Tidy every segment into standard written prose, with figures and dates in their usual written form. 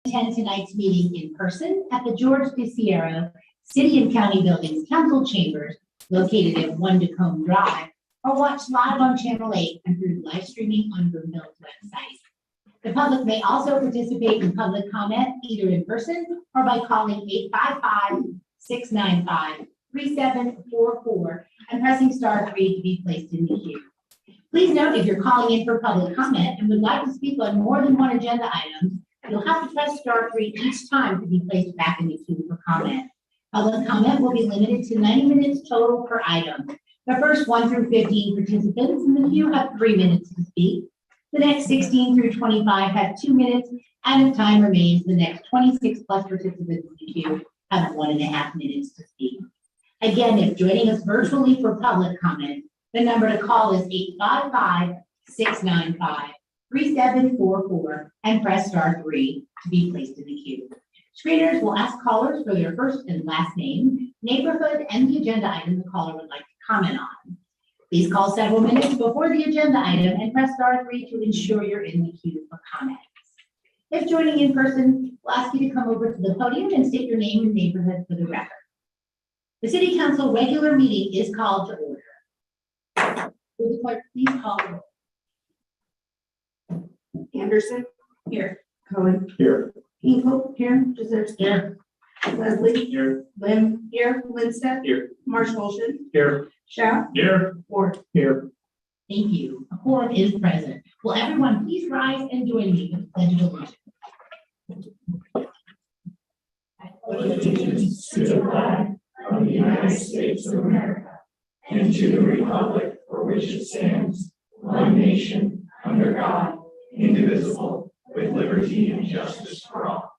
attend tonight's meeting in person at the George DeSierro City and County Buildings Council Chambers located at 1 Tacoma Drive, or watch live on Channel 8 and through live streaming on Broomfield's website. The public may also participate in public comment either in person or by calling 855-695-3744 and pressing *3 to be placed in the queue. Please note, if you're calling in for public comment and would like to speak on more than one agenda item, you'll have to press *3 each time to be placed back in the queue for comment. Public comment will be limited to 90 minutes total per item. The first 1 through 15 participants in the queue have 3 minutes to speak. The next 16 through 25 have 2 minutes, and if time remains, the next 26 plus participants in the queue have 1.5 minutes to speak. Again, if joining us virtually for public comment, the number to call is 855-695-3744 and press *3 to be placed in the queue. Screeners will ask callers for their first and last name, neighborhood, and the agenda item the caller would like to comment on. Please call several minutes before the agenda item and press *3 to ensure you're in the queue for comments. If joining in person, we'll ask you to come over to the podium and state your name and neighborhood for the record. The City Council regular meeting is called to order. Will the clerk please call the roll? Anderson. Here. Cohen. Here. Hinkle. Here. Deserves. Here. Leslie. Here. Lim. Here. Lindstedt. Here. Marshall. Here. Shaw. Here. Ward. Here. Thank you. A quorum is present. Will everyone please rise and join me with the Pledge of Allegiance? Allegiance to the flag of the United States of America and to the republic for which it stands, one nation, under God, indivisible, with liberty and justice for all.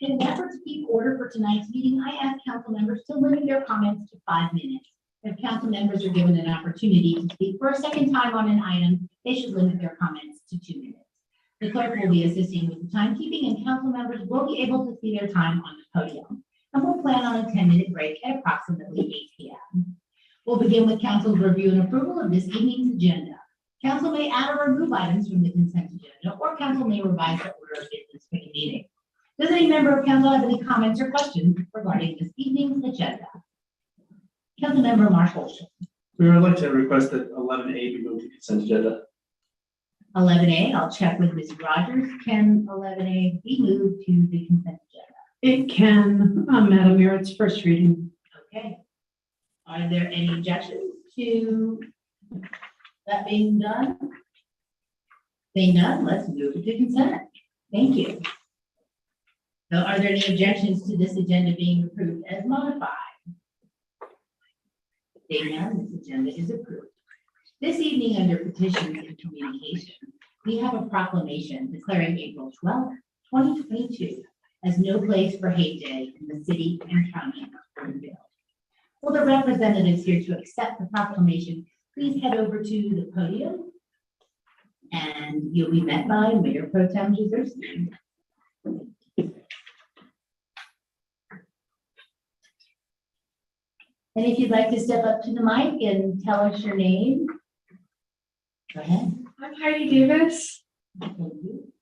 In an effort to keep order for tonight's meeting, I ask council members to limit their comments to 5 minutes. If council members are given an opportunity to speak for a second time on an item, they should limit their comments to 2 minutes. The clerk will be assisting with the timekeeping, and council members will be able to see their time on the podium. And we'll plan on a 10-minute break at approximately 8 p.m. We'll begin with council's review and approval of this evening's agenda. Council may add or remove items from the consent agenda, or council may revise the order of business for the meeting. Does any member of council have any comments or questions regarding this evening's agenda? Councilmember Marshall. We would like to request that 11A be moved to consent agenda. 11A, I'll check with Ms. Rogers. Can 11A be moved to the consent agenda? It can, Madam Mayor, it's first reading. Okay. Are there any objections to that being done? Being none, let's move to consent. Thank you. So are there any objections to this agenda being approved as modified? Being none, this agenda is approved. This evening, under petitions and communication, we have a proclamation declaring April 12th, 2022 as No Place for Hate Day in the city and county of Broomfield. Will the representatives here to accept the proclamation please head over to the podium, and you'll be met by Mayor Pro Tem Jezierski. And if you'd like to step up to the mic and tell us your name, go ahead. I'm Heidi Davis. Thank you.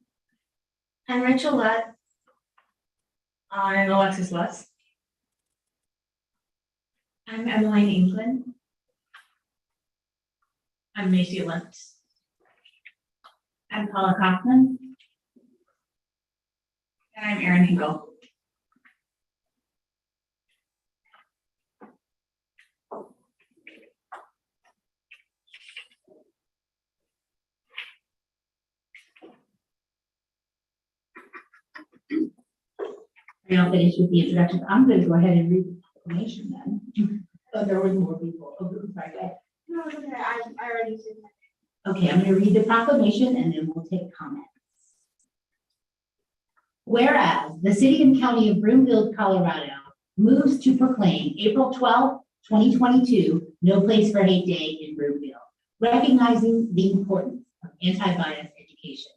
I'm Rachel Lutz. I'm Alexis Lutz. I'm Emmeline England. I'm Macy Lutz. I'm Paula Kaufman. And I'm Erin Hinkle. We're not finished with the introductions. I'm going to go ahead and read the proclamation then. Oh, there was more people. Oh, sorry, go ahead. No, it's okay. I already did that. Okay, I'm going to read the proclamation and then we'll take comments. Whereas the city and county of Broomfield, Colorado moves to proclaim April 12th, 2022, No Place for Hate Day in Broomfield, recognizing the importance of anti-bias education.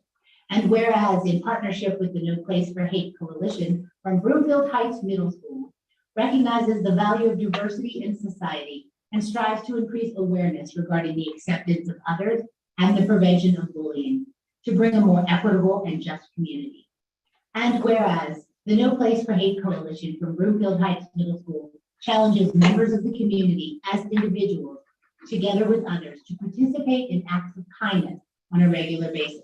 And whereas in partnership with the No Place for Hate Coalition from Broomfield Heights Middle School, recognizes the value of diversity in society and strives to increase awareness regarding the acceptance of others and the prevention of bullying. to bring a more equitable and just community. And whereas the No Place for Hate Coalition from Broomfield Heights Middle School challenges members of the community as individuals, together with others, to participate in acts of kindness on a regular basis.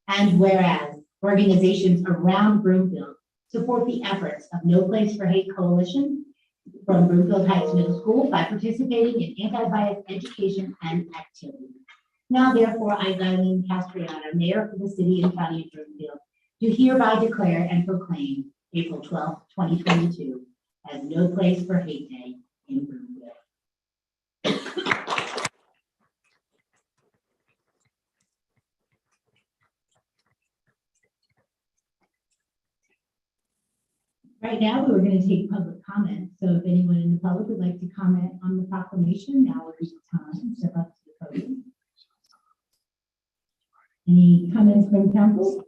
And whereas organizations around Broomfield support the efforts of No Place for Hate Coalition from Broomfield Heights Middle School by participating in anti-bias education and activities. Now therefore, I, Eileen Castriana, Mayor for the City and County of Broomfield, do hereby declare and proclaim April 12th, 2022 as No Place for Hate Day in Broomfield. Right now, we're going to take public comment. So if anyone in the public would like to comment on the proclamation, now is the time. Step up to the podium. Any comments from council?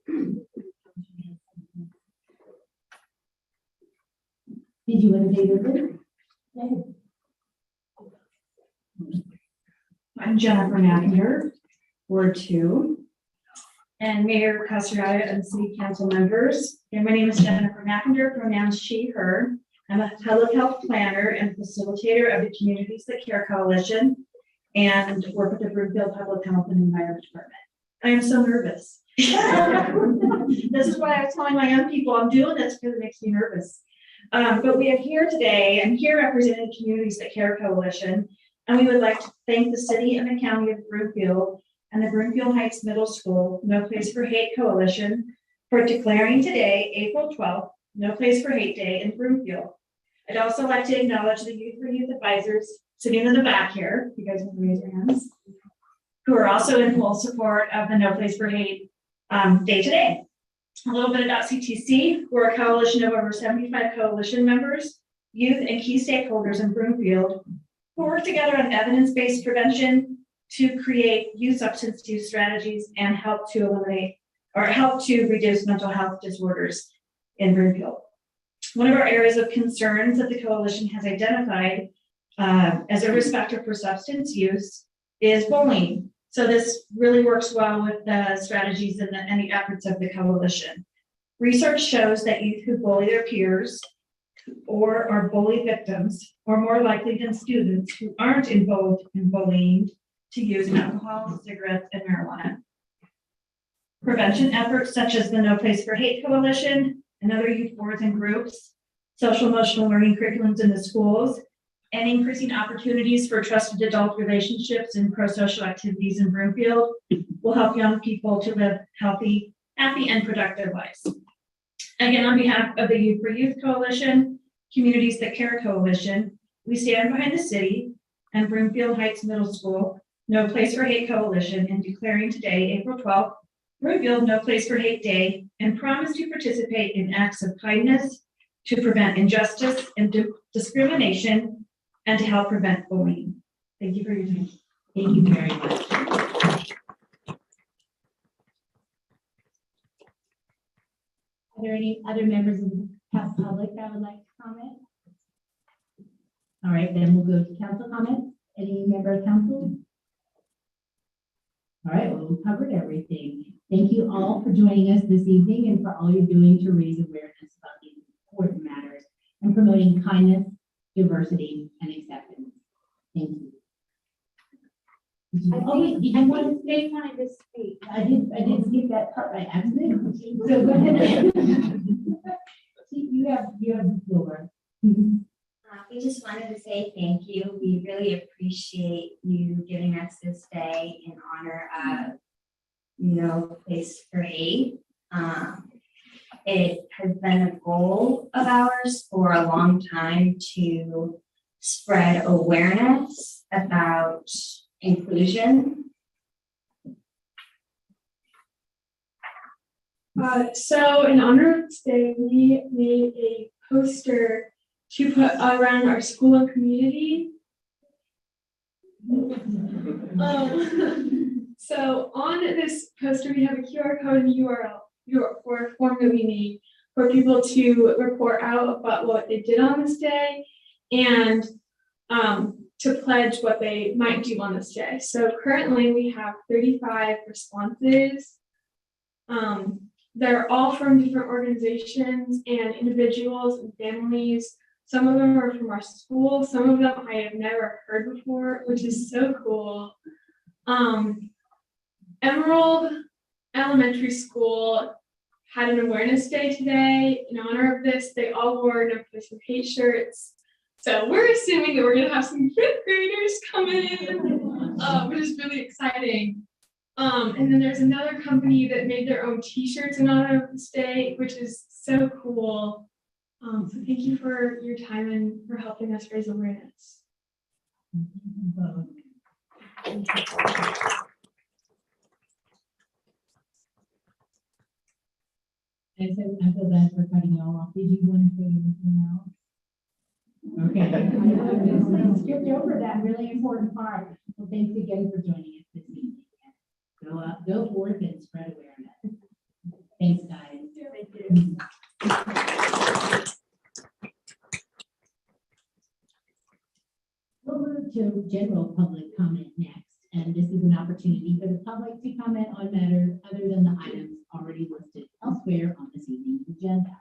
Did you want to say anything? Go ahead. I'm Jennifer Napier, Ward 2, and Mayor Castriata and City Council members. And my name is Jennifer Napier, pronouns she, her. I'm a public health planner and facilitator of the Communities That Care Coalition and work with the Broomfield Public Health and Environment Department. I am so nervous. This is why I was telling my young people I'm doing this because it makes me nervous. But we are here today. I'm here representing the Communities That Care Coalition, and we would like to thank the city and the county of Broomfield and the Broomfield Heights Middle School No Place for Hate Coalition for declaring today, April 12th, No Place for Hate Day in Broomfield. I'd also like to acknowledge the Youth for Youth advisors sitting in the back here. You guys want to raise your hands? Who are also in full support of the No Place for Hate Day today. A little bit about CTC. We're a coalition of over 75 coalition members, youth, and key stakeholders in Broomfield who work together on evidence-based prevention to create youth substance use strategies and help to eliminate or help to reduce mental health disorders in Broomfield. One of our areas of concerns that the coalition has identified as a risk factor for substance use is bullying. So this really works well with the strategies and the efforts of the coalition. Research shows that youth who bully their peers or are bully victims are more likely than students who aren't involved in bullying to use alcohol, cigarettes, and marijuana. Prevention efforts such as the No Place for Hate Coalition and other youth boards and groups, social emotional learning curriculums in the schools, and increasing opportunities for trusted adult relationships and pro-social activities in Broomfield will help young people to live healthy, happy, and productive lives. Again, on behalf of the Youth for Youth Coalition, Communities That Care Coalition, we stand behind the city and Broomfield Heights Middle School No Place for Hate Coalition in declaring today, April 12th, Broomfield No Place for Hate Day, and promise to participate in acts of kindness to prevent injustice and discrimination and to help prevent bullying. Thank you for your time. Thank you very much. Are there any other members of the public that would like to comment? All right, then we'll go to council comments. Any member of council? All right, well, we've covered everything. Thank you all for joining us this evening and for all you're doing to raise awareness about these important matters and promoting kindness, diversity, and acceptance. Thank you. Oh, wait, did you want to say kind of speak? I did skip that part by accident. So go ahead. You have the floor. We just wanted to say thank you. We really appreciate you giving us this day in honor of No Place for Hate. It has been a goal of ours for a long time to spread awareness about inclusion. So in honor of today, we made a poster to put around our school and community. So on this poster, we have a QR code and URL for a form that we made for people to report out about what they did on this day and to pledge what they might do on this day. So currently we have 35 responses They're all from different organizations and individuals and families. Some of them are from our school, some of them I have never heard before, which is so cool. Emerald Elementary School had an awareness day today. In honor of this, they all wore No Place for Hate shirts. So we're assuming that we're gonna have some fifth graders come in, which is really exciting. And then there's another company that made their own T-shirts in honor of this day, which is so cool. So thank you for your time and for helping us raise awareness. I feel bad for cutting you all off. Did you want to say anything else? Okay. I skipped over that really important part. Well, thanks again for joining us this evening. Go forth and spread awareness. Thanks, guys. Thank you. We'll move to general public comment next, and this is an opportunity for the public to comment on matters other than the items already listed elsewhere on this evening's agenda.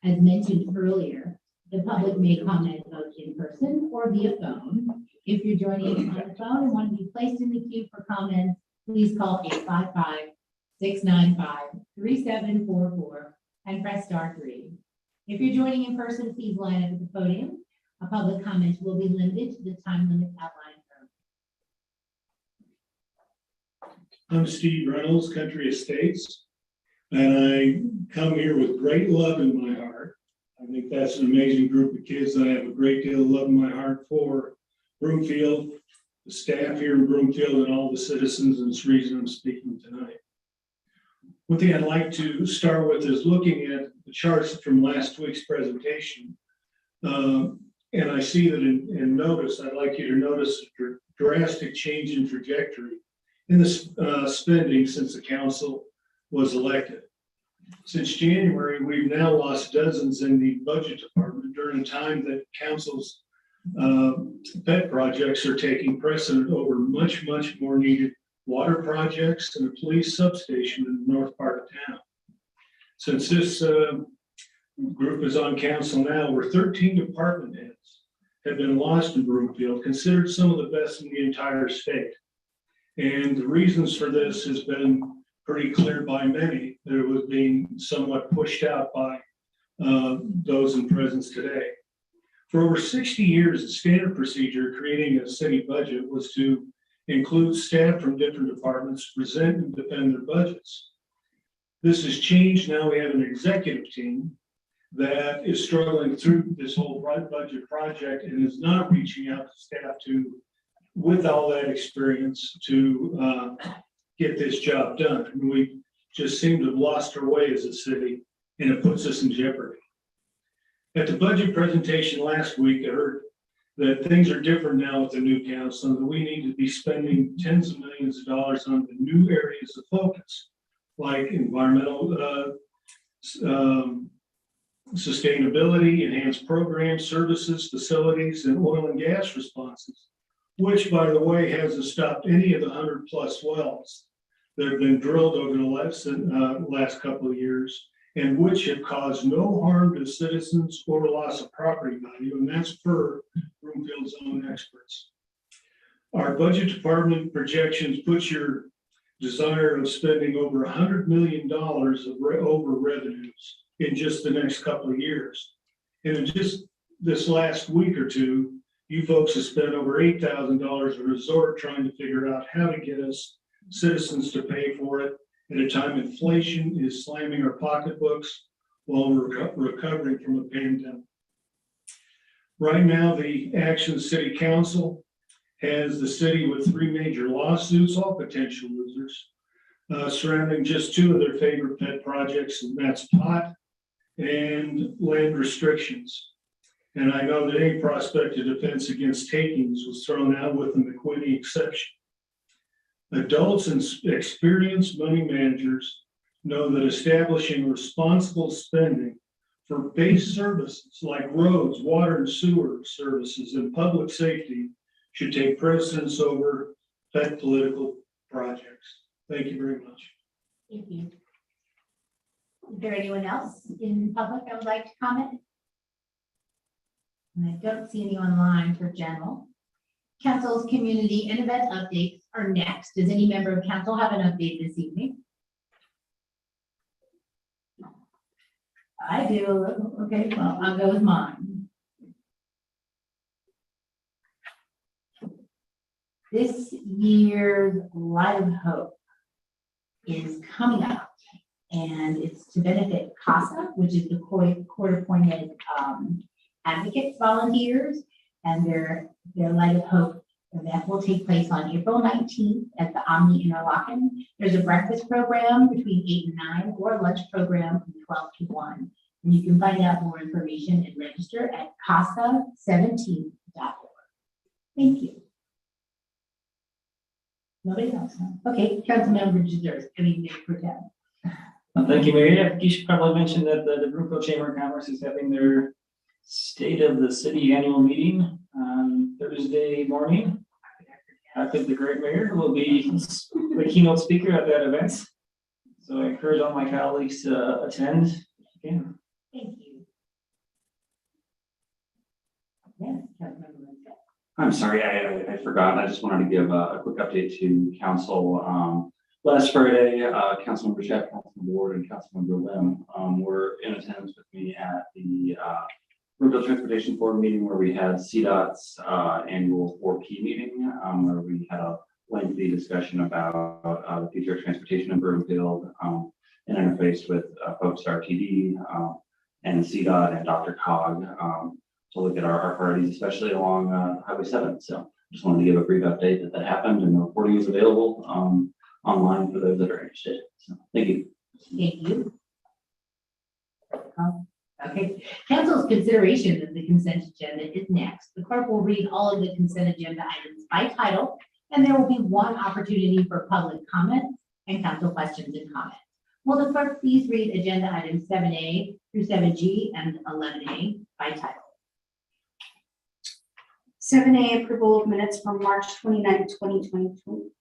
As mentioned earlier, the public may comment both in person or via phone. If you're joining us on the phone and want to be placed in the queue for comments, please call 855-695-3744 and press *3. If you're joining in person, please line up at the podium. A public comment will be limited to the time limit outlined earlier. I'm Steve Reynolds, Country Estates, and I come here with great love in my heart. I think that's an amazing group of kids. I have a great deal of love in my heart for Broomfield, the staff here in Broomfield, and all the citizens, and it's the reason I'm speaking tonight. One thing I'd like to start with is looking at the charts from last week's presentation. And I see that I'd like you to notice a drastic change in trajectory in the spending since the council was elected. Since January, we've now lost dozens in the budget department during a time that council's pet projects are taking precedent over much more needed water projects and a police substation in the north part of town. Since this group is on council now, where 13 department heads have been lost in Broomfield, considered some of the best in the entire state. And the reasons for this has been pretty clear by many, that it was being somewhat pushed out by those in presence today. For over 60 years, the standard procedure creating a city budget was to include staff from different departments to present and defend their budgets. This has changed. Now we have an executive team that is struggling through this whole budget project and is not reaching out to staff with all that experience to get this job done. And we just seem to have lost our way as a city, and it puts us in jeopardy. At the budget presentation last week, I heard that things are different now with the new council, and that we need to be spending tens of millions of dollars on the new areas of focus, like environmental sustainability, enhanced programs, services, facilities, and oil and gas responses, which, by the way, hasn't stopped any of the 100+ wells that have been drilled over the last couple of years, and which have caused no harm to citizens or loss of property value, and that's per Broomfield's own experts. Our budget department projections put your desire of spending over $100 million over revenues in just the next couple of years. And in just this last week or two, you folks have spent over $8,000 a resort trying to figure out how to get us citizens to pay for it at a time inflation is slamming our pocketbooks while we're recovering from a pandemic. Right now, the Action City Council has the city with 3 major lawsuits, all potential losers, surrounding just 2 of their favorite pet projects, and that's pot and land restrictions. And I know that any prospect of defense against takings was thrown out with the McQuinney exception. Adults and experienced money managers know that establishing responsible spending for base services like roads, water and sewer services, and public safety should take precedence over pet political projects. Thank you very much. Thank you. Is there anyone else in public that would like to comment? And I don't see anyone online for general. Council's community and event updates are next. Does any member of council have an update this evening? I do. Okay, well, I'll go with mine. This year's Light of Hope is coming up, and it's to benefit CASA, which is the court-appointed advocates volunteers, and their Light of Hope event will take place on April 19th at the Omni Interlochen. There's a breakfast program between 8 and 9, or a lunch program from 12 to 1. And you can find out more information and register at casa17.org. Thank you. Nobody else, huh? Okay, Councilmember Deserves, Mayor Pro Tem. Thank you, Mary. I think you should probably mention that the Broomfield Chamber of Commerce is having their State of the City annual meeting on Thursday morning. I think the great mayor will be the keynote speaker at that event. So I encourage all my colleagues to attend. Again. Thank you. Yes, Councilmember Lynch. I'm sorry, I forgot. I just wanted to give a quick update to council. Last Friday, Councilmember Sheff, Councilmember Ward, and Councilmember Lim were in attendance with me at the Broomfield Transportation Board meeting where we had CDOT's annual 4P meeting, where we had a lengthy discussion about the future of transportation in Broomfield, and interfaced with folks at RTD and CDOT and Dr. Cog to look at our priorities, especially along Highway 7. So just wanted to give a brief update that happened, and the recording is available online for those that are interested. So thank you. Thank you. Okay, council's consideration of the consent agenda is next. The clerk will read all of the consent agenda items by title, and there will be one opportunity for public comment and council questions and comments. Will the clerk please read agenda items 7A through 7G and 11A by title? 7A, approval of minutes from March 29, 2022,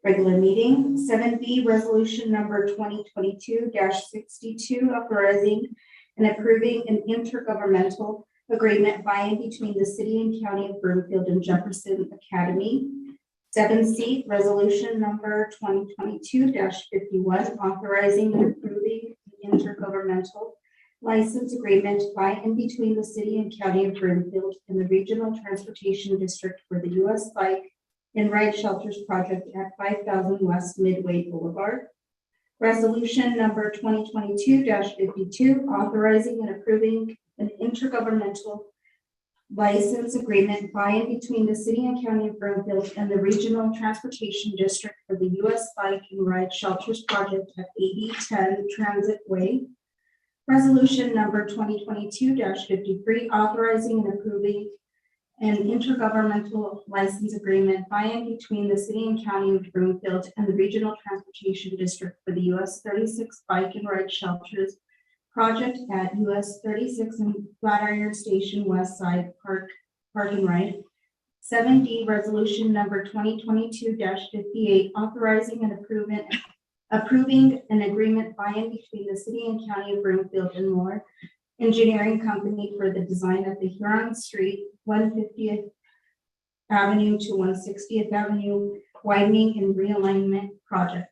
regular meeting. 7B, resolution number 2022-62, authorizing and approving an intergovernmental agreement by and between the city and county of Broomfield and Jefferson Academy. 7C, resolution number 2022-51, authorizing and approving an intergovernmental license agreement by and between the city and county of Broomfield and the Regional Transportation District for the U.S. Bike and Ride Shelters project at 5000 West Midway Boulevard. Resolution number 2022-52, authorizing and approving an intergovernmental license agreement by and between the city and county of Broomfield and the Regional Transportation District for the U.S. Bike and Ride Shelters project at 8010 Transit Way. Resolution number 2022-53, authorizing and approving an intergovernmental license agreement by and between the city and county of Broomfield and the Regional Transportation District for the US 36 Bike and Ride Shelters project at US 36 and Flatiron Station West Side Park and Ride. 7D, resolution number 2022-58, authorizing and approving an agreement by and between the city and county of Broomfield and Moore Engineering Company for the design of the Huron Street 150th Avenue to 160th Avenue widening and realignment project.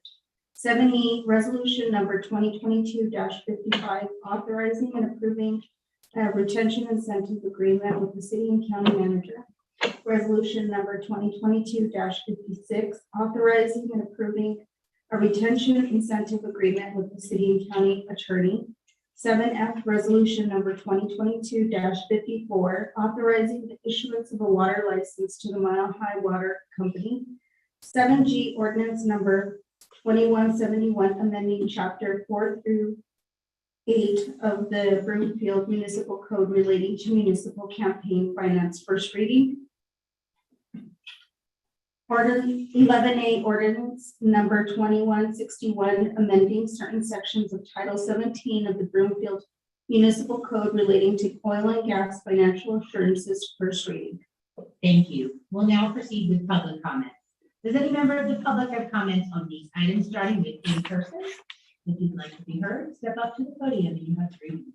7E, resolution number 2022-55, authorizing and approving a retention incentive agreement with the city and county manager. Resolution number 2022-56, authorizing and approving a retention incentive agreement with the city and county attorney. 7F, resolution number 2022-54, authorizing the issuance of a water license to the Mile High Water Company. 7G, ordinance number 2171, amending chapter 4 through 8 of the Broomfield Municipal Code relating to municipal campaign finance, first reading. Order 11A, ordinance number 2161, amending certain sections of Title 17 of the Broomfield Municipal Code relating to oil and gas financial assurances, first reading. Thank you. We'll now proceed with public comments. Does any member of the public have comments on these items, starting with in person? If you'd like to be heard, step up to the podium. You have 3 minutes.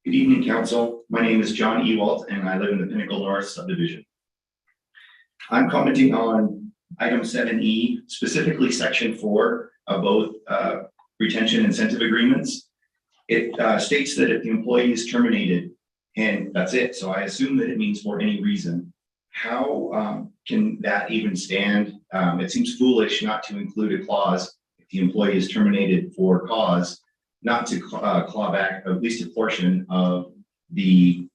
Good evening, council. My name is John Ewald, and I live in the Pinnacle North subdivision. I'm commenting on item 7E, specifically section 4 of both retention incentive agreements. It states that if the employee is terminated, and that's it, so I assume that it means for any reason. How can that even stand? It seems foolish not to include a clause if the employee is terminated for cause, not to claw back at least a portion of the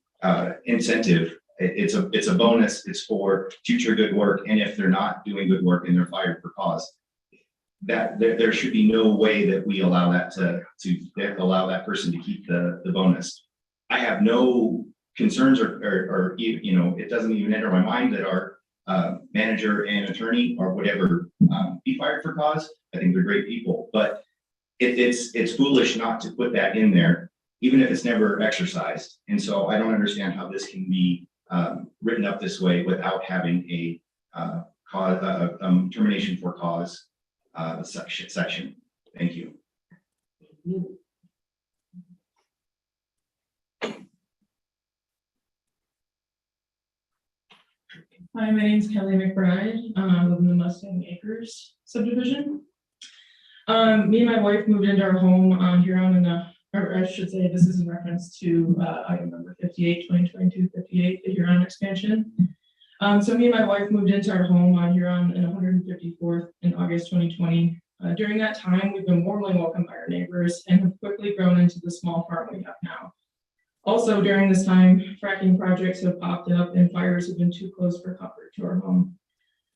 incentive. It's a bonus. It's for future good work. And if they're not doing good work and they're fired for cause, that there should be no way that we allow that to allow that person to keep the bonus. I have no concerns or it doesn't even enter my mind that our manager and attorney or whatever be fired for cause. I think they're great people, but it's foolish not to put that in there, even if it's never exercised. And so I don't understand how this can be written up this way without having a termination for cause section. Thank you. Thank you. Hi, my name's Kelly McBride. I live in the Mustang Acres subdivision. Me and my wife moved into our home on Huron or I should say, this is in reference to item number 58, 2022, 58, the Huron expansion. So me and my wife moved into our home on Huron in 154th in August 2020. During that time, we've been warmly welcomed by our neighbors and have quickly grown into the small farm we have now. Also, during this time, fracking projects have popped up and fires have been too close for comfort to our home.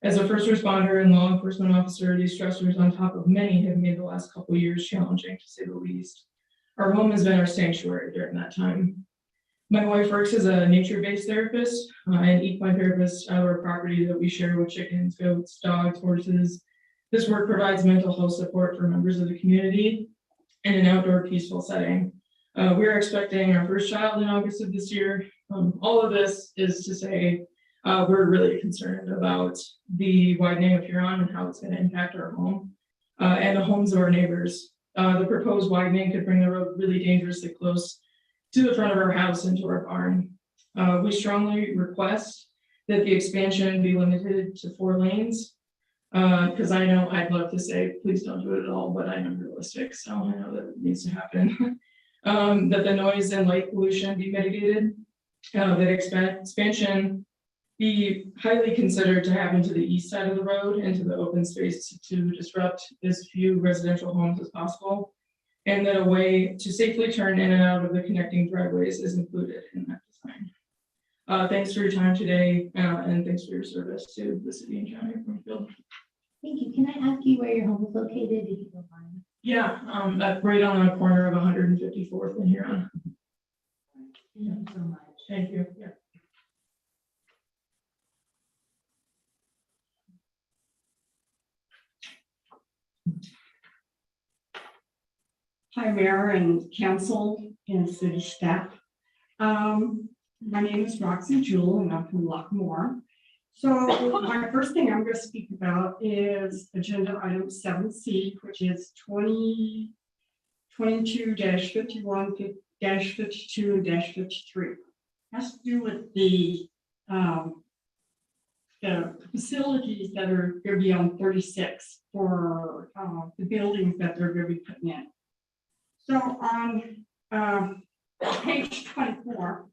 As a first responder and law enforcement officer, these stressors on top of many have made the last couple of years challenging, to say the least. Our home has been our sanctuary during that time. My wife works as a nature-based therapist and equine therapist at our property that we share with chickens, goats, dogs, horses. This work provides mental health support for members of the community in an outdoor peaceful setting. We're expecting our first child in August of this year. All of this is to say we're really concerned about the widening of Huron and how it's going to impact our home and the homes of our neighbors. The proposed widening could bring the road really dangerously close to the front of our house and to our barn. We strongly request that the expansion be limited to 4 lanes. Because I know I'd love to say, please don't do it at all, but I am realistic, so I know that it needs to happen. That the noise and light pollution be mitigated, that expansion be highly considered to happen to the east side of the road and to the open space to disrupt as few residential homes as possible, and that a way to safely turn in and out of the connecting driveways is included in that design. Thanks for your time today, and thanks for your service to the city and county of Broomfield. Thank you. Can I ask you where your home is located, if you don't mind? Yeah, right on the corner of 154th and Huron. Thank you so much. Thank you. Yeah. Hi, Mayor and Council and City staff. My name is Roxy Jewell and I'm from Lockmore. So my first thing I'm going to speak about is agenda item 7C, which is 2022-51-52 and -53. Has to do with the facilities that are going to be on 36 for the buildings that they're going to be putting in. So on page 24,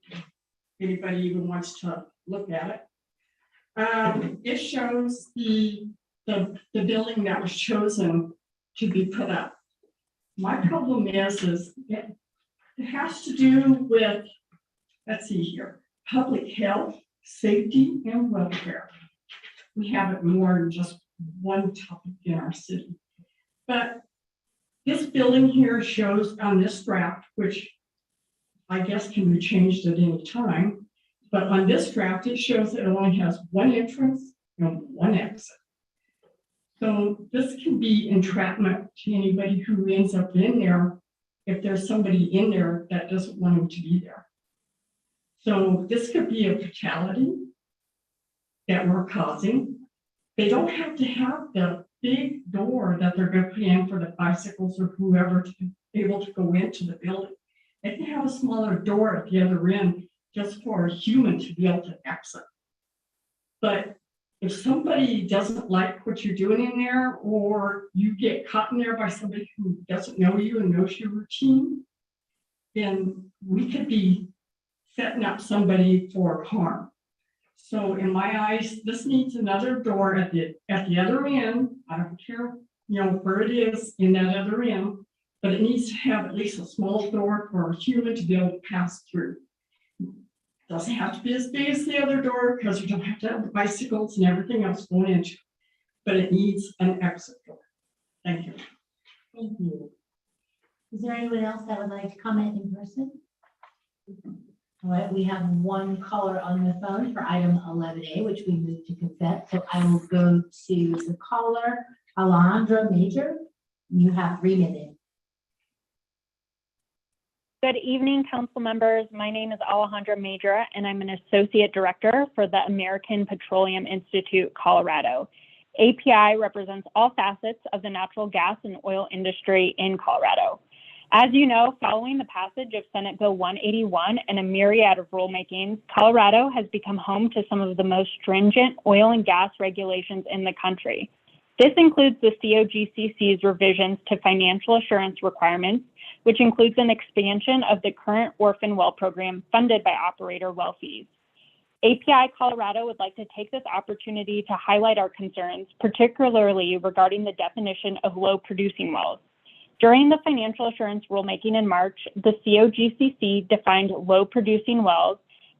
anybody even wants to look at it, it shows the building that was chosen to be put up. My problem is it has to do with, let's see here, public health, safety, and welfare. We have it more than just one topic in our city. But this building here shows on this draft, which I guess can be changed at any time, but on this draft, it shows that it only has one entrance and one exit. So this can be entrapment to anybody who ends up in there if there's somebody in there that doesn't want them to be there. So this could be a fatality that we're causing. They don't have to have the big door that they're gonna put in for the bicycles or whoever to be able to go into the building. They can have a smaller door at the other end just for a human to be able to exit. But if somebody doesn't like what you're doing in there, or you get caught in there by somebody who doesn't know you and knows your routine, then we could be setting up somebody for harm. So in my eyes, this needs another door at the other end. I don't care, where it is in that other end, but it needs to have at least a small door for a human to be able to pass through. Doesn't have to be as big as the other door because you don't have to have the bicycles and everything else going into it, but it needs an exit door. Thank you. Thank you. Is there anyone else that would like to comment in person? All right, we have one caller on the phone for item 11A, which we moved to consent. So I will go to the caller, Alejandra Major. You have 3 minutes. Good evening, council members. My name is Alejandra Major, and I'm an associate director for the American Petroleum Institute, Colorado. API represents all facets of the natural gas and oil industry in Colorado. As you know, following the passage of Senate Bill 181 and a myriad of rulemakings, Colorado has become home to some of the most stringent oil and gas regulations in the country. This includes the COGCC's revisions to financial assurance requirements, which includes an expansion of the current orphan well program funded by operator well fees. API Colorado would like to take this opportunity to highlight our concerns, particularly regarding the definition of low producing wells. During the financial assurance rulemaking in March, the COGCC defined low producing wells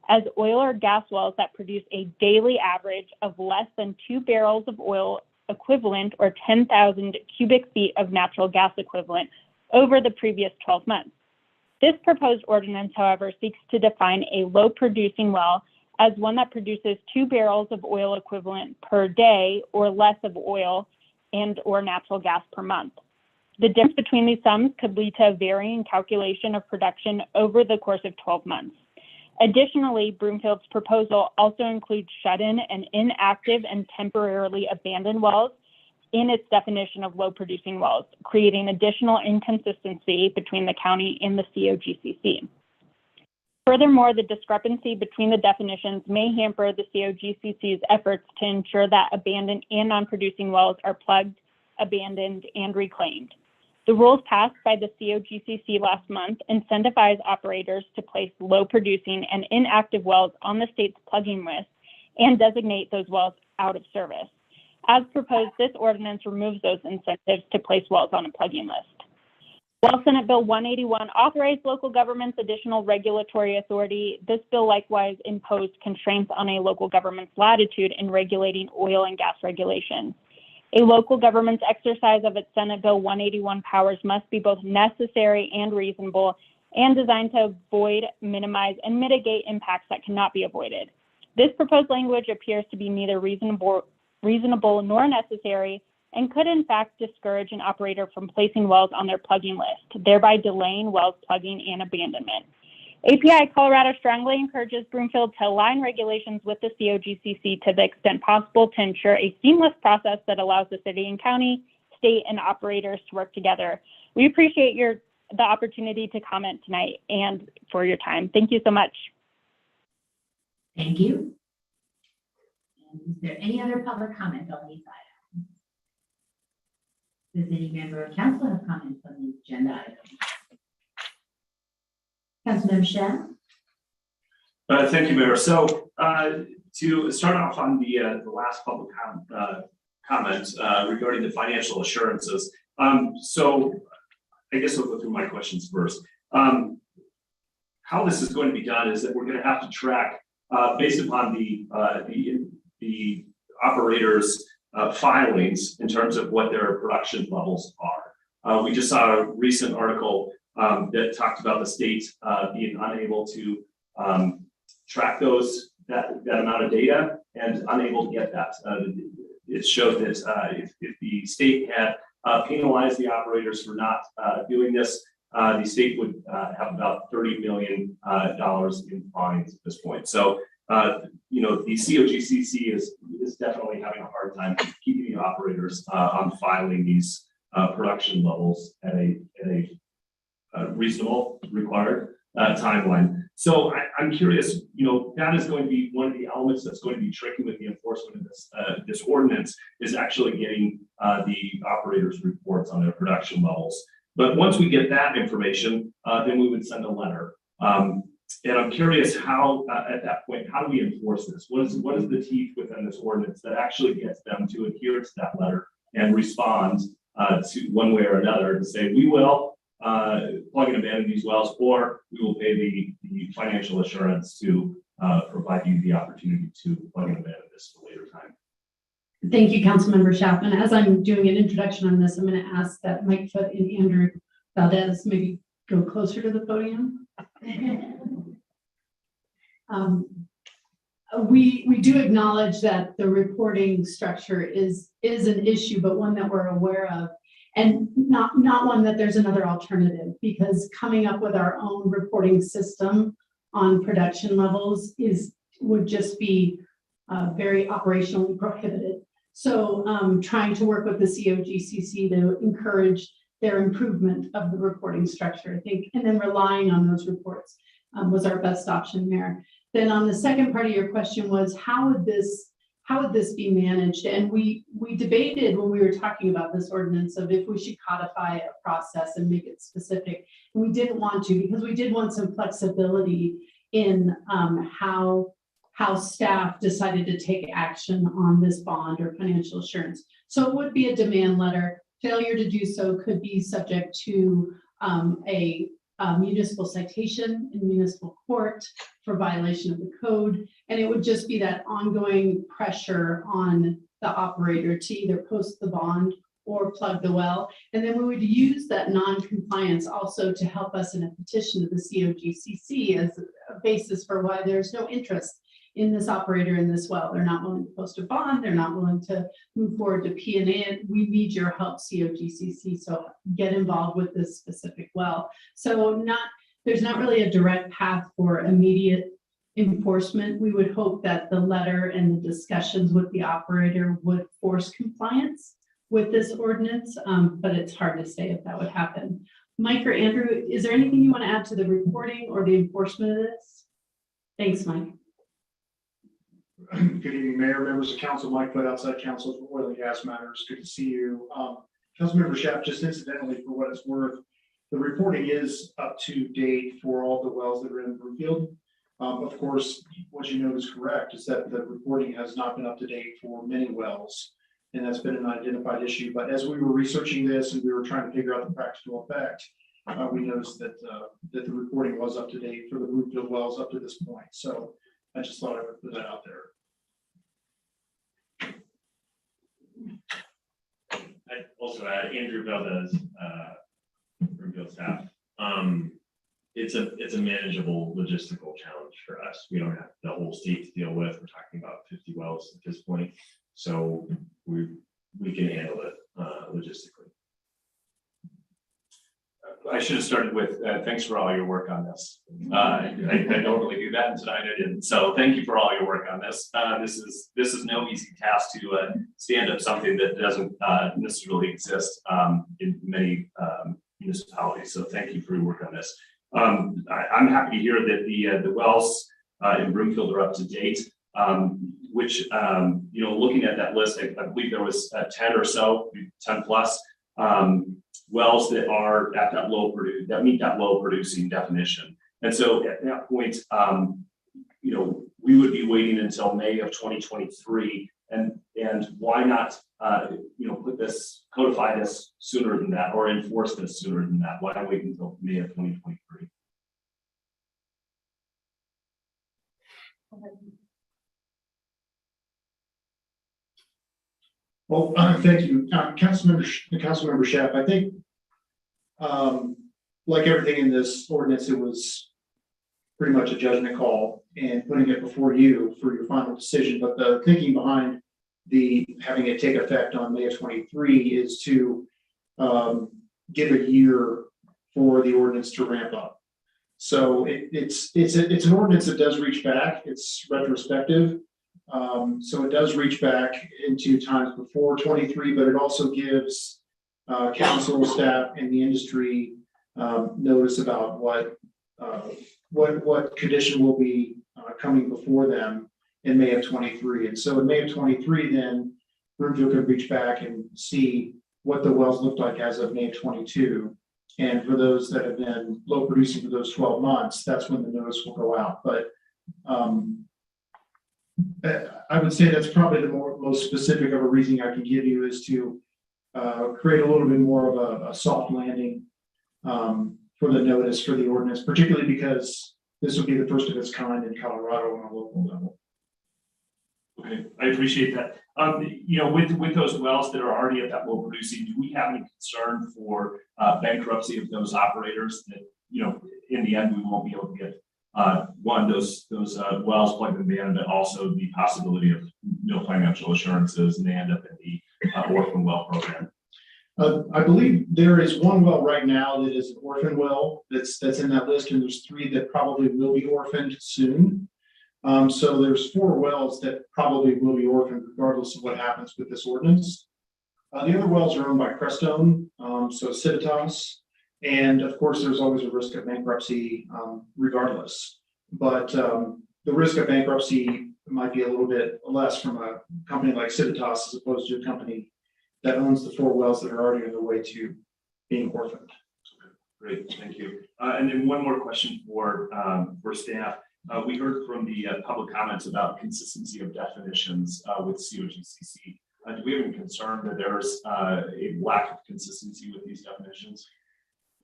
as oil or gas wells that produce a daily average of less than 2 barrels of oil equivalent or 10,000 cubic feet of natural gas equivalent over the previous 12 months. This proposed ordinance, however, seeks to define a low producing well as one that produces 2 barrels of oil equivalent per day or less of oil and or natural gas per month. The difference between these sums could lead to a varying calculation of production over the course of 12 months. Additionally, Broomfield's proposal also includes shut-in and inactive and temporarily abandoned wells in its definition of low-producing wells, creating additional inconsistency between the county and the COGCC. Furthermore, the discrepancy between the definitions may hamper the COGCC's efforts to ensure that abandoned and non-producing wells are plugged, abandoned, and reclaimed. The rules passed by the COGCC last month incentivize operators to place low-producing and inactive wells on the state's plugging list and designate those wells out of service. As proposed, this ordinance removes those incentives to place wells on a plugging list. While Senate Bill 181 authorized local government's additional regulatory authority, this bill likewise imposed constraints on a local government's latitude in regulating oil and gas regulations. A local government's exercise of its Senate Bill 181 powers must be both necessary and reasonable and designed to avoid, minimize, and mitigate impacts that cannot be avoided. This proposed language appears to be neither reasonable nor necessary and could in fact discourage an operator from placing wells on their plugging list, thereby delaying wells plugging and abandonment. API Colorado strongly encourages Broomfield to align regulations with the COGCC to the extent possible to ensure a seamless process that allows the city and county, state, and operators to work together. We appreciate the opportunity to comment tonight and for your time. Thank you so much. Thank you. And is there any other public comment on these items? Does any member of council have comments on the agenda items? Councilmember Shah? Thank you, Mayor. So to start off on the last public comment regarding the financial assurances. So I guess I'll go through my questions first. How this is going to be done is that we're going to have to track based upon the operators' filings in terms of what their production levels are. We just saw a recent article that talked about the state being unable to track that amount of data and unable to get that. It showed that if the state had penalized the operators for not doing this, the state would have about $30 million in fines at this point. So The COGCC is definitely having a hard time keeping the operators on filing these production levels at a reasonable required timeline. So I'm curious, that is going to be one of the elements that's going to be tricky with the enforcement of this ordinance, is actually getting the operators' reports on their production levels. But once we get that information, then we would send a letter. And I'm curious how, at that point, how do we enforce this? What is the teeth within this ordinance that actually gets them to adhere to that letter and respond to one way or another to say, we will plug and abandon these wells, or we will pay the financial assurance to provide you the opportunity to plug and abandon this at a later time. Thank you, Councilmember Chapman. As I'm doing an introduction on this, I'm going to ask that Mike Foot and Andrew Valdez maybe go closer to the podium. We do acknowledge that the reporting structure is an issue, but one that we're aware of, and not one that there's another alternative, because coming up with our own reporting system on production levels would just be very operationally prohibited. So trying to work with the COGCC to encourage their improvement of the reporting structure, I think, and then relying on those reports was our best option there. Then on the second part of your question was, how would this be managed? And we debated when we were talking about this ordinance of if we should codify a process and make it specific. And we didn't want to, because we did want some flexibility in how staff decided to take action on this bond or financial assurance. So it would be a demand letter. Failure to do so could be subject to a municipal citation in municipal court for violation of the code. And it would just be that ongoing pressure on the operator to either post the bond or plug the well. And then we would use that non-compliance also to help us in a petition to the COGCC as a basis for why there's no interest in this operator in this well. They're not willing to post a bond. They're not willing to move forward to P&A. We need your help, COGCC. So get involved with this specific well. So there's not really a direct path for immediate enforcement. We would hope that the letter and the discussions with the operator would force compliance with this ordinance, but it's hard to say if that would happen. Mike or Andrew, is there anything you want to add to the reporting or the enforcement of this? Thanks, Mike. Good evening, Mayor, members of council. Mike Foot, outside counsel for Oil and Gas Matters. Good to see you. Councilmember Schaaf, just incidentally, for what it's worth, the reporting is up to date for all the wells that are in Broomfield. Of course, what you know is correct, is that the reporting has not been up to date for many wells, and that's been an identified issue. But as we were researching this and we were trying to figure out the practical effect, we noticed that the reporting was up to date for the Broomfield wells up to this point. So I just thought I would put that out there. I'd also add Andrew Valdez, Broomfield staff. It's a manageable logistical challenge for us. We don't have the whole state to deal with. We're talking about 50 wells at this point, so we can handle it logistically. I should have started with thanks for all your work on this. I normally do that, and tonight I didn't. So thank you for all your work on this. This is no easy task to stand up something that doesn't necessarily exist in many municipalities. So thank you for your work on this. I'm happy to hear that the wells in Broomfield are up to date. Which looking at that list, I believe there was 10 or so, 10 plus. Wells that are at that meet that low producing definition. And so at that point, we would be waiting until May of 2023. And why not, codify this sooner than that, or enforce this sooner than that? Why wait until May of 2023? Well, thank you, Councilmember Schaaf. I think, like everything in this ordinance, it was pretty much a judgment call and putting it before you for your final decision. But the thinking behind having it take effect on May of 23 is to give a year for the ordinance to ramp up. So it's an ordinance that does reach back. It's retrospective. So it does reach back into times before 23, but it also gives council, staff, and the industry notice about what condition will be coming before them in May of 23. And so in May of 23, then Broomfield could reach back and see what the wells looked like as of May of 22. And for those that have been low producing for those 12 months, that's when the notice will go out. But I would say that's probably the most specific of a reasoning I can give you, is to create a little bit more of a soft landing for the notice for the ordinance, particularly because this will be the first of its kind in Colorado on a local level. Okay, I appreciate that. You know, with those wells that are already at that low producing, do we have any concern for bankruptcy of those operators that, you know, in the end, we won't be able to get those wells plugged in the end, but also the possibility of no financial assurances, and they end up in the orphan well program? I believe there is one well right now that is an orphan well that's in that list, and there's 3 that probably will be orphaned soon. So there's 4 wells that probably will be orphaned regardless of what happens with this ordinance. The other wells are owned by Crestone, so Civitas, and of course, there's always a risk of bankruptcy regardless. But the risk of bankruptcy might be a little bit less from a company like Civitas as opposed to a company that owns the 4 wells that are already on their way to being orphaned. Great, thank you. And then one more question for staff. We heard from the public comments about consistency of definitions with COGCC. Do we have any concern that there's a lack of consistency with these definitions?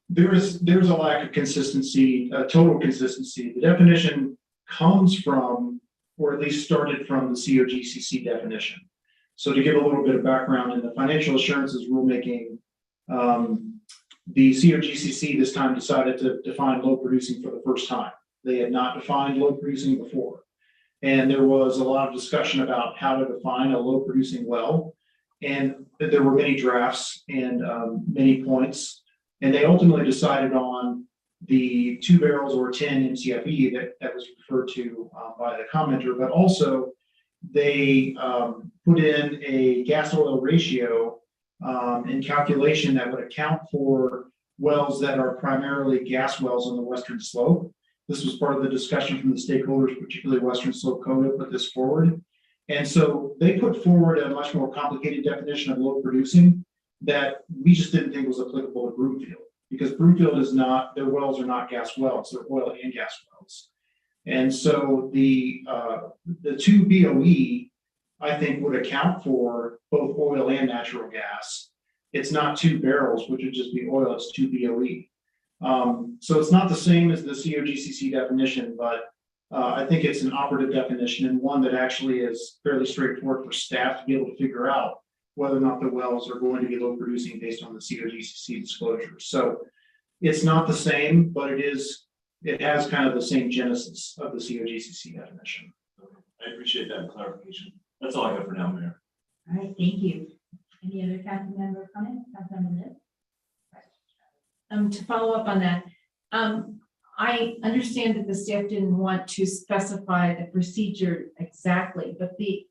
There's a lack of consistency, total consistency. The definition comes from, or at least started from, the COGCC definition. So to give a little bit of background, in the financial assurances rulemaking, the COGCC this time decided to define low producing for the first time. They had not defined low producing before. And there was a lot of discussion about how to define a low producing well. And there were many drafts and many points. And they ultimately decided on the 2 barrels or 10 MCFE that was referred to by the commenter, but also they put in a gas oil ratio in calculation that would account for wells that are primarily gas wells on the western slope. This was part of the discussion from the stakeholders, particularly Western Slope Code, put this forward. And so they put forward a much more complicated definition of low producing that we just didn't think was applicable to Broomfield, because Broomfield is not, their wells are not gas wells, they're oil and gas wells. And so the 2 BOE, I think, would account for both oil and natural gas. It's not 2 barrels, which would just be oil, it's 2 BOE. So it's not the same as the COGCC definition, but I think it's an operative definition, and one that actually is fairly straightforward for staff to be able to figure out whether or not the wells are going to be low producing based on the COGCC disclosures. So it's not the same, but it has kind of the same genesis of the COGCC definition. I appreciate that clarification. That's all I have for now, Mayor. All right, thank you. Any other council member comments? Councilmember Lips? To follow up on that, I understand that the staff didn't want to specify the procedure exactly, but the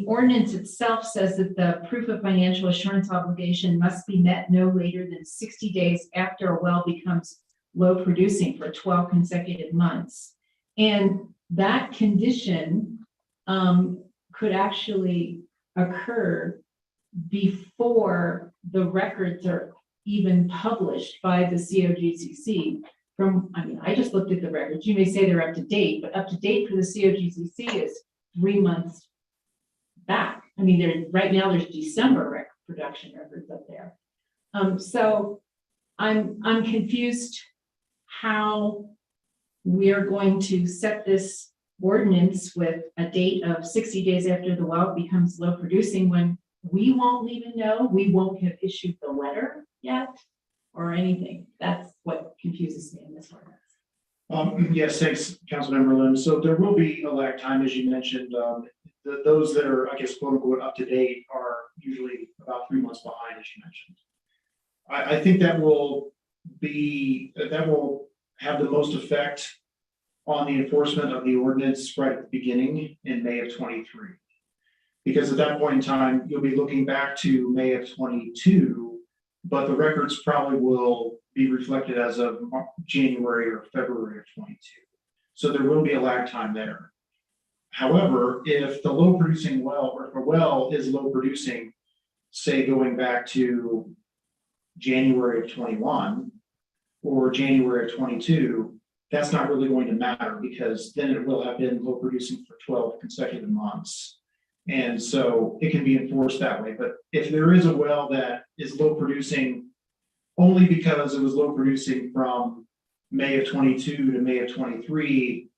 ordinance itself says that the proof of financial assurance obligation must be met no later than 60 days after a well becomes low producing for 12 consecutive months. And that condition could actually occur before the records are even published by the COGCC. I just looked at the records. You may say they're up to date, but up to date for the COGCC is 3 months back. I mean, right now there's December production records up there. So I'm confused how we are going to set this ordinance with a date of 60 days after the well becomes low producing, when we won't even know, we won't have issued the letter yet or anything. That's what confuses me in this ordinance. Yes, thanks, Councilmember Lim. So there will be a lag time, as you mentioned. Those that are, I guess, quote unquote, up to date are usually about 3 months behind, as you mentioned. I think that will have the most effect on the enforcement of the ordinance right at the beginning in May of 23. Because at that point in time, you'll be looking back to May of 22, but the records probably will be reflected as of January or February of 22. So there will be a lag time there. However, if the low producing well, or if a well is low producing, say going back to January of 21 or January of 22, that's not really going to matter because then it will have been low producing for 12 consecutive months. And so it can be enforced that way. But if there is a well that is low producing only because it was low producing from May of 22 to May of 23,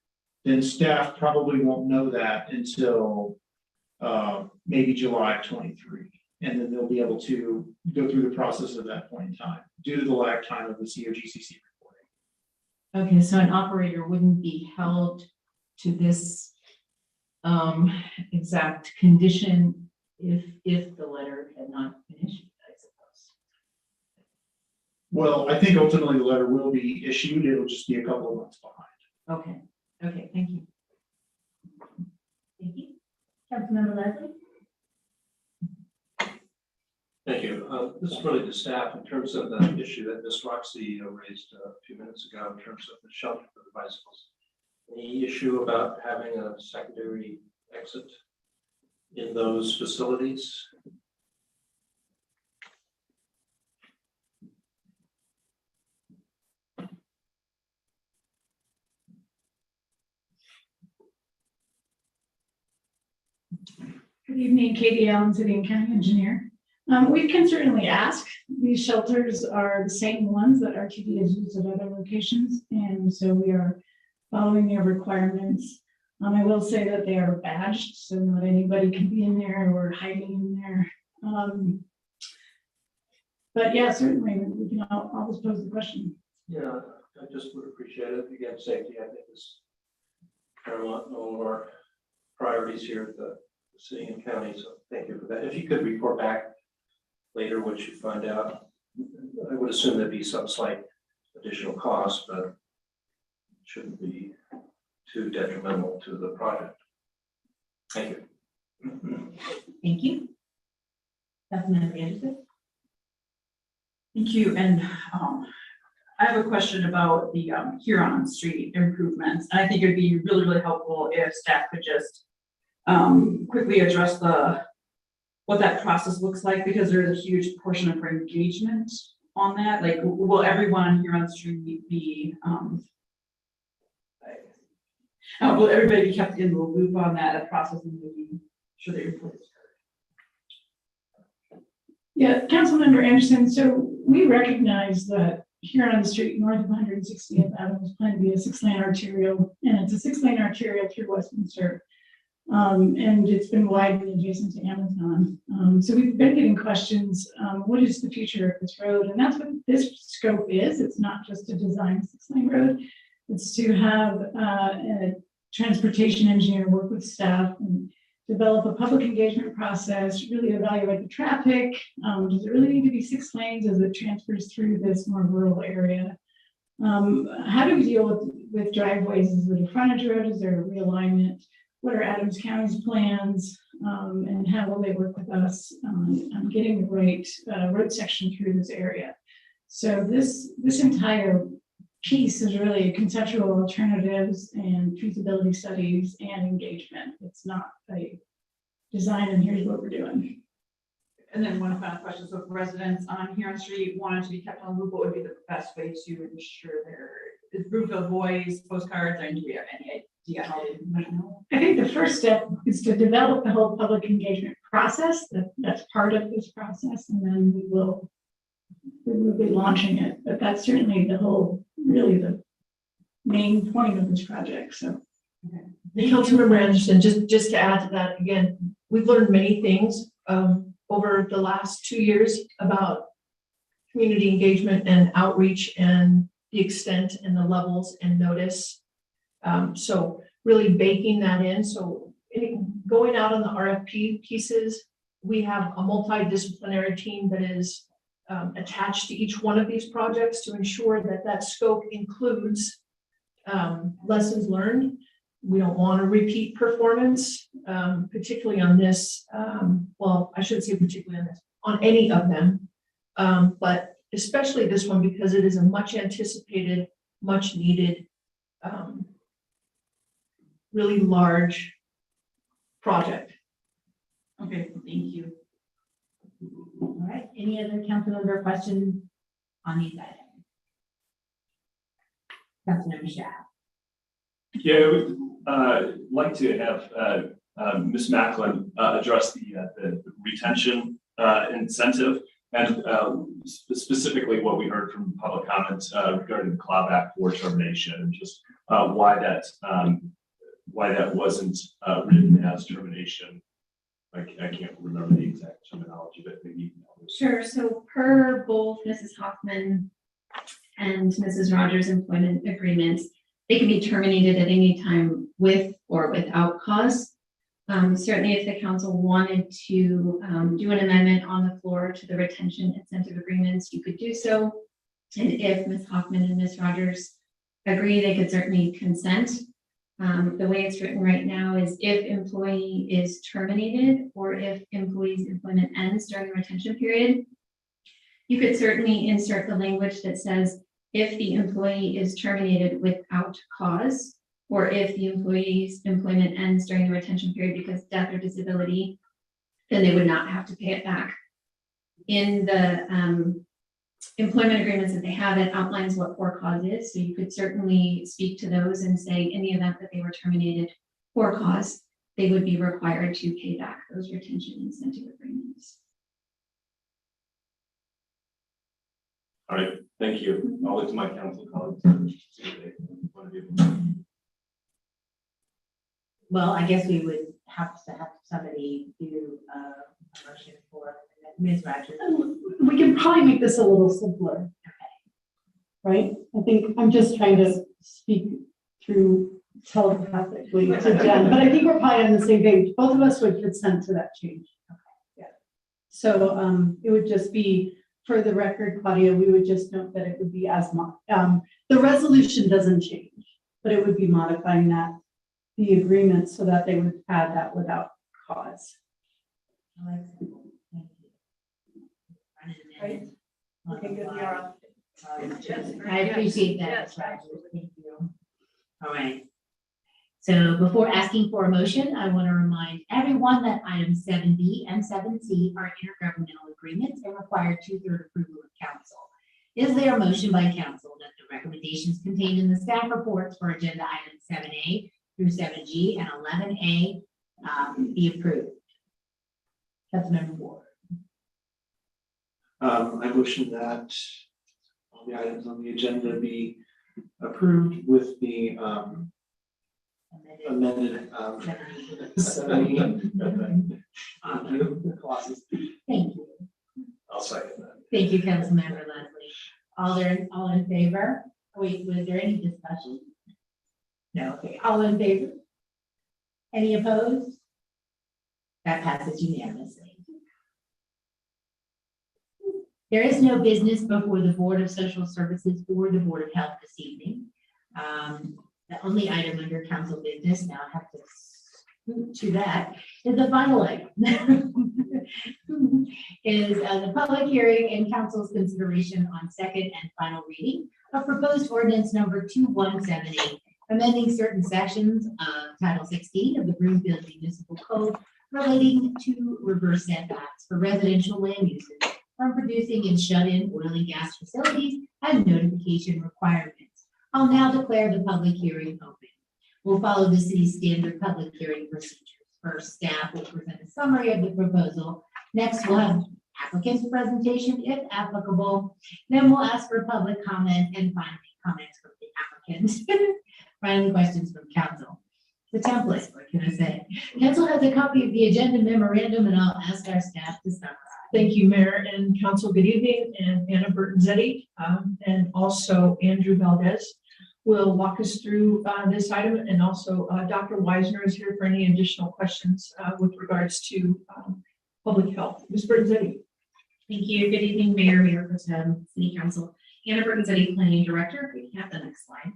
then staff probably won't know that until maybe July of 23. And then they'll be able to go through the process at that point in time due to the lag time of the COGCC reporting. Okay, so an operator wouldn't be held to this exact condition if the letter had not been issued, I suppose. Well, I think ultimately the letter will be issued. It'll just be a couple of months behind. Okay, thank you. Thank you. Councilmember Leslie? Thank you. This is really the staff in terms of the issue that Ms. Roxy raised a few minutes ago in terms of the shelter for the bicycles. Any issue about having a secondary exit in those facilities? Good evening, Katie Allen, City and County Engineer. We can certainly ask. These shelters are the same ones that RTD has used at other locations, and so we are following their requirements. I will say that they are badged, so not anybody can be in there or hiding in there. But yeah, certainly, we can always pose the question. Yeah, I just would appreciate it. Again, safety, I think, is paramount in all of our priorities here at the city and county. So thank you for that. If you could report back later what you find out, I would assume there'd be some slight additional cost, but it shouldn't be too detrimental to the project. Thank you. Thank you. Councilmember Anderson? Thank you. And I have a question about the Huron Street improvements. I think it'd be really, really helpful if staff could just quickly address what that process looks like, because there's a huge portion of engagement on that. Like, will everyone here on the street be, will everybody be kept in the loop on that process and making sure they're employees? Yeah, Councilmember Anderson, so we recognize that here on the street north of 160th Avenue is planned to be a 6-lane arterial, and it's a 6-lane arterial through Westminster. And it's been widened adjacent to Amazon. So we've been getting questions, what is the future of this road? And that's what this scope is. It's not just to design a 6-lane road. It's to have a transportation engineer work with staff and develop a public engagement process, really evaluate the traffic. Does it really need to be 6 lanes as it transfers through this more rural area? How do we deal with driveways? Is it a frontage road? Is there a realignment? What are Adams County's plans, and how will they work with us on getting the right road section through this area? So this entire piece is really conceptual alternatives and feasibility studies and engagement. It's not a design and here's what we're doing. And then one final question. So if residents on Huron Street wanted to be kept on the loop, what would be the best way to ensure their Broomfield Voice postcards, and do we have any idea how they might know? I think the first step is to develop the whole public engagement process. That's part of this process, and then we will be launching it. But that's certainly really the main point of this project. So, Councilmember Anderson, just to add to that, again, we've learned many things over the last 2 years about community engagement and outreach and the extent and the levels and notice. So really baking that in. So going out on the RFP pieces, we have a multidisciplinary team that is attached to each one of these projects to ensure that that scope includes lessons learned. We don't want to repeat performance, particularly on this. Well, I shouldn't say particularly on this, on any of them. But especially this one because it is a much anticipated, much needed, really large project. Okay, thank you. All right, any other council member questions on these items? Councilmember Shah. Yeah, I would like to have Ms. Macklin address the retention incentive and specifically what we heard from public comments regarding the clawback for termination and just why that wasn't written as termination. I can't remember the exact terminology, but maybe. Sure, so per both Mrs. Hoffman and Mrs. Rogers' employment agreements, they can be terminated at any time with or without cause. Certainly if the council wanted to do an amendment on the floor to the retention incentive agreements, you could do so. And if Ms. Hoffman and Ms. Rogers agree, they could certainly consent. The way it's written right now is if employee is terminated or if employee's employment ends during the retention period, you could certainly insert the language that says if the employee is terminated without cause, or if the employee's employment ends during the retention period because death or disability, then they would not have to pay it back. In the employment agreements that they have, it outlines what for cause is. So you could certainly speak to those and say in the event that they were terminated for cause, they would be required to pay back those retention incentive agreements. All right, thank you. I'll look to my council colleagues. See what they want to do. Well, I guess we would have to have somebody do a motion for Ms. Rogers. We can probably make this a little simpler. Right? I think I'm just trying to speak through telepathically to Jen, but I think we're probably on the same page. Both of us would consent to that change. Okay. Yeah. So it would just be, for the record, Claudia, we would just note that it would be as the resolution doesn't change, but it would be modifying that the agreement so that they would add that without cause. Thank you. Right? Okay, good. We are on. I appreciate that, Ms. Rogers. Thank you. All right. So before asking for a motion, I want to remind everyone that items 7B and 7C are intergovernmental agreements and require 2/3 approval of council. Is there a motion by council that the recommendations contained in the staff reports for agenda items 7A through 7G and 11A be approved? Councilmember Ward. I motion that all the items on the agenda be approved with the amended 70 clauses. Thank you. I'll second that. Thank you, Councilmember Leslie. All in favor? Wait, was there any discussion? No, okay, all in favor? Any opposed? That passes unanimously. There is no business before the Board of Social Services or the Board of Health this evening. The only item under council business, now I have to scoot to that, is the final item. Is the public hearing and council's consideration on second and final reading of proposed ordinance number 2178, amending certain sections of Title 16 of the Broomfield Municipal Code relating to reverse setbacks for residential land uses from producing and shut-in oil and gas facilities and notification requirements. I'll now declare the public hearing open. We'll follow the city's standard public hearing procedures. First, staff will present a summary of the proposal. Next, we'll have applicant's presentation, if applicable. Then we'll ask for public comment and finally comments from the applicant. Finally, questions from council. The template, what can I say? Council has a copy of the agenda memorandum and I'll ask our staff to summarize. Thank you, Mayor and Council. Good evening, and Anna Burton-Zetti, and also Andrew Valdez will walk us through this item, and also Dr. Weisner is here for any additional questions with regards to public health. Ms. Burton-Zetti. Thank you. Good evening, Mayor, Mayor Pro Tem, City Council. Anna Burton, Planning Director. We can have the next slide.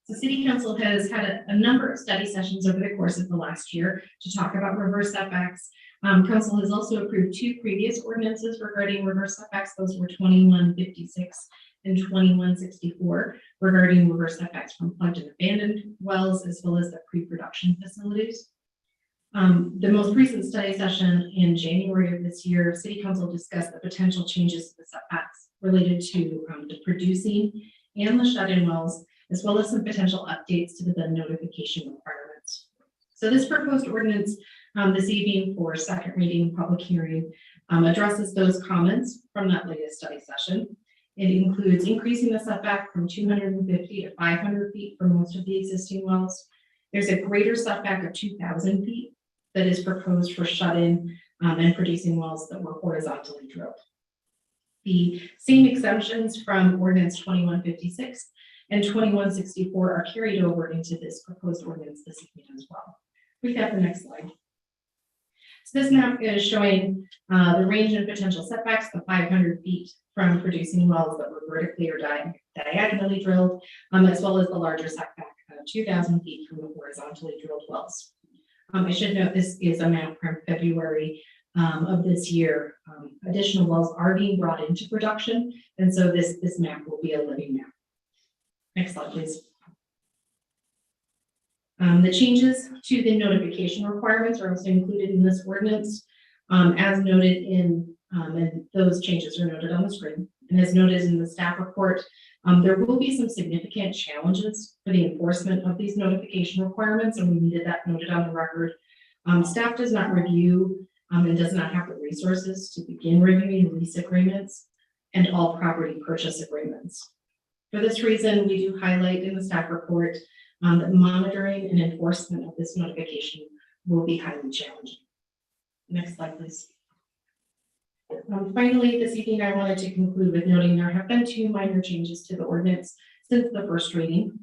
So City Council has had a number of study sessions over the course of the last year to talk about reverse setbacks. Council has also approved 2 previous ordinances regarding reverse setbacks. Those were 2156 and 2164 regarding reverse setbacks from plugged and abandoned wells, as well as the pre-production facilities. The most recent study session in January of this year, City Council discussed the potential changes to the setbacks related to the producing and the shut-in wells, as well as some potential updates to the notification requirements. So this proposed ordinance this evening for second reading public hearing addresses those comments from that latest study session. It includes increasing the setback from 250 to 500 feet for most of the existing wells. There's a greater setback of 2,000 feet that is proposed for shut-in and producing wells that were horizontally drilled. The same exemptions from ordinance 2156 and 2164 are carried over into this proposed ordinance this evening as well. We have the next slide. So this map is showing the range of potential setbacks, the 500 feet from producing wells that were vertically or diagonally drilled, as well as the larger setback of 2,000 feet from the horizontally drilled wells. I should note this is a map from February of this year. Additional wells are being brought into production, and so this map will be a living map. Next slide, please. The changes to the notification requirements are also included in this ordinance. As noted in, and those changes are noted on the screen, and as noted in the staff report, there will be some significant challenges for the enforcement of these notification requirements, and we needed that noted on the record. Staff does not review and does not have the resources to begin reviewing lease agreements and all property purchase agreements. For this reason, we do highlight in the staff report that monitoring and enforcement of this notification will be highly challenging. Next slide, please. Finally, this evening, I wanted to conclude with noting there have been 2 minor changes to the ordinance since the first reading.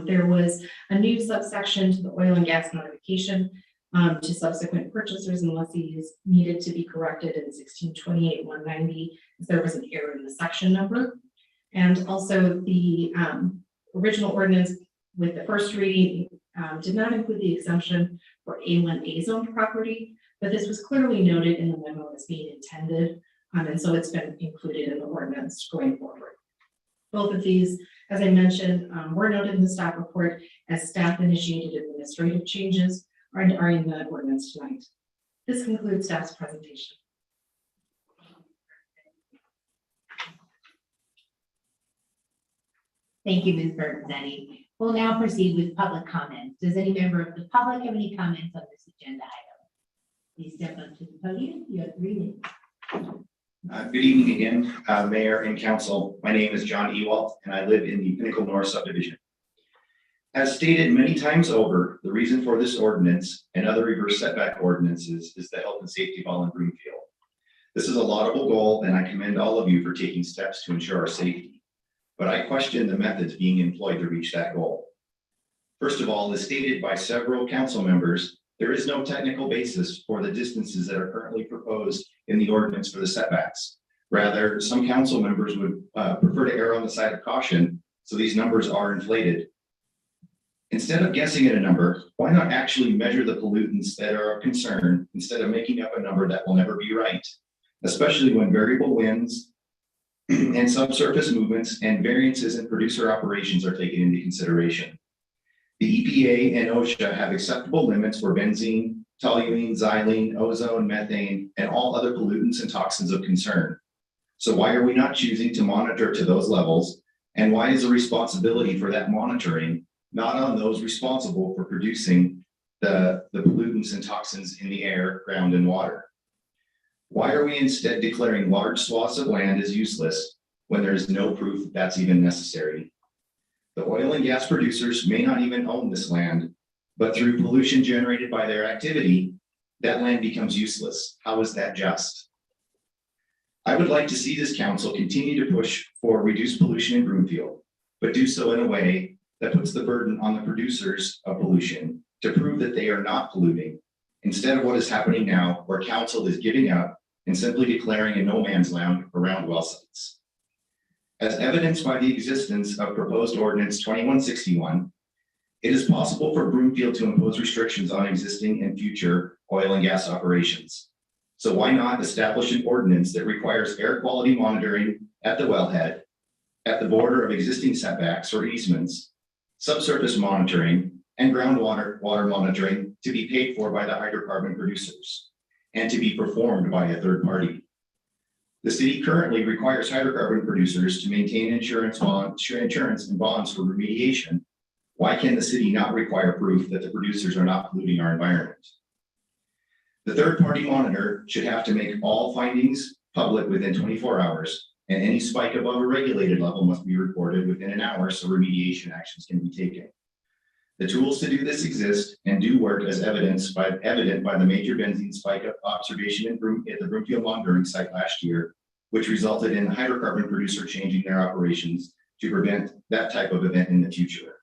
There was a new subsection to the oil and gas notification to subsequent purchasers and lessees needed to be corrected in 1628-190, as there was an error in the section number. And also the original ordinance with the first reading did not include the exemption for A1A zone property, but this was clearly noted in the memo as being intended, and so it's been included in the ordinance going forward. Both of these, as I mentioned, were noted in the staff report as staff-initiated administrative changes are in the ordinance tonight. This concludes staff's presentation. Thank you, Ms. Bergenzetti. We'll now proceed with public comments. Does any member of the public have any comments on this agenda item? Please step up to the podium. You have 3 minutes. Good evening again, Mayor and Council. My name is John Ewalt, and I live in the Pinnacle North subdivision. As stated many times over, the reason for this ordinance and other reverse setback ordinances is the health and safety of all in Broomfield. This is a laudable goal, and I commend all of you for taking steps to ensure our safety. But I question the methods being employed to reach that goal. First of all, as stated by several council members, there is no technical basis for the distances that are currently proposed in the ordinance for the setbacks. Rather, some council members would prefer to err on the side of caution, so these numbers are inflated. Instead of guessing at a number, why not actually measure the pollutants that are of concern instead of making up a number that will never be right, especially when variable winds and subsurface movements and variances in producer operations are taken into consideration. The EPA and OSHA have acceptable limits for benzene, toluene, xylene, ozone, methane, and all other pollutants and toxins of concern. So why are we not choosing to monitor to those levels? And why is the responsibility for that monitoring not on those responsible for producing the pollutants and toxins in the air, ground, and water? Why are we instead declaring large swaths of land as useless when there is no proof that that's even necessary? The oil and gas producers may not even own this land, but through pollution generated by their activity, that land becomes useless. How is that just? I would like to see this council continue to push for reduced pollution in Broomfield, but do so in a way that puts the burden on the producers of pollution to prove that they are not polluting, instead of what is happening now, where council is giving up and simply declaring a no man's land around well sites. As evidenced by the existence of proposed ordinance 2161, it is possible for Broomfield to impose restrictions on existing and future oil and gas operations. So why not establish an ordinance that requires air quality monitoring at the wellhead, at the border of existing setbacks or easements, subsurface monitoring, and groundwater monitoring to be paid for by the hydrocarbon producers and to be performed by a third party. The city currently requires hydrocarbon producers to maintain insurance and bonds for remediation. Why can the city not require proof that the producers are not polluting our environment? The third party monitor should have to make all findings public within 24 hours, and any spike above a regulated level must be reported within an hour so remediation actions can be taken. The tools to do this exist and do work as evident by the major benzene spike observation at the Broomfield monitoring site last year, which resulted in the hydrocarbon producer changing their operations to prevent that type of event in the future.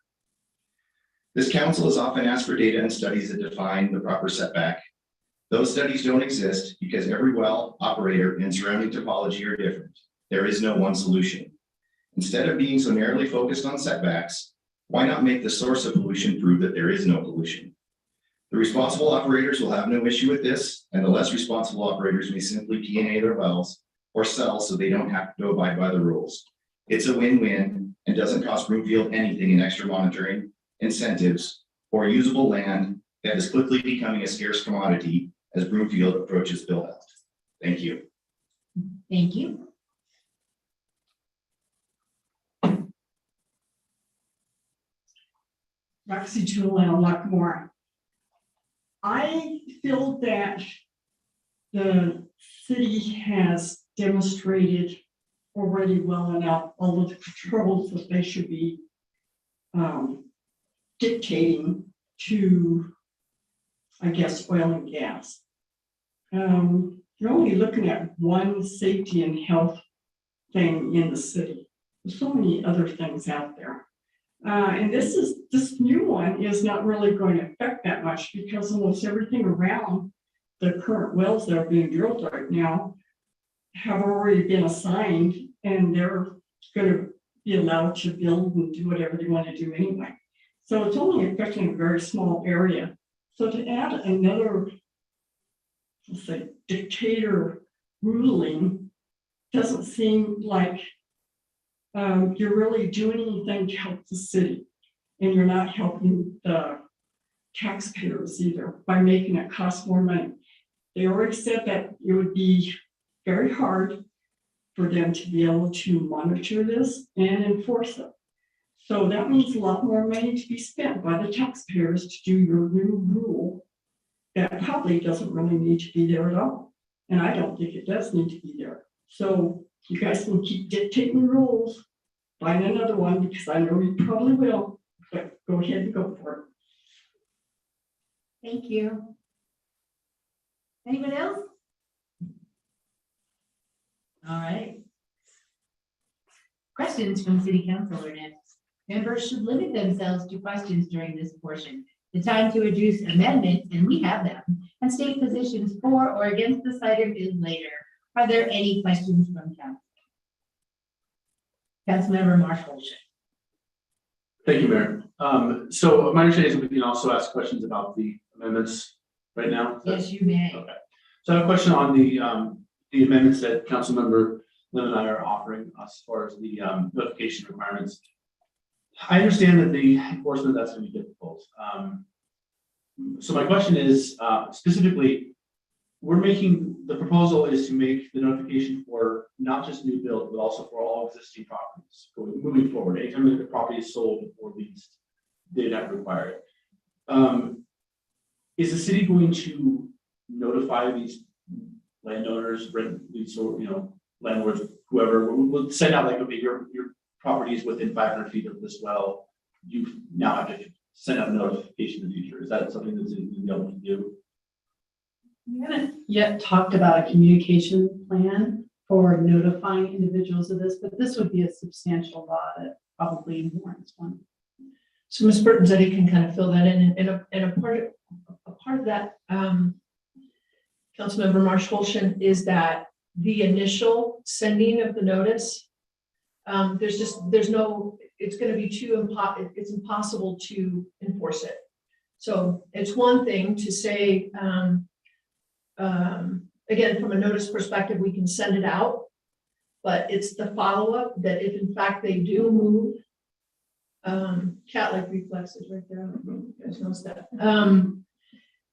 This council has often asked for data and studies that define the proper setback. Those studies don't exist because every well operator and surrounding topology are different. There is no one solution. Instead of being so narrowly focused on setbacks, why not make the source of pollution prove that there is no pollution? The responsible operators will have no issue with this, and the less responsible operators may simply P&A their wells or sell so they don't have to abide by the rules. It's a win-win and doesn't cost Broomfield anything in extra monitoring, incentives, or usable land that is quickly becoming a scarce commodity as Broomfield approaches build out. Thank you. Thank you. Roxy Julian Lockmore. I feel that the city has demonstrated already well enough all of the controls that they should be dictating to, I guess, oil and gas. You're only looking at one safety and health thing in the city. There's so many other things out there. And this new one is not really going to affect that much because almost everything around the current wells that are being drilled right now have already been assigned, and they're going to be allowed to build and do whatever they want to do anyway. So it's only affecting a very small area. So to add another, let's say, dictator ruling doesn't seem like you're really doing anything to help the city, and you're not helping the taxpayers either by making it cost more money. They already said that it would be very hard for them to be able to monitor this and enforce it. So that means a lot more money to be spent by the taxpayers to do your new rule that probably doesn't really need to be there at all. And I don't think it does need to be there. So you guys can keep dictating rules, find another one, because I know you probably will, but go ahead and go for it. Thank you. Anyone else? All right. Questions from city council are next. Members should limit themselves to questions during this portion. The time to introduce amendments, and we have them, and state positions for or against this item is later. Are there any questions from council? Councilmember Marshall. Thank you, Mayor. So my understanding is we can also ask questions about the amendments right now. Yes, you may. Okay. So I have a question on the amendments that Councilmember Lim and I are offering as far as the notification requirements. I understand that the enforcement, that's going to be difficult. So my question is specifically, the proposal is to make the notification for not just new build, but also for all existing properties moving forward. Anytime that the property is sold or leased, they don't require it. Is the city going to notify these landowners, landlords, whoever, will send out like, okay, your property is within 500 feet of this well, you now have to send out a notification in the future? Is that something that's going to be able to do? We haven't yet talked about a communication plan for notifying individuals of this, but this would be a substantial law that probably warrants one. So Ms. Burton-Zetti can kind of fill that in, and a part of that Councilmember Marsh Holshan, is that the initial sending of the notice, there's no, it's gonna be it's impossible to enforce it. So it's one thing to say, again, from a notice perspective, we can send it out, but it's the follow-up that if in fact they do move, cat-like reflexes right there, I don't know if you guys noticed that.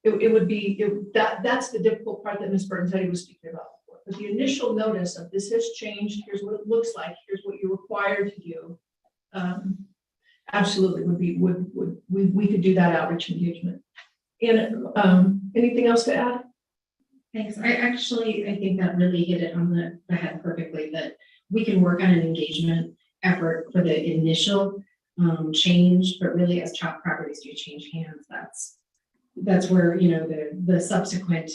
It would be, that's the difficult part that Ms. Bertanzetti was speaking about before. But the initial notice of this has changed, here's what it looks like, here's what you're required to do. Absolutely we could do that outreach engagement. And anything else to add? Thanks. I think that really hit it on the head perfectly, that we can work on an engagement effort for the initial change, but really as child properties do change hands, that's where, you know, the subsequent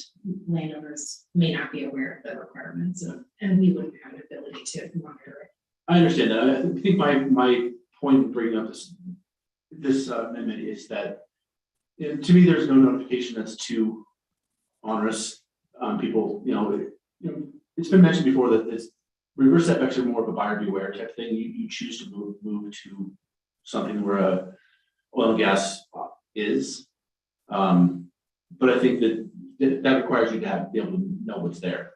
landowners may not be aware of the requirements, and we wouldn't have an ability to monitor it. I understand that. I think my point in bringing up this amendment is that, to me, there's no notification that's too onerous. People, it's been mentioned before that this reverse setbacks are more of a buyer beware type thing. You choose to move to something where a oil and gas is. But I think that requires you to be able to know what's there.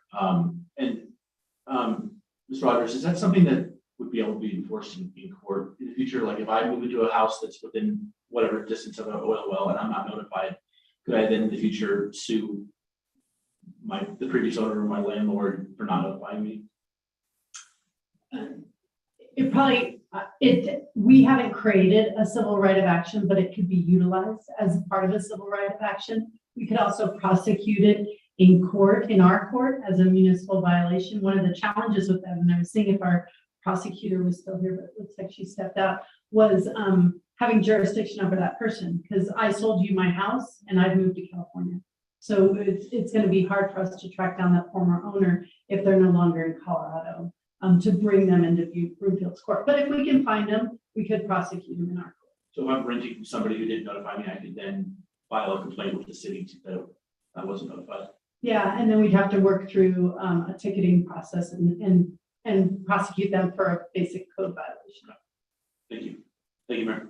Ms. Rogers, is that something that would be able to be enforced in court in the future? Like if I move into a house that's within whatever distance of an oil well and I'm not notified, could I then in the future sue the previous owner or my landlord for not notifying me? We haven't created a civil right of action, but it could be utilized as part of a civil right of action. We could also prosecute it in court, in our court, as a municipal violation. One of the challenges with that, and I was seeing if our prosecutor was still here, but it looks like she stepped out, was having jurisdiction over that person, because I sold you my house and I've moved to California. So it's going to be hard for us to track down that former owner if they're no longer in Colorado, to bring them into Broomfield's court. But if we can find them, we could prosecute them in our court. So if I'm renting from somebody who didn't notify me, I could then file a complaint with the city that I wasn't notified. Yeah, and then we'd have to work through a ticketing process and prosecute them for a basic code violation. Thank you. Thank you, Mayor.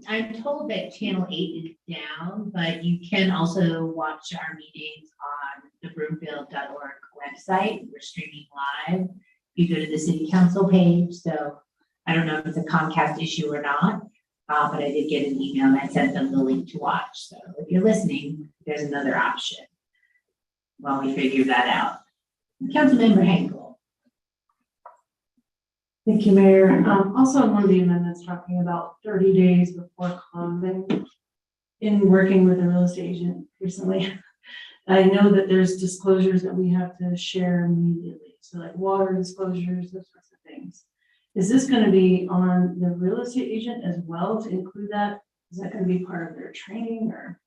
I'm told that channel 8 is down, but you can also watch our meetings on the broomfield.org website. We're streaming live. You go to the city council page. So I don't know if it's a Comcast issue or not, but I did get an email and I sent them the link to watch. So if you're listening, there's another option while we figure that out. Councilmember Henkel. Thank you, Mayor. Also on one of the amendments talking about 30 days before closing. In working with a real estate agent recently, I know that there's disclosures that we have to share immediately. So like water disclosures, those sorts of things. Is this going to be on the real estate agent as well to include that? Is that going to be part of their training, or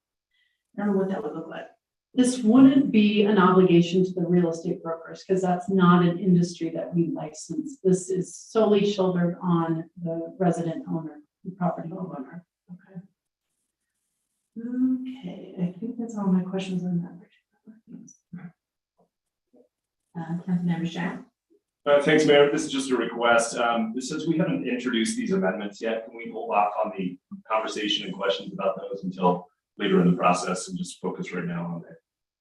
I don't know what that would look like? This wouldn't be an obligation to the real estate brokers because that's not an industry that we license. This is solely shouldered on the resident owner, the property homeowner. Okay. Okay, I think that's all my questions on that. Councilmember Shack. Thanks, Mayor. This is just a request. Since we haven't introduced these amendments yet, can we hold off on the conversation and questions about those until later in the process and just focus right now on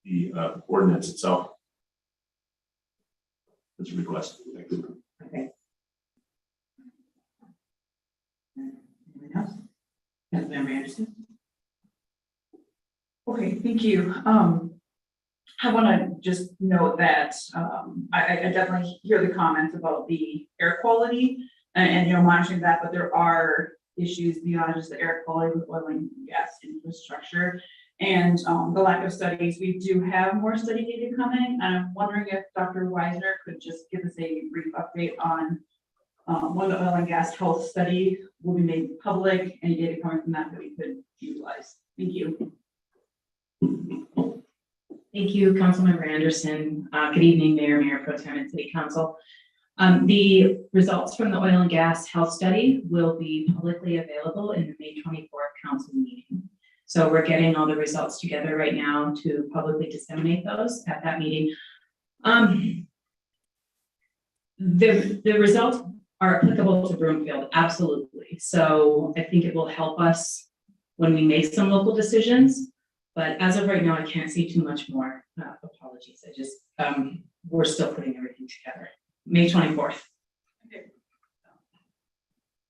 the ordinance itself? That's a request. Thanks. Okay. Anyone else? Councilmember Anderson. Okay, thank you. I want to just note that I definitely hear the comments about the air quality and monitoring that, but there are issues beyond just the air quality with oil and gas infrastructure and the lack of studies. We do have more study data coming, and I'm wondering if Dr. Weisner could just give us a brief update on when the oil and gas health study will be made public, any data coming from that we could utilize. Thank you. Thank you, Councilmember Anderson. Good evening, Mayor Pro Tem and City Council. The results from the oil and gas health study will be publicly available in the May 24th council meeting. So we're getting all the results together right now to publicly disseminate those at that meeting. The results are applicable to Broomfield, absolutely. So I think it will help us when we make some local decisions. But as of right now, I can't see too much more. Apologies. I just, we're still putting everything together. May 24th.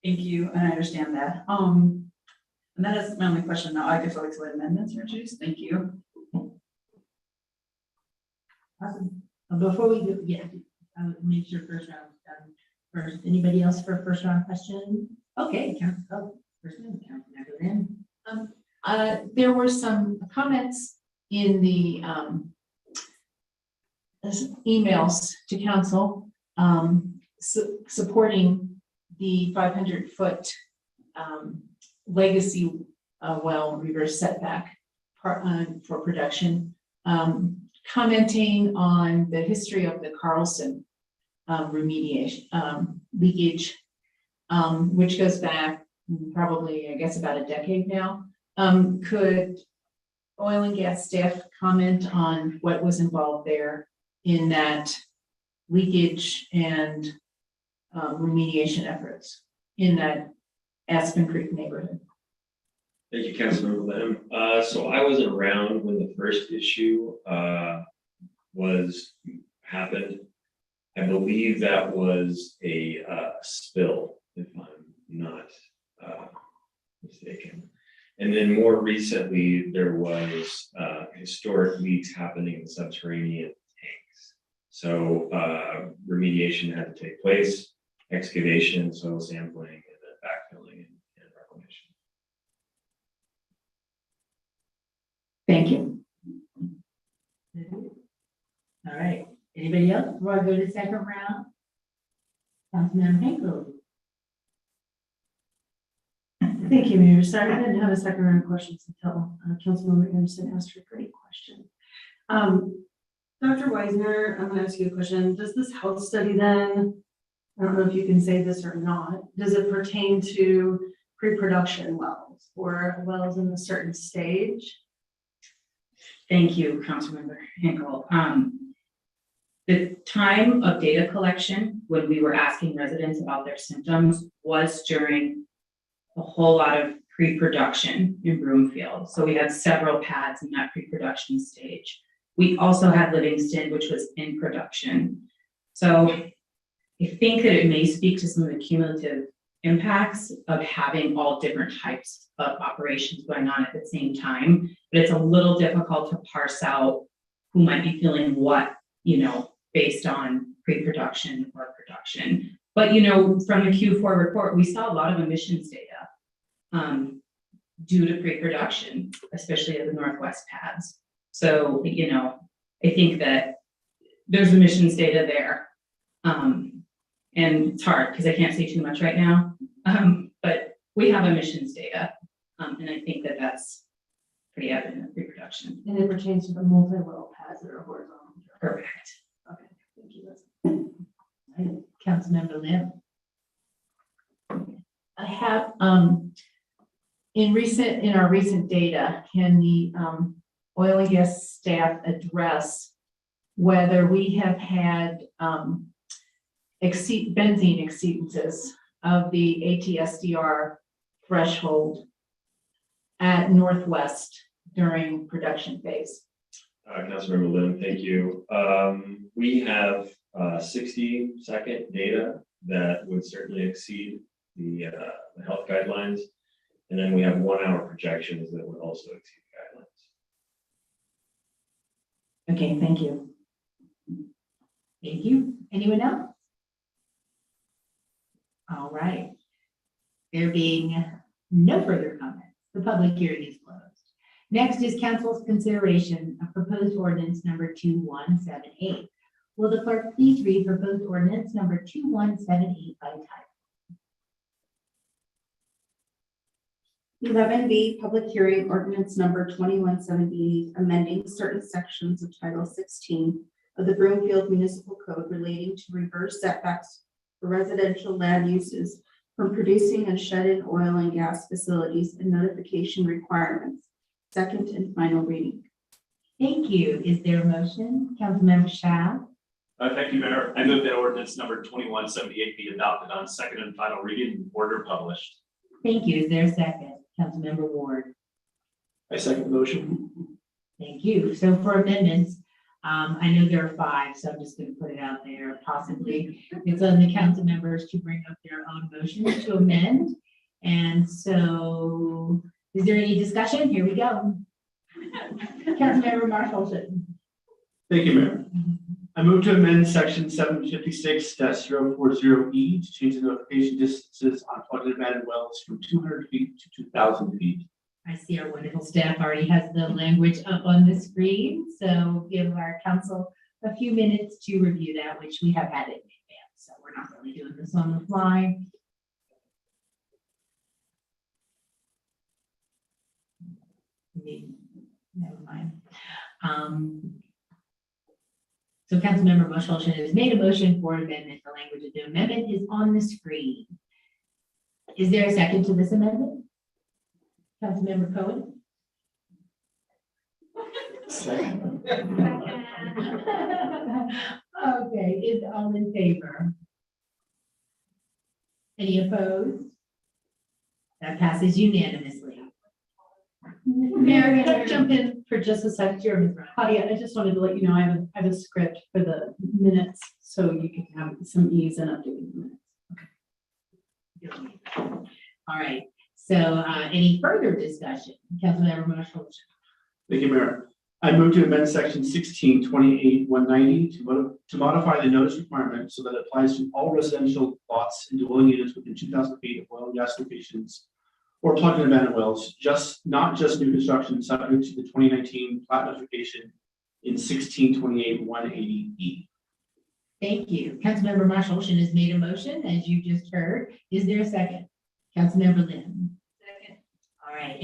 Thank you, and I understand that. And that is my only question now. I guess I'll wait till amendments are introduced. Thank you. Awesome. Before we do, yeah, I'll make sure first round is done first. Anybody else for first round question? Okay, first round, Councilmember Lim. There were some comments in the emails to council supporting the 500-foot legacy well reverse setback for production, commenting on the history of the Carlson remediation leakage, which goes back probably, I guess, about a decade now. Could oil and gas staff comment on what was involved there in that leakage and remediation efforts in that Aspen Creek neighborhood? Thank you, Councilmember Lim. So I wasn't around when the first issue happened. I believe that was a spill, if I'm not mistaken. And then more recently, there was historic leaks happening in subterranean tanks. So remediation had to take place, excavation, soil sampling, and then backfilling and reclamation. Thank you. All right, anybody else before I go to the second round? Councilmember Henkel. Thank you, Mayor. Sorry, I didn't have a second round of questions until Councilmember Anderson asked her a great question. Dr. Weisner, I'm gonna ask you a question. Does this health study then, I don't know if you can say this or not, does it pertain to pre-production wells or wells in a certain stage? Thank you, Councilmember Hinkle. The time of data collection when we were asking residents about their symptoms was during a whole lot of pre-production in Broomfield. So we had several pads in that pre-production stage. We also had Livingston, which was in production. So I think that it may speak to some of the cumulative impacts of having all different types of operations going on at the same time, but it's a little difficult to parse out who might be feeling what, based on pre-production or production. But, from the Q4 report, we saw a lot of emissions data due to pre-production, especially at the Northwest pads. So, I think that there's emissions data there. And it's hard because I can't say too much right now, but we have emissions data. And I think that that's pretty evident in pre-production. And it pertains to the multi-well pads that are horizontal. Correct. Okay, thank you. Councilmember Lim. I have, in our recent data, can the oil and gas staff address whether we have had benzene exceedances of the ATSDR threshold at Northwest during production phase? Councilmember Lim, thank you. We have 60-second data that would certainly exceed the health guidelines. And then we have 1 hour projections that would also exceed guidelines. Okay, thank you. Thank you. Anyone else? All right. There being no further comments, the public hearing is closed. Next is council's consideration of proposed ordinance number 2178. Will the clerk please read proposed ordinance number 2178 by title? 11B, public hearing ordinance number 2170, amending certain sections of Title 16 of the Broomfield Municipal Code relating to reverse setbacks for residential land uses from producing and shut-in oil and gas facilities and notification requirements second and final reading. Thank you. Is there a motion? Councilmember Shah? Thank you, Mayor. I move that ordinance number 2178 be adopted on second and final reading and order published. Thank you. Is there a second? Councilmember Ward? I second the motion. Thank you. So for amendments, I know there are 5, so I'm just going to put it out there. Possibly it's on the council members to bring up their own motions to amend. And so is there any discussion? Here we go. Councilmember Marshall. Thank you, Mayor. I move to amend section 756-040E to change the notification distances on plugged and abandoned wells from 200 feet to 2,000 feet. I see our wonderful staff already has the language up on the screen, so give our council a few minutes to review that, which we have had in advance. So we're not really doing this on the fly. Never mind. So Councilmember Marshall has made a motion for amendment. The language of the amendment is on the screen. Is there a second to this amendment? Councilmember Cohen? Second. Okay, is all in favor? Any opposed? That passes unanimously. Mayor, can I jump in for just a sec? Claudia, I just wanted to let you know, I have a script for the minutes, so you can have some ease in updating the minutes. All right, so any further discussion? Councilmember Marshall? Thank you, Mayor. I move to amend section 1628-190 to modify the notice requirement so that it applies to all residential lots and dwelling units within 2,000 feet of oil and gas locations or plugged and abandoned wells, not just new construction subject to the 2019 plat notification in 1628-180E. Thank you. Councilmember Marshall has made a motion, as you just heard. Is there a second? Councilmember Lynn? Second. All right,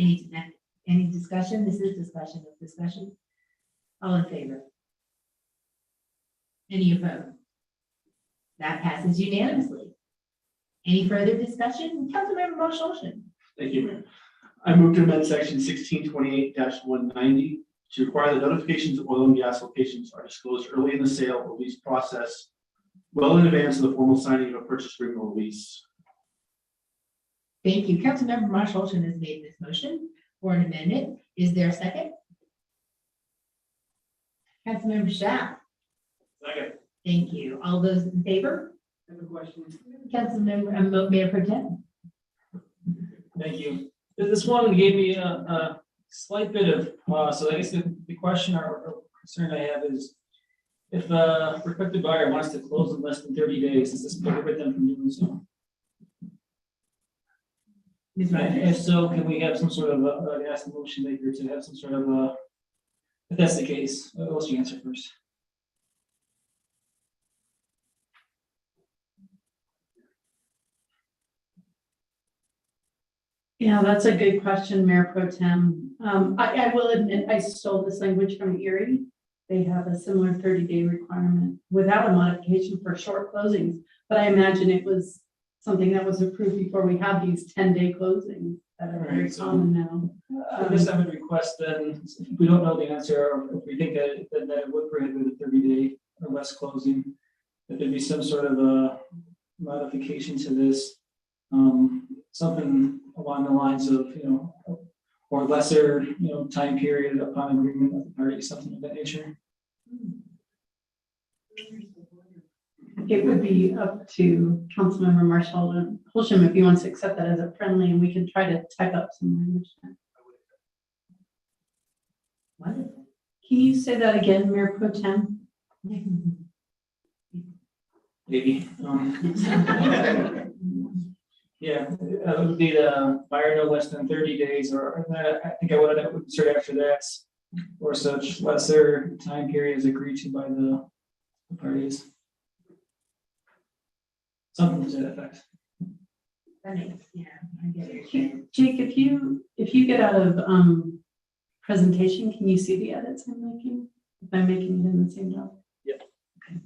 any discussion? This is discussion of discussion. All in favor? Any opposed? That passes unanimously. Any further discussion? Councilmember Marshall? Thank you, Mayor. I move to amend section 1628-190 to require that notifications of oil and gas locations are disclosed early in the sale or lease process, well in advance of the formal signing of a purchase agreement or lease. Thank you. Councilmember Marshall has made this motion for an amendment. Is there a second? Councilmember Shah? Second. Thank you. All those in favor? I have a question. Councilmember, Mayor Pro Tem? Thank you. This one gave me a slight bit of, so I guess the question or concern I have is if a prospective buyer wants to close in less than 30 days, does this prohibit them from doing so? And if so, can we have some sort of, ask the motion maker to have some sort of, if that's the case, what's your answer first? Yeah, that's a good question, Mayor Pro Tem. I will admit, I stole this language from Erie. They have a similar 30-day requirement without a modification for short closings. But I imagine it was something that was approved before we have these 10-day closings that are very common now. I guess I would request then, if we don't know the answer, or if we think that it would prohibit a 30-day or less closing, that there be some sort of a modification to this, something along the lines of, or lesser, time period upon agreement of the parties, something of that nature. It would be up to Councilmember Marshall Holsham if he wants to accept that as a friendly, and we can try to type up some language. Wonderful. Can you say that again, Mayor Pro Tem? Maybe. Yeah, it would be the buyer no less than 30 days, or I think I would insert after that, or such lesser time period is agreed to by the parties. Something to that effect. That makes, yeah, I get what you're saying. Jake, if you get out of presentation, can you see the edits I'm making? If I'm making it in the same job? Yep. Okay.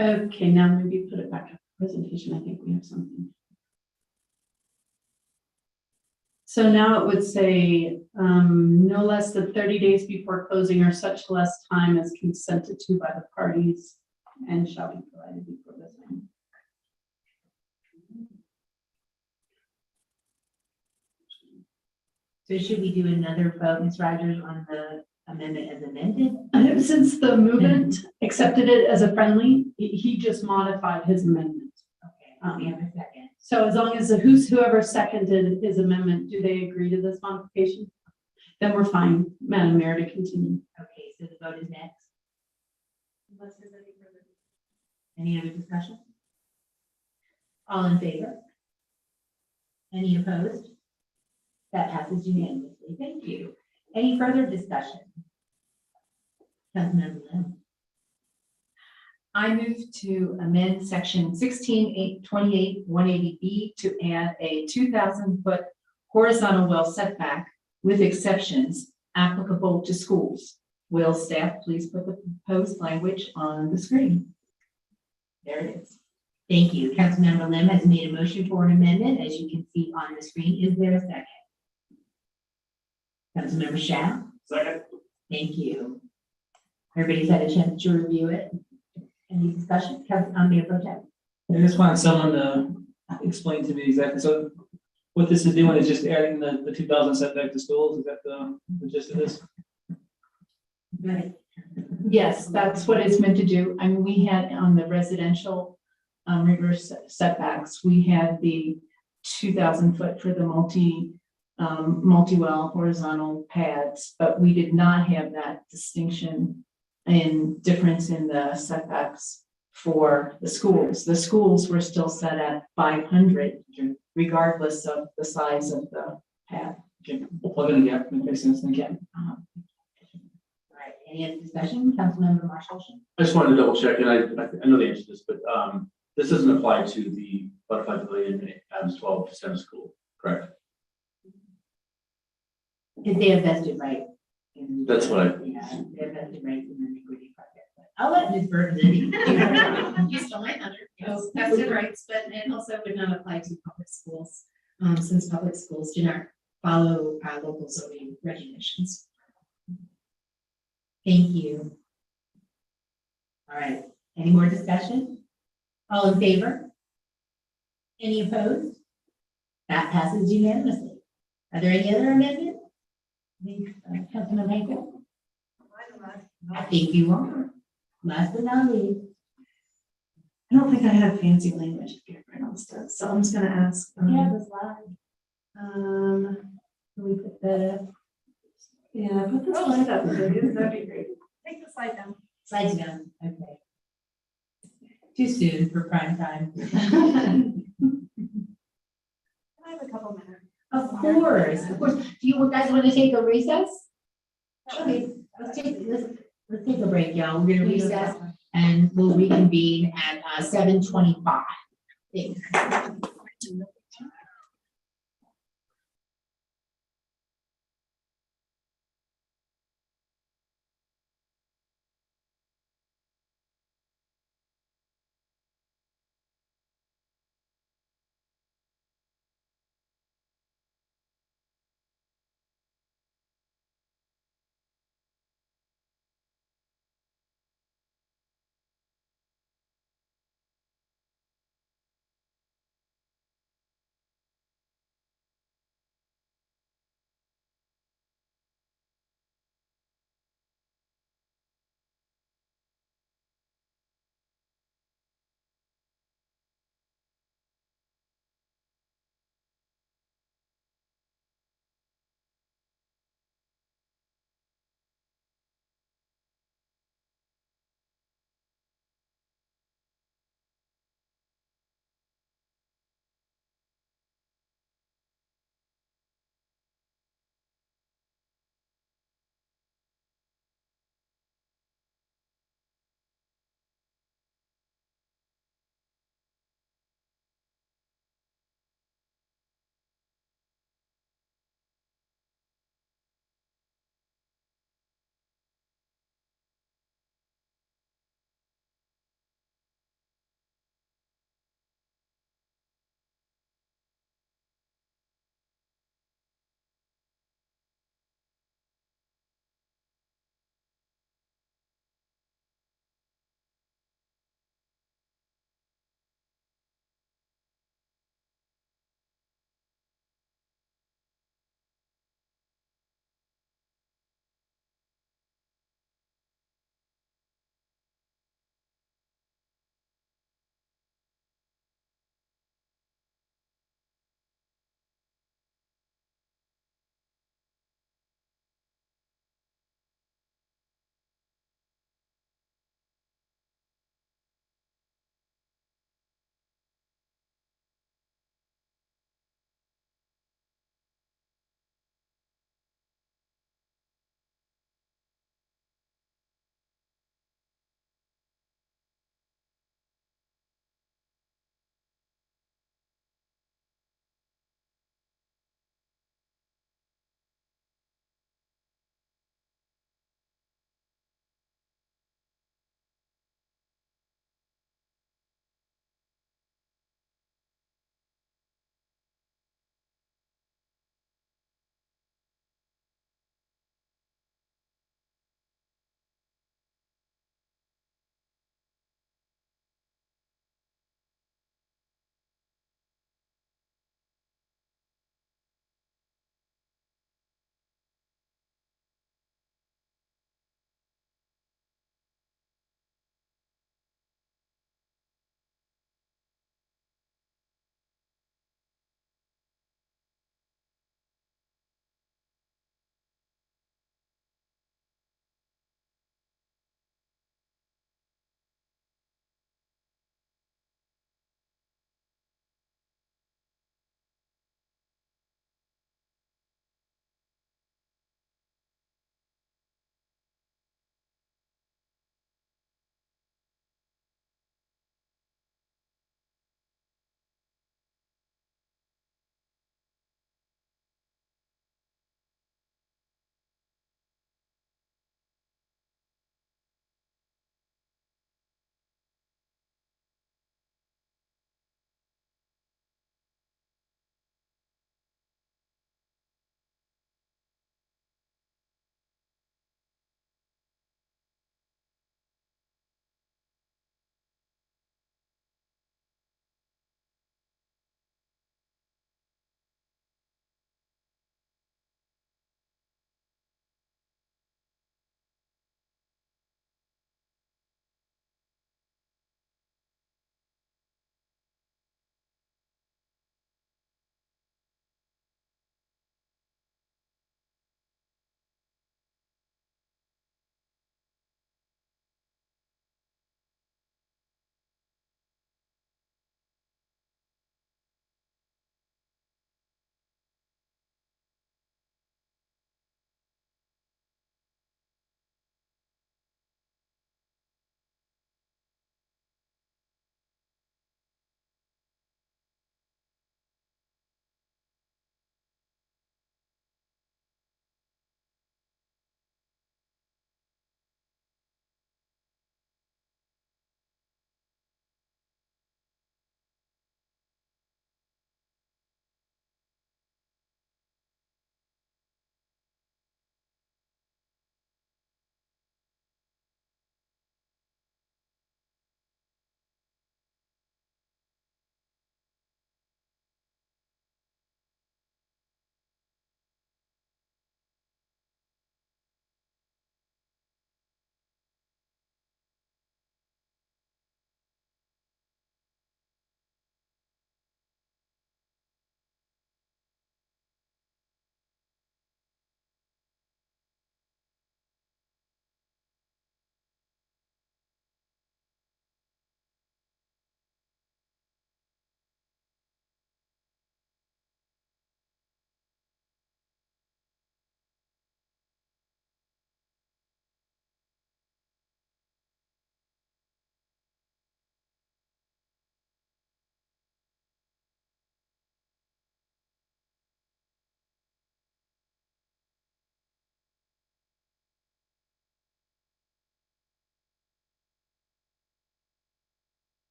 Okay, now maybe put it back up presentation. I think we have something. So now it would say, no less than 30 days before closing or such less time as consented to by the parties and shall be provided before the signing. So should we do another vote, Ms. Rogers, on the amendment as amended? Since the movement accepted it as a friendly, he just modified his amendment. Okay, we have a second. So as long as whoever seconded his amendment, do they agree to this modification? Then we're fine, Madam Mayor, to continue. Okay, so the vote is next. Any other discussion? All in favor? Any opposed? That passes unanimously. Thank you. Any further discussion? Councilmember Lim. I move to amend section 16-828-180B to add a 2,000-foot horizontal well setback with exceptions applicable to schools. Will staff please put the proposed language on the screen? There it is. Thank you. Councilmember Lim has made a motion for an amendment, as you can see on the screen. Is there a second? Councilmember Shaw. Second. Thank you. Everybody's had a chance to review it. Any discussion? Mayor Pro Tem. I just want someone to explain to me exactly, so what this is doing is just adding the 2,000 setback to schools, is that the gist of this? Right. Yes, that's what it's meant to do. I mean, we had on the residential reverse setbacks, we had the 2,000 foot for the multi-well horizontal pads, but we did not have that distinction and difference in the setbacks for the schools. The schools were still set at 500 regardless of the size of the pad. Okay, we'll plug in the gap, that makes sense, thank you. All right, any other discussion? Councilmember Marshall. I just wanted to double check, and I know the answer to this, but this doesn't apply to the Butterfly Pavilion at Adams 12 STEM school, correct? If they have vested right. That's what I. Yeah, they have vested rights in the Newbury project. But I'll let Ms. Burton. You stole my thunder. Yes, vested rights, but it also would not apply to public schools, since public schools do not follow local zoning regulations. Thank you. All right, any more discussion? All in favor? Any opposed? That passes unanimously. Are there any other amendments? Councilman Henkel? I think you are. Last but not least. I don't think I have fancy language if everyone else does, so I'm just gonna ask. Yeah, the slide. Can we put that up? Yeah, put the slide up, that'd be great. Take the slide down. Slides down, okay. Too soon for prime time. I have a couple minutes. Of course, of course. Do you guys want to take a recess? Okay, let's take a break, y'all. We're gonna recess and we'll reconvene at 7:25. Thanks.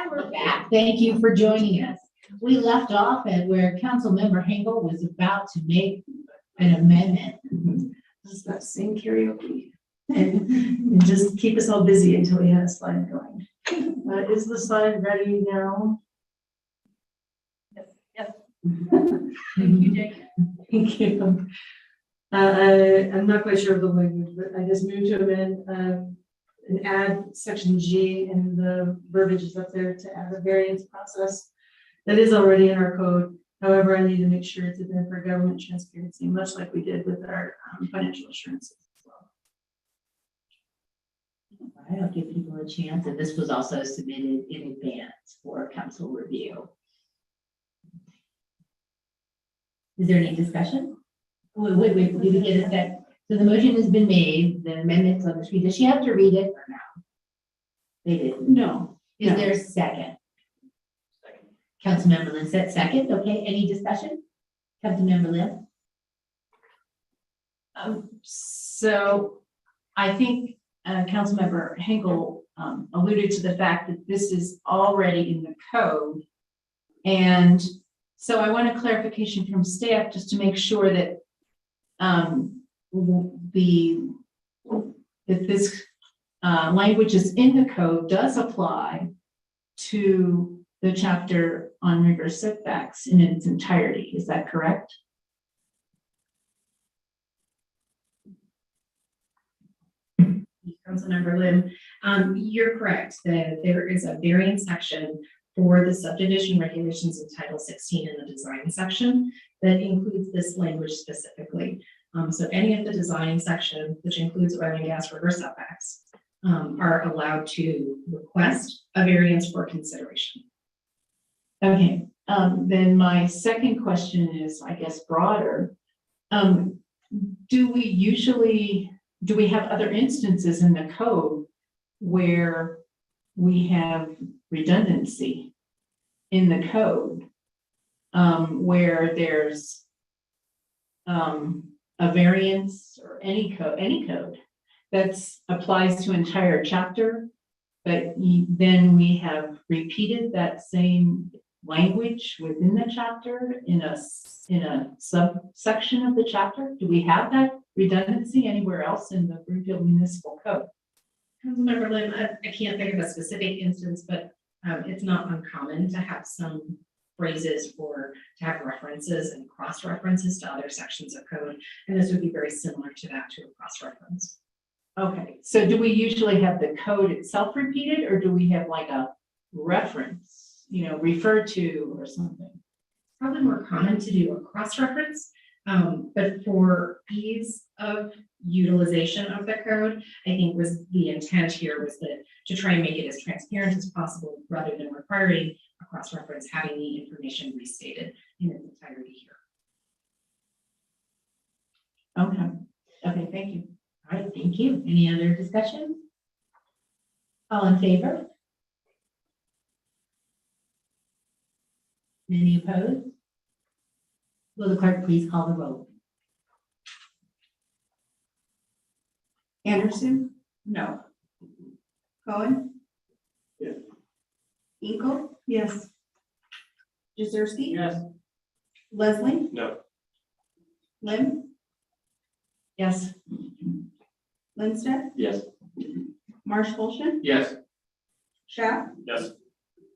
We're back. Thank you for joining us. We left off at where Councilmember Hinkle was about to make an amendment. Just that same karaoke. And just keep us all busy until we have a slide going. Is the slide ready now? Yes. Thank you, Jake. Thank you. I'm not quite sure of the language, but I just moved to amend and add section G, and the verbiage is up there to add a variance process that is already in our code. However, I need to make sure it's in there for government transparency, much like we did with our financial assurances as well. All right, I'll give people a chance, and this was also submitted in advance for council review. Is there any discussion? Wait, did we get a sec? So the motion has been made, the amendments on the screen. Does she have to read it or no? They didn't. No. Is there a second? Councilmember Lissette, second. Okay, any discussion? Councilmember Lim? So I think Councilmember Hinkle alluded to the fact that this is already in the code. And so I want a clarification from staff just to make sure that that this language is in the code does apply to the chapter on reverse setbacks in its entirety. Is that correct? Councilmember Lim, you're correct that there is a variance section for the subdivision regulations in Title 16 in the design section that includes this language specifically. So any of the design section, which includes oil and gas reverse setbacks, are allowed to request a variance for consideration. Okay, then my second question is, I guess, broader. Do we have other instances in the code where we have redundancy in the code, where there's a variance or any code that's applies to entire chapter, but then we have repeated that same language within the chapter in a subsection of the chapter? Do we have that redundancy anywhere else in the Broomfield Municipal Code? Councilmember Lim, I can't think of a specific instance, but it's not uncommon to have some phrases to have references and cross-references to other sections of code. And this would be very similar to that, to a cross-reference. Okay, so do we usually have the code itself repeated, or do we have like a reference, referred to or something? Probably more common to do a cross-reference, but for ease of utilization of the code, I think was the intent here was that to try and make it as transparent as possible rather than requiring a cross-reference, having the information restated in its entirety here. Okay, thank you. All right, thank you. Any other discussion? All in favor? Any opposed? Will the clerk please call the roll? Anderson, No. Cohen. Yes. Hinkle, Yes. Jazerski. Yes. Leslie, No. Lim, Yes. Lindstedt, Yes. Marsh Fulton, Yes. Schaff, Yes.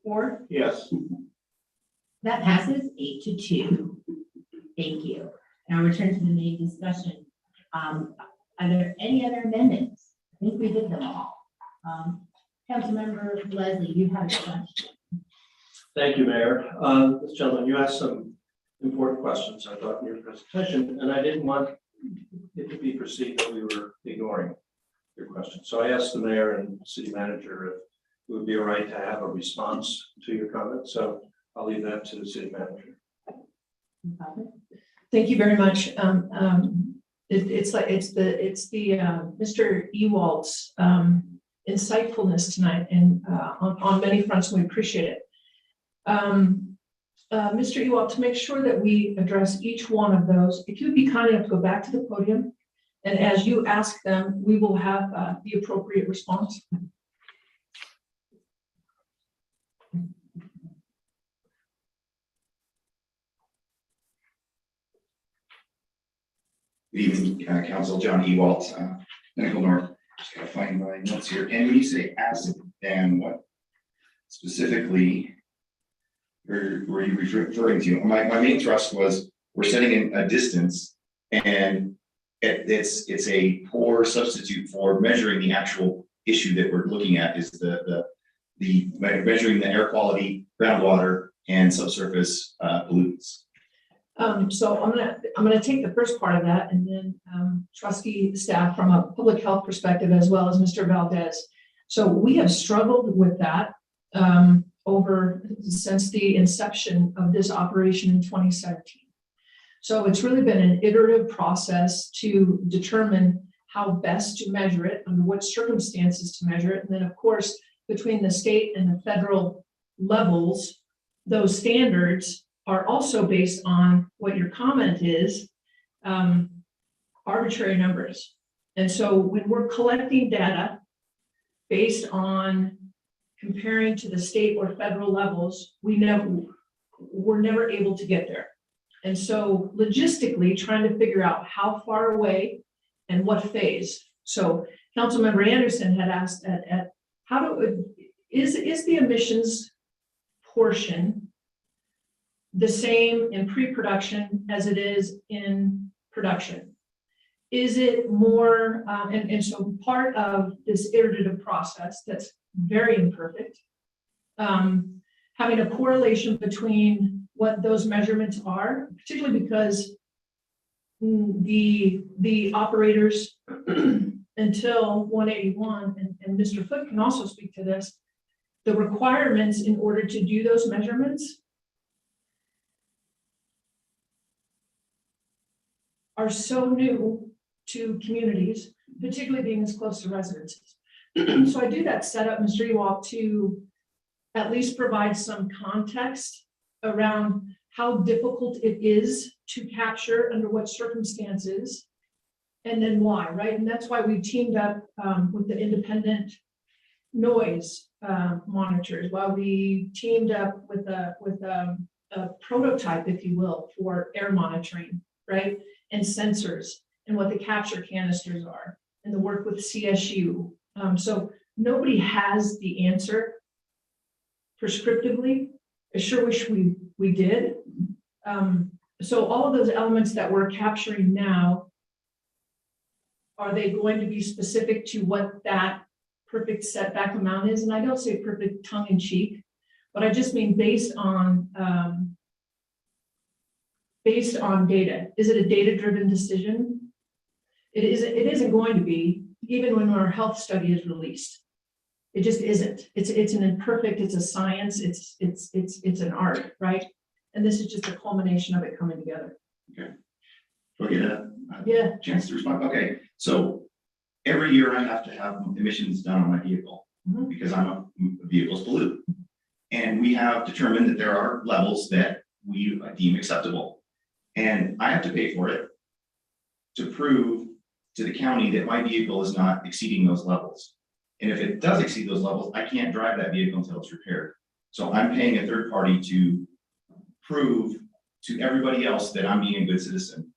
Ward, Yes. That passes 8-2. Thank you. Now return to the main discussion. Are there any other amendments? I think we did them all. Councilmember Leslie, you have a question. Thank you, Mayor. Mr. Gentleman, you asked some important questions, I thought, in your presentation, and I didn't want it to be perceived that we were ignoring your questions. So I asked the mayor and city manager if it would be all right to have a response to your comments. So I'll leave that to the city manager. Thank you very much. It's the Mr. Ewald's insightfulness tonight and on many fronts, and we appreciate it. Mr. Ewald, to make sure that we address each one of those, if you'd be kind enough to go back to the podium, and as you ask them, we will have the appropriate response. Good evening, Council, John Ewalt, Pinnacle North. Just gotta find my notes here. And when you say acid, then what specifically were you referring to? My main thrust was, we're setting in a distance, and it's a poor substitute for measuring the actual issue that we're looking at, is the measuring the air quality, groundwater, and subsurface pollutants. So I'm gonna take the first part of that, and then trustee staff from a public health perspective, as well as Mr. Valdez. So we have struggled with that since the inception of this operation in 2017. So it's really been an iterative process to determine how best to measure it, under what circumstances to measure it. And then, of course, between the state and the federal levels, those standards are also based on what your comment is, arbitrary numbers. And so when we're collecting data based on comparing to the state or federal levels, we're never able to get there. And so logistically, trying to figure out how far away and what phase. So Councilmember Anderson had asked is the emissions portion the same in pre-production as it is in production? Is it more, and so part of this iterative process that's very imperfect, having a correlation between what those measurements are, particularly because the operators until 181, and Mr. Foote can also speak to this, the requirements in order to do those measurements are so new to communities, particularly being as close to residences. So I do that setup, Mr. Ewald, to at least provide some context around how difficult it is to capture, under what circumstances, and then why, right? And that's why we teamed up with the independent noise monitors, while we teamed up with a prototype, if you will, for air monitoring, right? And sensors, and what the capture canisters are, and the work with CSU. So nobody has the answer prescriptively. I sure wish we did. So all of those elements that we're capturing now, are they going to be specific to what that perfect setback amount is? And I don't say perfect tongue in cheek, but I just mean based on data. Is it a data-driven decision? It isn't going to be, even when our health study is released. It just isn't. It's an imperfect, it's a science, it's an art, right? And this is just a culmination of it coming together. Okay. Do I get a Yeah. chance to respond? Okay, so every year I have to have emissions done on my vehicle because vehicles pollute. And we have determined that there are levels that we deem acceptable. And I have to pay for it to prove to the county that my vehicle is not exceeding those levels. And if it does exceed those levels, I can't drive that vehicle until it's repaired. So I'm paying a third party to prove to everybody else that I'm being a good citizen.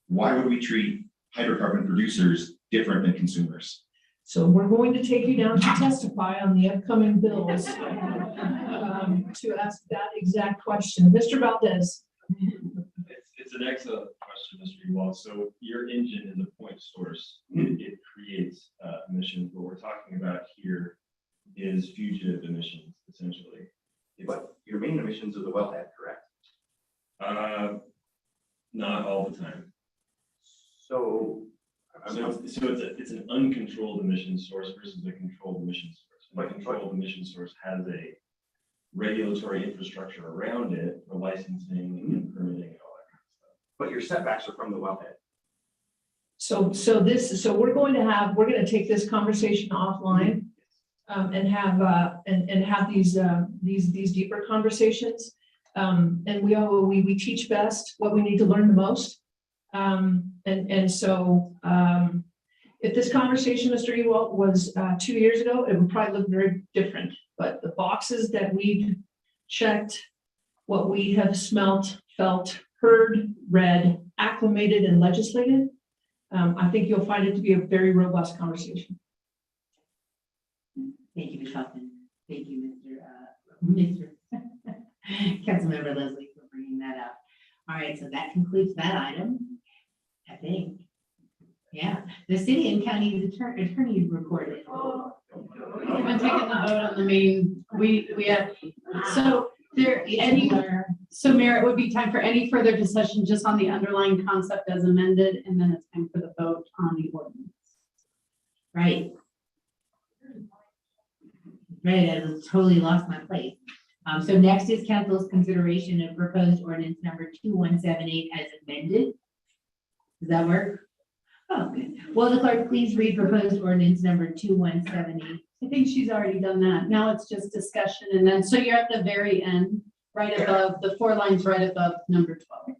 Why would we treat hydrocarbon producers different than consumers? So we're going to take you down to testify on the upcoming bills to ask that exact question. Mr. Valdez. It's an excellent question, Mr. Ewald. So your engine is a point source. It creates emissions. What we're talking about here is fugitive emissions, essentially. But your main emissions are the wellhead, correct? Not all the time. So it's an uncontrolled emission source versus a controlled emission source. And a controlled emission source has a regulatory infrastructure around it for licensing and permitting and all that kind of stuff. But your setbacks are from the wellhead. So we're going to take this conversation offline and have these deeper conversations. And we teach best what we need to learn the most. So if this conversation, Mr. Ewald, was 2 years ago, it would probably look very different. But the boxes that we've checked, what we have smelt, felt, heard, read, acclimated, and legislated I think you'll find it to be a very robust conversation. Thank you, Ms. Hoffman. Thank you, Mr. Councilmember Leslie, for bringing that up. All right, so that concludes that item, I think. Yeah, the city and county attorney report. We haven't taken the vote on the main, we have, so so Mayor, it would be time for any further discussion just on the underlying concept as amended, and then it's time for the vote on the ordinance. Right. Right, I totally lost my place. So next is council's consideration of proposed ordinance number 2178 as amended. Does that work? Oh, good. Will the clerk please read proposed ordinance number 2178? I think she's already done that. Now it's just discussion, and then, so you're at the very end, right above, the 4 lines right above number 12.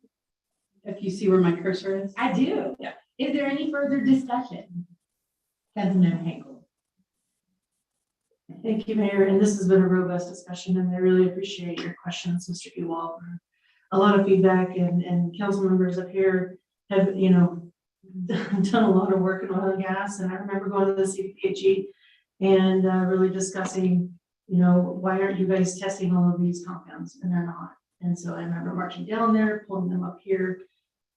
If you see where my cursor is. I do. Yeah. Is there any further discussion? Councilmember Henkel. Thank you, Mayor, and this has been a robust discussion, and I really appreciate your questions, Mr. Ewald. A lot of feedback, and council members up here have, you know, done a lot of work in oil and gas, and I remember going to the CPHE and really discussing, you know, why aren't you guys testing all of these compounds, and they're not. And so I remember marching down there, pulling them up here.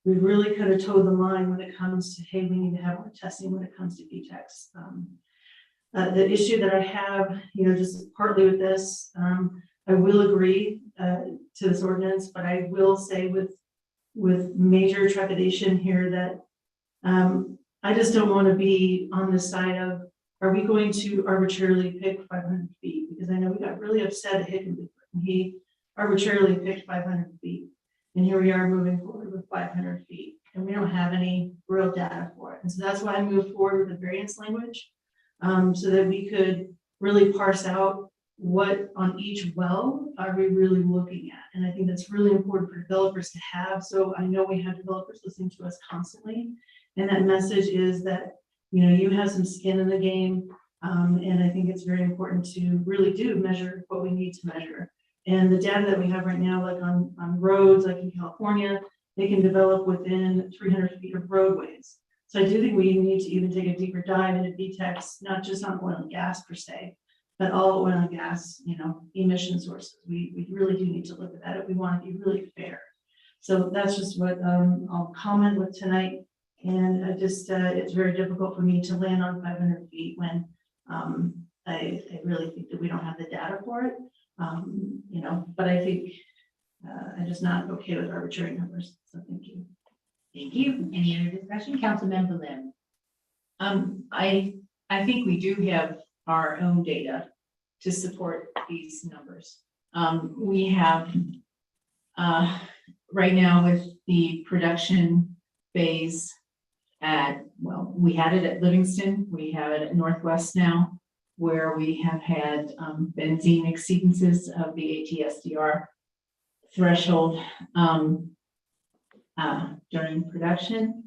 We really kind of towed the line when it comes to, hey, we need to have more testing when it comes to VTEX. The issue that I have, you know, just partly with this, I will agree to this ordinance, but I will say with major trepidation here that I just don't want to be on the side of, are we going to arbitrarily pick 500 feet? Because I know we got really upset at Hickenlooper, and he arbitrarily picked 500 feet. And here we are moving forward with 500 feet, and we don't have any real data for it. And so that's why I moved forward with the variance language, so that we could really parse out what on each well are we really looking at. And I think that's really important for developers to have. So I know we have developers listening to us constantly. And that message is that, you know, you have some skin in the game. And I think it's very important to really do measure what we need to measure. And the data that we have right now, like on roads, like in California, they can develop within 300 feet of roadways. So I do think we need to even take a deeper dive into VTEX, not just on oil and gas per se, but all oil and gas, you know, emission sources. We really do need to look at that if we want to be really fair. So that's just what I'll comment with tonight. And I just, it's very difficult for me to land on 500 feet when I really think that we don't have the data for it. You know, but I think I'm just not okay with arbitrary numbers. So thank you. Thank you. Any other discussion? Councilmember Lim. I think we do have our own data to support these numbers. We have right now with the production phase at, well, we had it at Livingston, we have it at Northwest now, where we have had benzene exceedances of the ATSDR threshold during production.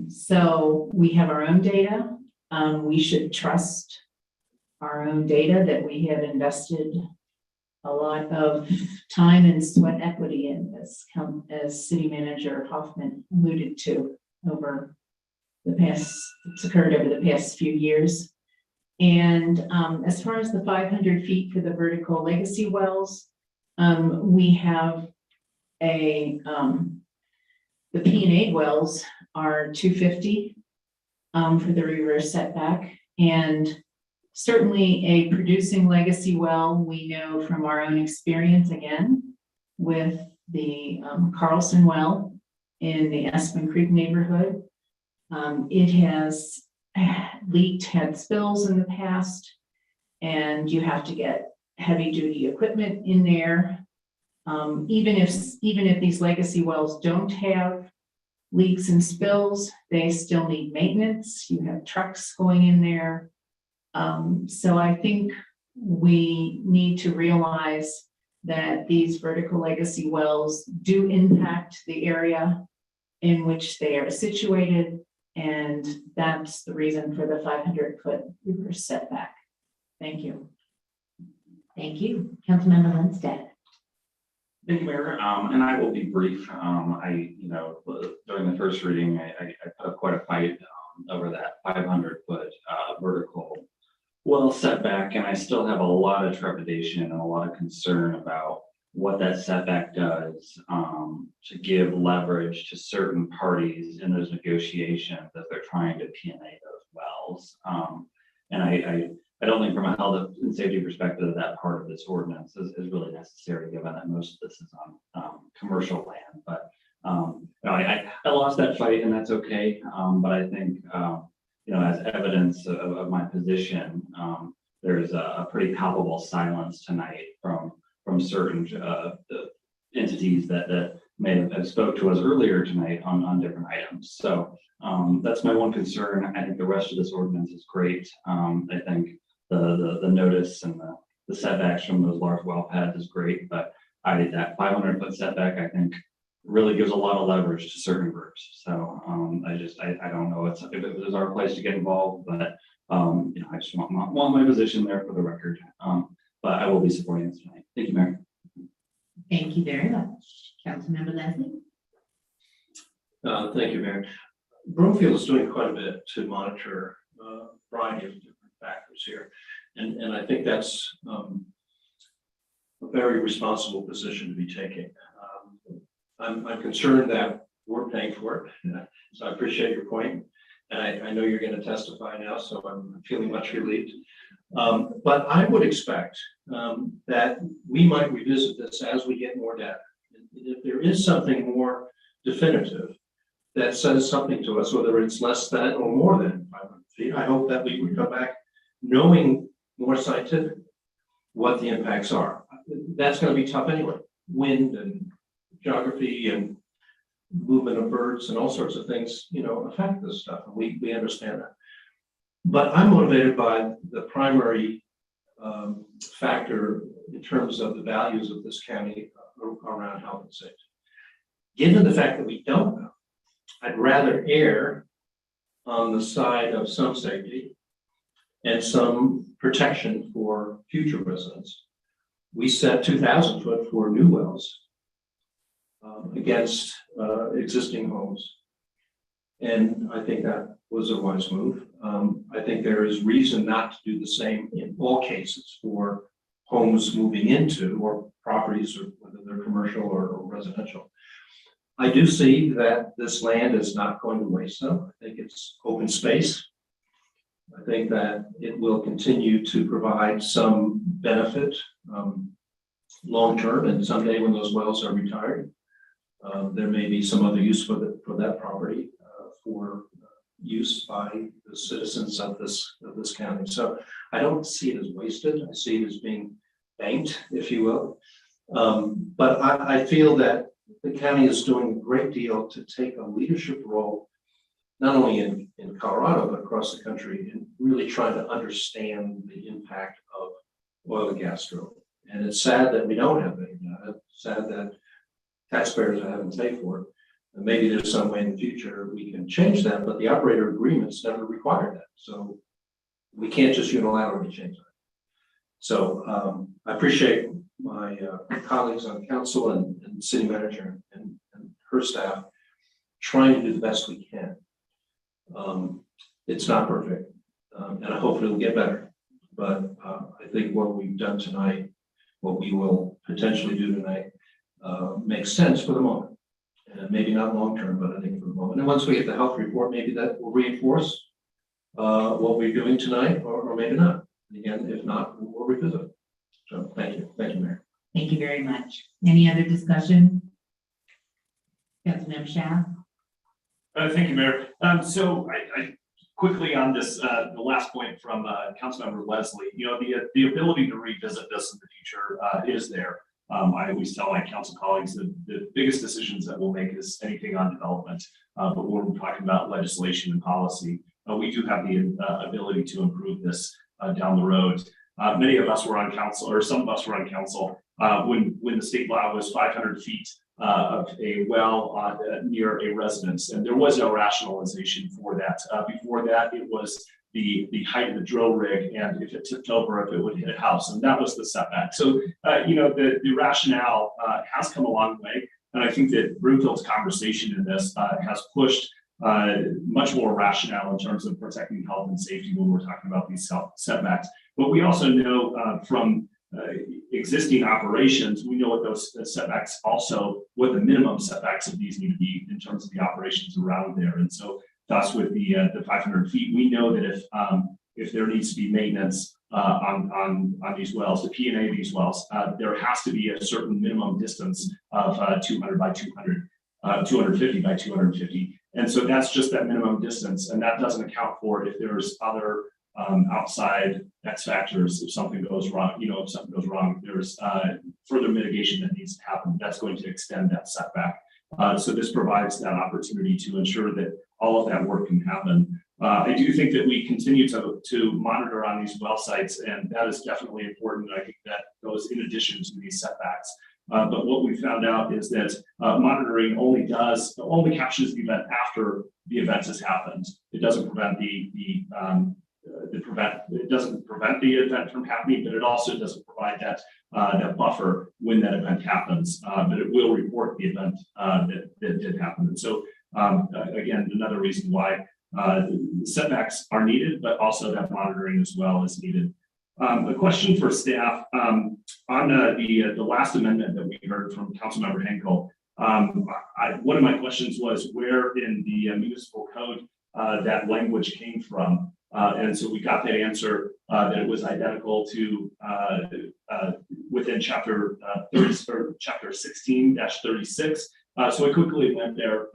So we have our own data. We should trust our own data that we have invested a lot of time and sweat equity in, as City Manager Hoffman alluded to over the past, it's occurred over the past few years. And as far as the 500 feet for the vertical legacy wells, we have the P&A wells are 250 for the reverse setback. And certainly a producing legacy well, we know from our own experience, again, with the Carlson well in the Espen Creek neighborhood. It has leaked, had spills in the past, and you have to get heavy duty equipment in there. Even if these legacy wells don't have leaks and spills, they still need maintenance. You have trucks going in there. So I think we need to realize that these vertical legacy wells do impact the area in which they are situated. And that's the reason for the 500-foot reverse setback. Thank you. Thank you. Councilmember Lundstedt. Thank you, Mayor. And I will be brief. During the first reading, I put up quite a fight over that 500-foot vertical well setback, and I still have a lot of trepidation and a lot of concern about what that setback does to give leverage to certain parties in those negotiations that they're trying to P&A those wells. And I don't think from a health and safety perspective, that part of this ordinance is really necessary, given that most of this is on commercial land. But I lost that fight, and that's okay. But I think, as evidence of my position, there's a pretty palpable silence tonight from certain entities that may have spoke to us earlier tonight on different items. So that's my one concern. I think the rest of this ordinance is great. I think the notice and the setbacks from those large well pads is great, but that 500-foot setback, I think, really gives a lot of leverage to certain groups. So I don't know if it was our place to get involved, but I just want my position there for the record. But I will be supporting this tonight. Thank you, Mayor. Thank you very much. Councilmember Leslie? Thank you, Mayor. Broomfield is doing quite a bit to monitor a variety of different factors here. And I think that's a very responsible position to be taking. I'm concerned that we're paying for it. So I appreciate your point. And I know you're going to testify now, so I'm feeling much relieved. But I would expect that we might revisit this as we get more data. If there is something more definitive that says something to us, whether it's less than or more than 500 feet, I hope that we would come back knowing more scientifically what the impacts are. That's going to be tough anyway. Wind and geography and movement of birds and all sorts of things, affect this stuff. And we understand that. But I'm motivated by the primary factor in terms of the values of this county around health and safety. Given the fact that we don't know, I'd rather err on the side of some safety and some protection for future residents. We set 2,000 foot for new wells against existing homes. And I think that was a wise move. I think there is reason not to do the same in all cases for homes moving into or properties, or whether they're commercial or residential. I do see that this land is not going to waste though. I think it's open space. I think that it will continue to provide some benefit long-term, and someday when those wells are retired, there may be some other use for that property for use by the citizens of this county. So I don't see it as wasted. I see it as being banked, if you will. But I feel that the county is doing a great deal to take a leadership role, not only in Colorado, but across the country, in really trying to understand the impact of oil and gas drilling. And it's sad that we don't have any data. It's sad that taxpayers are having to pay for it. And maybe there's some way in the future we can change that, but the operator agreements never require that. So we can't just unilaterally change that. So I appreciate my colleagues on council and city manager and her staff trying to do the best we can. It's not perfect, and I hope it'll get better. But I think what we've done tonight, what we will potentially do tonight, makes sense for the moment. And maybe not long term, but I think for the moment. And once we get the health report, maybe that will reinforce what we're doing tonight, or maybe not. Again, if not, we'll revisit it. So thank you, Mayor. Thank you very much. Any other discussion? Councilmember Shah? Thank you, Mayor. So I quickly on this, the last point from Councilmember Leslie, the ability to revisit this in the future is there. I always tell my council colleagues that the biggest decisions that we'll make is anything on development. But when we're talking about legislation and policy, we do have the ability to improve this down the road. Many of us were on council, or some of us were on council, when the state law was 500 feet of a well near a residence, and there was no rationalization for that. Before that, it was the height of the drill rig, and if it tipped over, if it would hit a house, and that was the setback. So, the rationale has come a long way, and I think that Broomfield's conversation in this has pushed much more rationale in terms of protecting health and safety when we're talking about these setbacks. But we also know from existing operations, we know what those setbacks also, what the minimum setbacks of these need to be in terms of the operations around there. And so thus with the 500 feet, we know that if there needs to be maintenance on these wells, the P&A of these wells, there has to be a certain minimum distance of 200 by 200, 250 by 250. And so that's just that minimum distance. And that doesn't account for if there's other outside X factors. If something goes wrong, if something goes wrong, there's further mitigation that needs to happen. That's going to extend that setback. So this provides that opportunity to ensure that all of that work can happen. I do think that we continue to monitor on these well sites, and that is definitely important. I think that goes in addition to these setbacks. But what we found out is that monitoring only captures the event after the event has happened. It doesn't prevent it doesn't prevent the event from happening, but it also doesn't provide that buffer when that event happens. But it will report the event that did happen. And so again, another reason why setbacks are needed, but also that monitoring as well is needed. A question for staff on the last amendment that we heard from Councilmember Henkel. One of my questions was where in the municipal code that language came from. And so we got that answer that it was identical to within chapter 16-36. So I quickly went there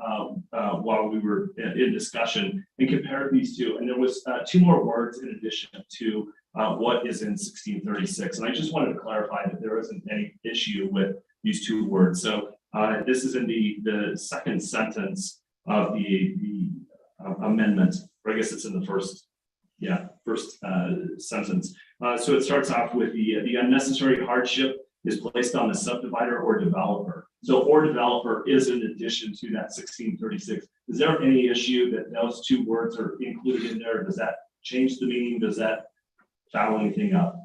while we were in discussion and compared these two, and there was two more words in addition to what is in 1636. And I just wanted to clarify that there isn't any issue with these two words. So this is in the second sentence of the amendment, or I guess it's in the first sentence. So it starts off with the unnecessary hardship is placed on the subdivider or developer. So or developer is in addition to that 1636. Is there any issue that those two words are included in there? Does that change the meaning? Does that foul anything up?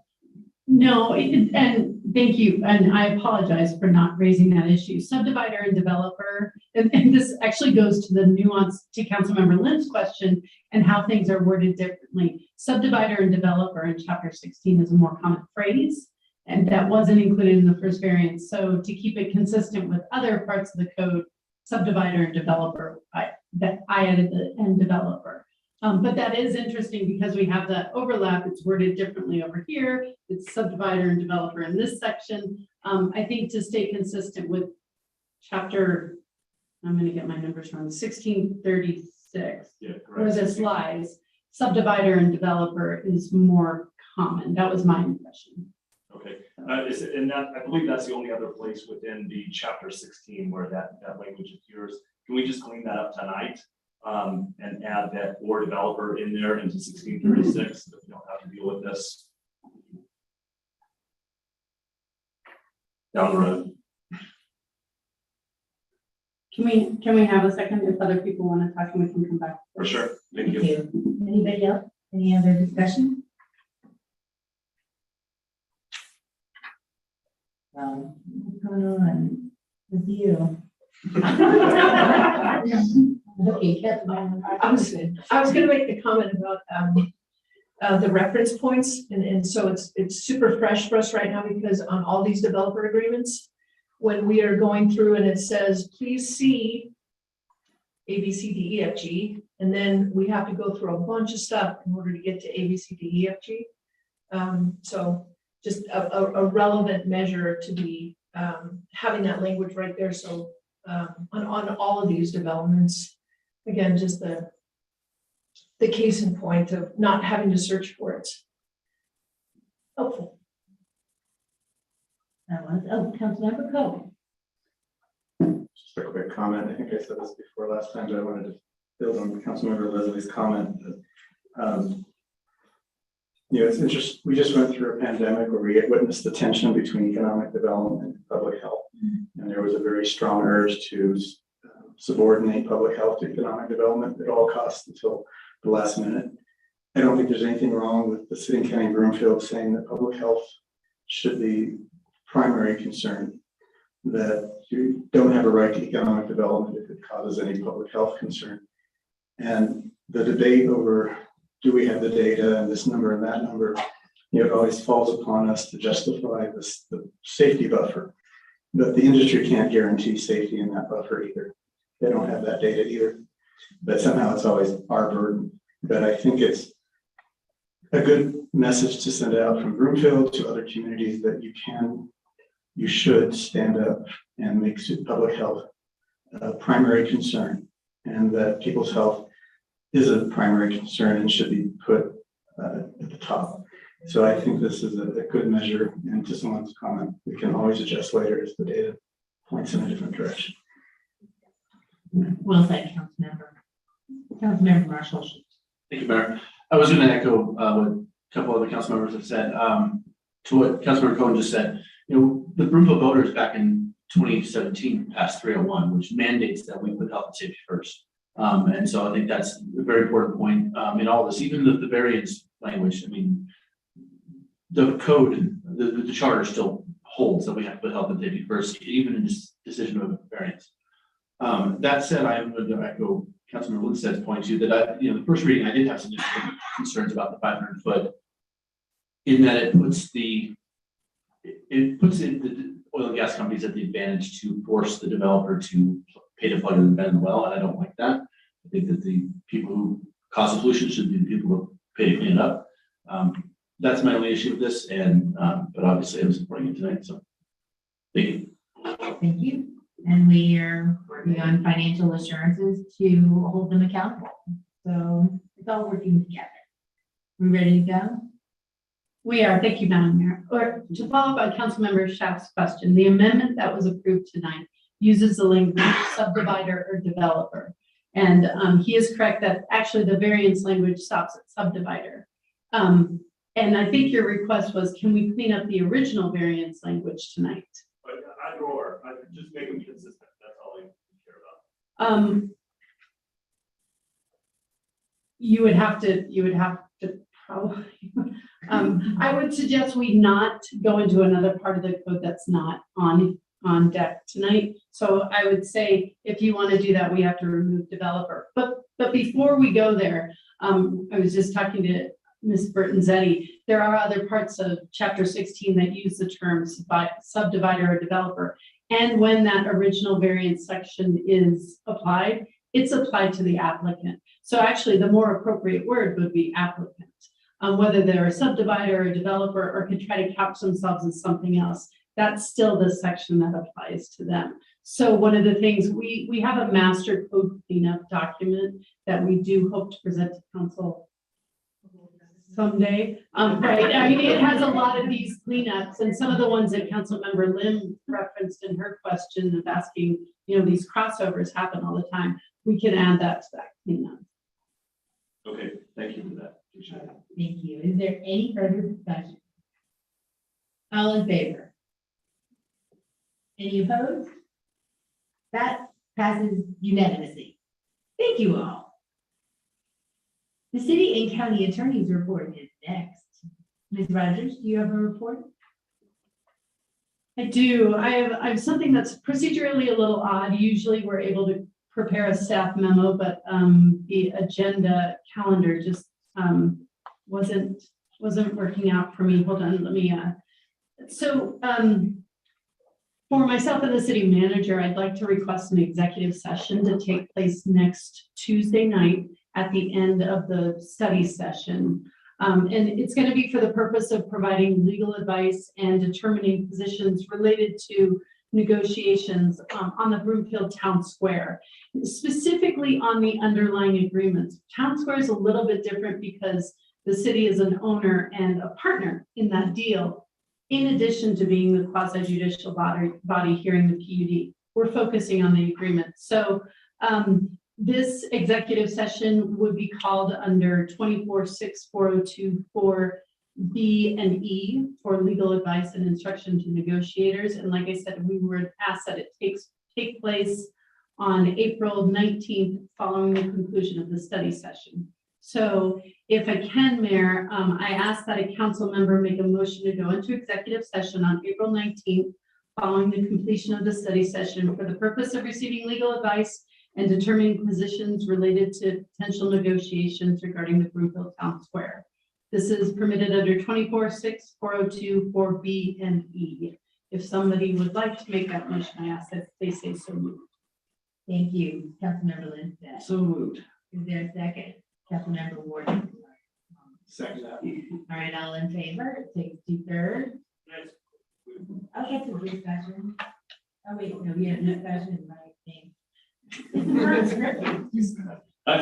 No, and thank you, and I apologize for not raising that issue. Subdivider and developer, and this actually goes to the nuance to Councilmember Lynn's question and how things are worded differently. Subdivider and developer in chapter 16 is a more common phrase, and that wasn't included in the first variant. So to keep it consistent with other parts of the code, subdivider and developer, I added the and developer. But that is interesting because we have that overlap. It's worded differently over here. It's subdivider and developer in this section. I think to stay consistent with chapter, I'm going to get my numbers wrong, 1636. Yeah, where this lies, subdivider and developer is more common. That was my impression. Okay, and that I believe that's the only other place within the chapter 16 where that language appears. Can we just clean that up tonight and add that or developer in there into 1636 so that we don't have to deal with this down the road? Can we have a second if other people want to talk and we can come back? For sure. Thank you. Anybody else? Any other discussion? What's going on with you? Okay, I was gonna make the comment about the reference points, and so it's super fresh for us right now because on all these developer agreements, when we are going through and it says, please see A, B, C, D, E, F, G, and then we have to go through a bunch of stuff in order to get to A, B, C, D, E, F, G. So just a relevant measure to be having that language right there. So on all of these developments, again, just the case in point of not having to search for it. Helpful. Councilmember Coe. Just a quick comment. I think I said this before last time, but I wanted to build on Councilmember Leslie's comment. It's interesting. We just went through a pandemic where we witnessed the tension between economic development and public health. And there was a very strong urge to subordinate public health to economic development at all costs until the last minute. I don't think there's anything wrong with the city and county of Broomfield saying that public health should be primary concern. That you don't have a right to economic development if it causes any public health concern. And the debate over, do we have the data and this number and that number, it always falls upon us to justify this, the safety buffer. But the industry can't guarantee safety in that buffer either. They don't have that data either. But somehow it's always our burden. But I think it's a good message to send out from Broomfield to other communities that you should stand up and make public health a primary concern, and that people's health is a primary concern and should be put at the top. So I think this is a good measure, and to someone's comment, we can always adjust later as the data points in a different direction. Well said, Councilmember Marshall. Thank you, Mayor. I was going to echo what a couple of the council members have said. To what Councilmember Cohen just said, the Broomfield voters back in 2017 passed 301, which mandates that we put health and safety first. And so I think that's a very important point in all this, even the variance language. I mean, the code, the charter still holds that we have to put health and safety first, even in this decision of variance. That said, I am going to echo Councilmember Lindsted's point too, that the first reading, I did have some concerns about the 500 foot, in that it puts the oil and gas companies at the advantage to force the developer to pay to plug in the well, and I don't like that. I think that the people who cause the pollution should be the people who pay to clean it up. That's my only issue with this, and but obviously I'm supporting it tonight, so thank you. Thank you. And we are working on financial assurances to hold them accountable. So it's all working together. We ready to go? We are, thank you, Madam Mayor. Or to follow up on Councilmember Schaaf's question, the amendment that was approved tonight uses the language subdivider or developer. And he is correct that actually the variance language stops at subdivider. And I think your request was, can we clean up the original variance language tonight? But either or, I just make them consistent. That's all I care about. You would have to probably, I would suggest we not go into another part of the code that's not on deck tonight. So I would say if you want to do that, we have to remove developer. But before we go there, I was just talking to Ms. Bertonzetti. There are other parts of Chapter 16 that use the terms subdivider or developer. And when that original variance section is applied, it's applied to the applicant. So actually the more appropriate word would be applicant. Whether they're a subdivider or a developer or can try to couch themselves as something else, that's still the section that applies to them. So one of the things, we have a master code cleanup document that we do hope to present to council someday. Right, I mean, it has a lot of these cleanups, and some of the ones that Councilmember Lim referenced in her question of asking, these crossovers happen all the time. We can add that to that cleanup. Okay, thank you for that. Appreciate it. Thank you. Is there any further discussion? All in favor? Any opposed? That passes unanimously. Thank you all. The city and county attorney's report is next. Ms. Rogers, do you have a report? I do. I have something that's procedurally a little odd. Usually we're able to prepare a staff memo, but the agenda calendar just wasn't working out for me. Hold on, let me for myself and the city manager, I'd like to request an executive session to take place next Tuesday night at the end of the study session. And it's going to be for the purpose of providing legal advice and determining positions related to negotiations on the Broomfield Town Square, specifically on the underlying agreements. Town Square is a little bit different because the city is an owner and a partner in that deal, in addition to being the quasi-judicial body hearing the PUD. We're focusing on the agreement. So this executive session would be called under 24-6-4024 B and E for legal advice and instruction to negotiators. And like I said, we would ask that it take place on April 19th following the conclusion of the study session. So if I can, Mayor, I ask that a council member make a motion to go into executive session on April 19th, following the completion of the study session for the purpose of receiving legal advice and determining positions related to potential negotiations regarding the Broomfield Town Square. This is permitted under 24-6, 402, 4B, and E. If somebody would like to make that motion, I ask that they say so moved. Thank you, Councilmember Lindsay. So moved. Is there a second? Councilmember Ward. Second that. All right, all in favor, it takes 2/3. Okay, so discussion. Oh, wait, no, we had no discussion, right?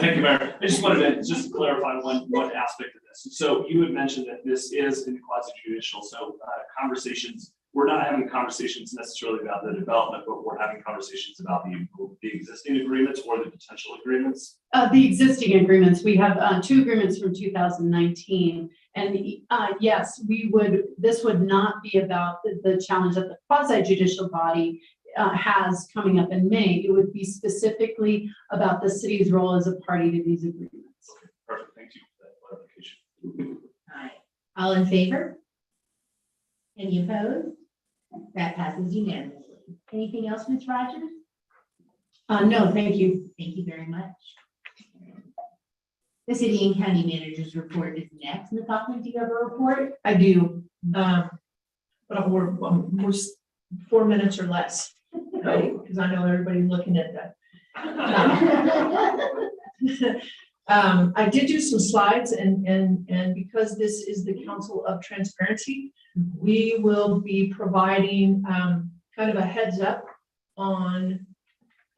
Thank you, Mayor. I just wanted to just clarify one aspect of this. So you had mentioned that this is in the quasi judicial, so conversations, we're not having conversations necessarily about the development, but we're having conversations about the existing agreements or the potential agreements. The existing agreements, we have 2 agreements from 2019. And yes, this would not be about the challenge that the quasi judicial body has coming up in May. It would be specifically about the city's role as a party to these agreements. Okay, perfect. Thank you for that clarification. All right, all in favor? Any opposed? That passes unanimously. Anything else, Ms. Rogers? No, thank you. Thank you very much. The city and county managers report is next. Ms. Hoffman, do you have a report? I do, but we're 4 minutes or less, right? Because I know everybody's looking at that. I did do some slides and because this is the Council of Transparency, we will be providing kind of a heads up on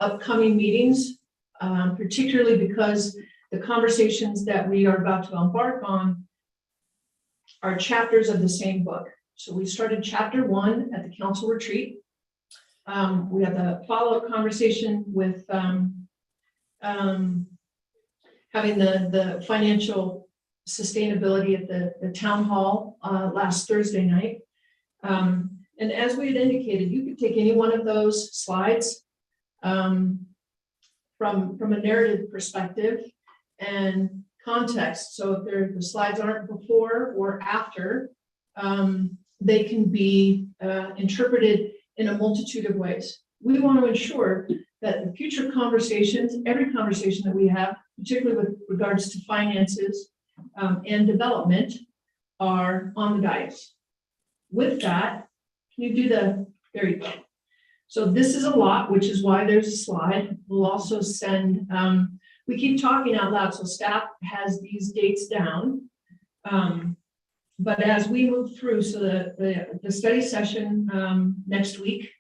upcoming meetings, particularly because the conversations that we are about to embark on are chapters of the same book. So we started chapter 1 at the council retreat. We had the follow-up conversation with having the financial sustainability at the town hall last Thursday night. And as we had indicated, you could take any one of those slides from a narrative perspective and context. So if the slides aren't before or after, they can be interpreted in a multitude of ways. We want to ensure that the future conversations, every conversation that we have, particularly with regards to finances and development, are on the dais. With that, can you do there you go. So this is a lot, which is why there's a slide. We'll also send, we keep talking out loud, so staff has these dates down. But as we move through, so the study session next week,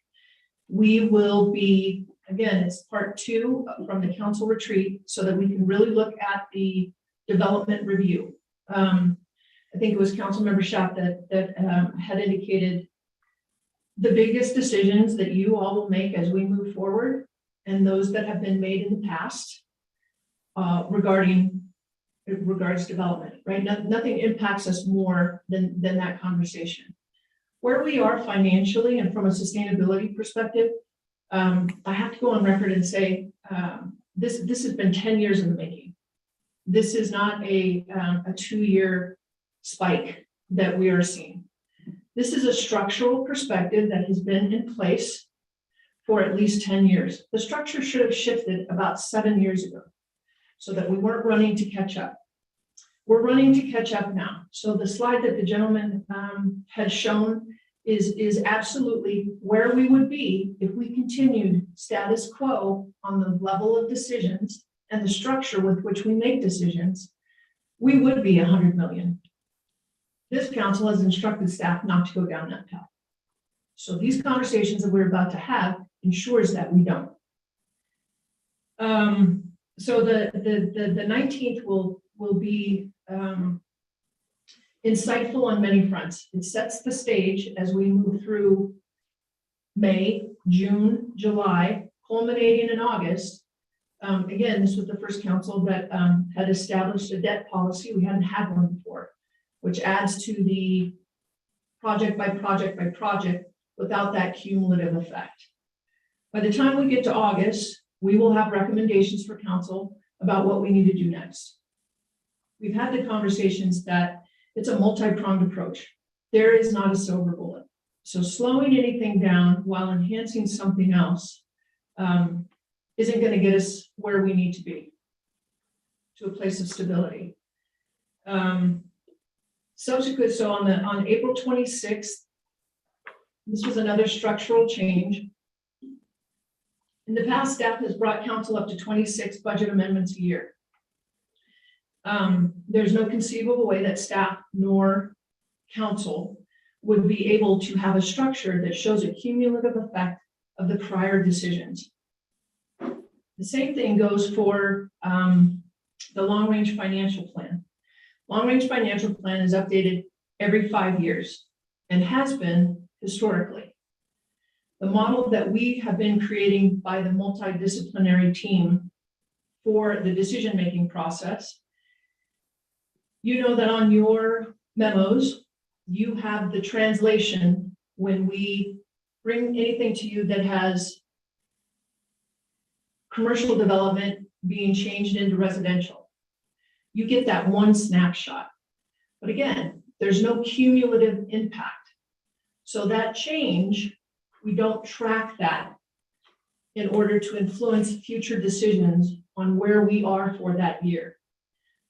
we will be, again, it's part 2 from the council retreat so that we can really look at the development review. I think it was Councilmember Schaaf that had indicated the biggest decisions that you all will make as we move forward and those that have been made in the past regards development, right? Nothing impacts us more than that conversation. Where we are financially and from a sustainability perspective, I have to go on record and say this has been 10 years in the making. This is not a 2-year spike that we are seeing. This is a structural perspective that has been in place for at least 10 years. The structure should have shifted about 7 years ago so that we weren't running to catch up. We're running to catch up now. So the slide that the gentleman had shown is absolutely where we would be if we continued status quo on the level of decisions and the structure with which we make decisions. We would be 100 million. This council has instructed staff not to go down that path. So these conversations that we're about to have ensures that we don't. So the 19th will be insightful on many fronts. It sets the stage as we move through May, June, July, culminating in August. Again, this was the first council that had established a debt policy. We hadn't had one before, which adds to the project by project by project without that cumulative effect. By the time we get to August, we will have recommendations for council about what we need to do next. we've had the conversations that it's a multi-pronged approach. There is not a silver bullet. So slowing anything down while enhancing something else isn't going to get us where we need to be, to a place of stability. Subsequent, so on April 26th, this was another structural change. In the past, staff has brought council up to 26 budget amendments a year. There's no conceivable way that staff nor council would be able to have a structure that shows a cumulative effect of the prior decisions. The same thing goes for the long-range financial plan. Long-range financial plan is updated every 5 years and has been historically. The model that we have been creating by the multidisciplinary team for the decision-making process, you know that on your memos, you have the translation when we bring anything to you that has commercial development being changed into residential. You get that one snapshot. But again, there's no cumulative impact. So that change, we don't track that in order to influence future decisions on where we are for that year.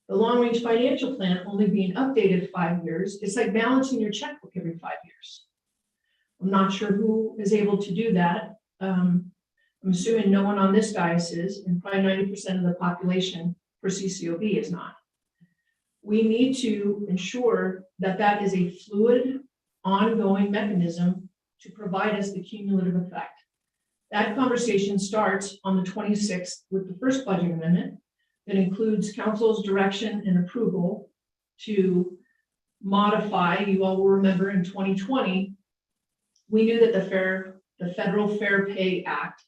The long-range financial plan only being updated 5 years, it's like balancing your checkbook every 5 years. I'm not sure who is able to do that. I'm assuming no one on this dais is, and probably 90% of the population for CCOB is not. We need to ensure that that is a fluid, ongoing mechanism to provide us the cumulative effect. That conversation starts on the 26th with the first budget amendment that includes council's direction and approval to modify. You all will remember in 2020, we knew that the Federal Fair Pay Act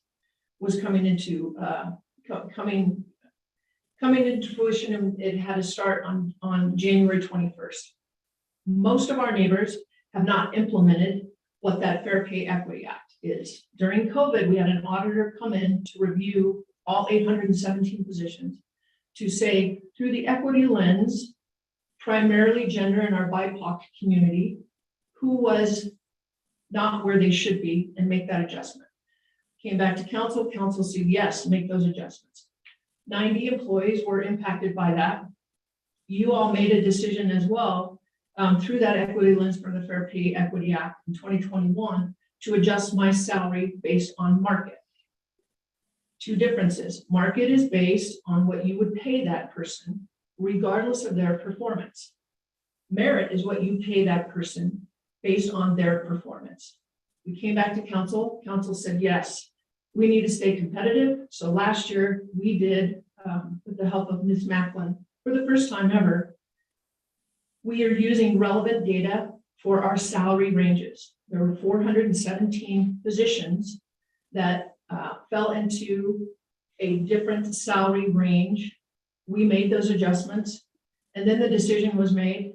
was coming into fruition, and it had to start on January 21st. Most of our neighbors have not implemented what that Fair Pay Equity Act is. During COVID, we had an auditor come in to review all 817 positions to say, through the equity lens, primarily gender in our BIPOC community, who was not where they should be, and make that adjustment. Came back to council, council said, yes, make those adjustments. 90 employees were impacted by that. You all made a decision as well through that equity lens for the Fair Pay Equity Act in 2021 to adjust my salary based on market. Two differences. Market is based on what you would pay that person regardless of their performance. Merit is what you pay that person based on their performance. We came back to council. Council said, yes, we need to stay competitive. So last year we did, with the help of Ms. Macklin, for the first time ever, we are using relevant data for our salary ranges. There were 417 positions that fell into a different salary range. We made those adjustments, and then the decision was made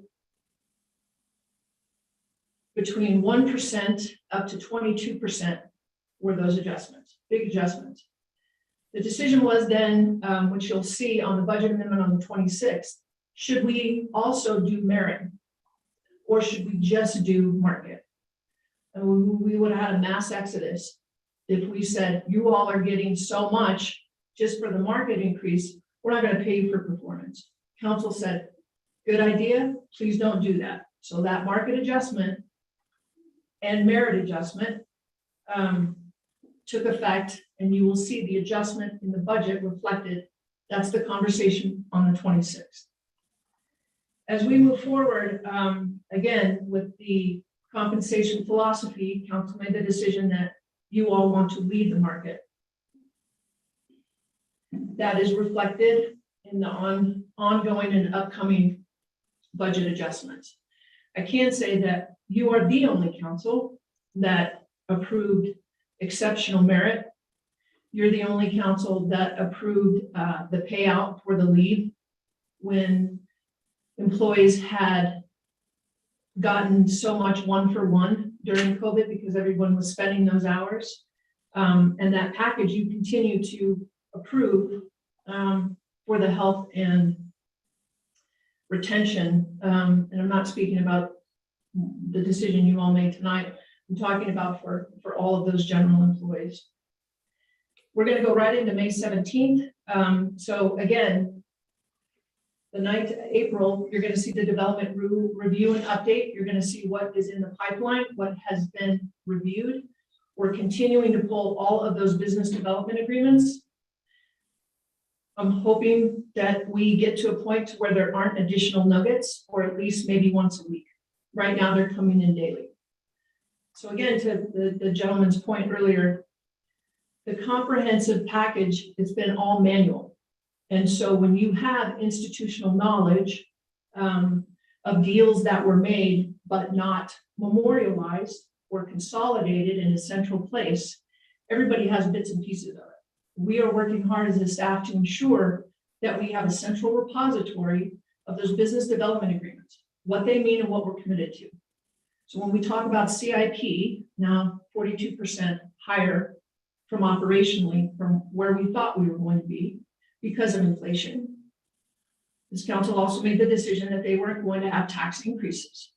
between 1% up to 22% were those adjustments, big adjustments. The decision was then, which you'll see on the budget amendment on the 26th, should we also do merit or should we just do market? And we would have had a mass exodus if we said, you all are getting so much just for the market increase, we're not going to pay you for performance. Council said, good idea, please don't do that. So that market adjustment and merit adjustment took effect, and you will see the adjustment in the budget reflected. That's the conversation on the 26th. As we move forward, again, with the compensation philosophy, council made the decision that you all want to lead the market. That is reflected in the ongoing and upcoming budget adjustments. I can say that you are the only council that approved exceptional merit. You're the only council that approved the payout for the leave when employees had gotten so much 1-for-1 during COVID because everyone was spending those hours. And that package you continue to approve for the health and retention, and I'm not speaking about the decision you all made tonight. I'm talking about for all of those general employees. We're gonna go right into May 17th. So again, the 9th of April, you're gonna see the development review and update. You're gonna see what is in the pipeline, what has been reviewed. We're continuing to pull all of those business development agreements. I'm hoping that we get to a point where there aren't additional nuggets, or at least maybe once a week. Right now, they're coming in daily. So again, to the gentleman's point earlier, the comprehensive package has been all manual. And so when you have institutional knowledge of deals that were made but not memorialized or consolidated in a central place, everybody has bits and pieces of it. We are working hard as a staff to ensure that we have a central repository of those business development agreements, what they mean and what we're committed to. So when we talk about CIP, now 42% higher from operationally from where we thought we were going to be because of inflation. This council also made the decision that they weren't going to have tax increases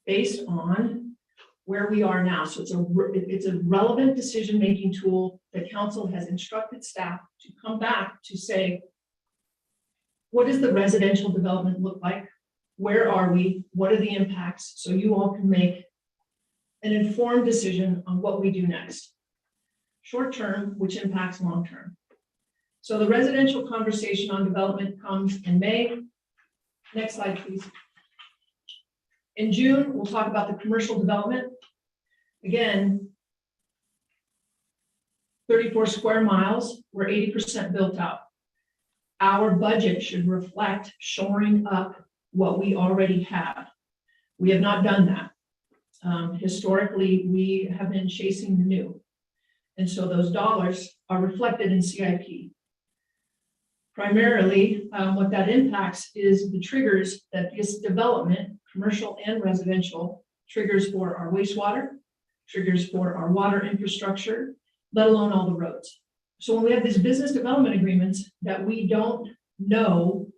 based on where we are now. So it's a relevant decision-making tool. The council has instructed staff to come back to say, what does the residential development look like? Where are we? What are the impacts? So you all can make an informed decision on what we do next. Short term, which impacts long term. So the residential conversation on development comes in May. Next slide, please. In June, we'll talk about the commercial development. Again, 34 square miles, we're 80% built out. Our budget should reflect shoring up what we already have. We have not done that. Historically, we have been chasing the new. And so those dollars are reflected in CIP. Primarily, what that impacts is the triggers that this development, commercial and residential, triggers for our wastewater, triggers for our water infrastructure, let alone all the roads. So when we have these business development agreements that we don't know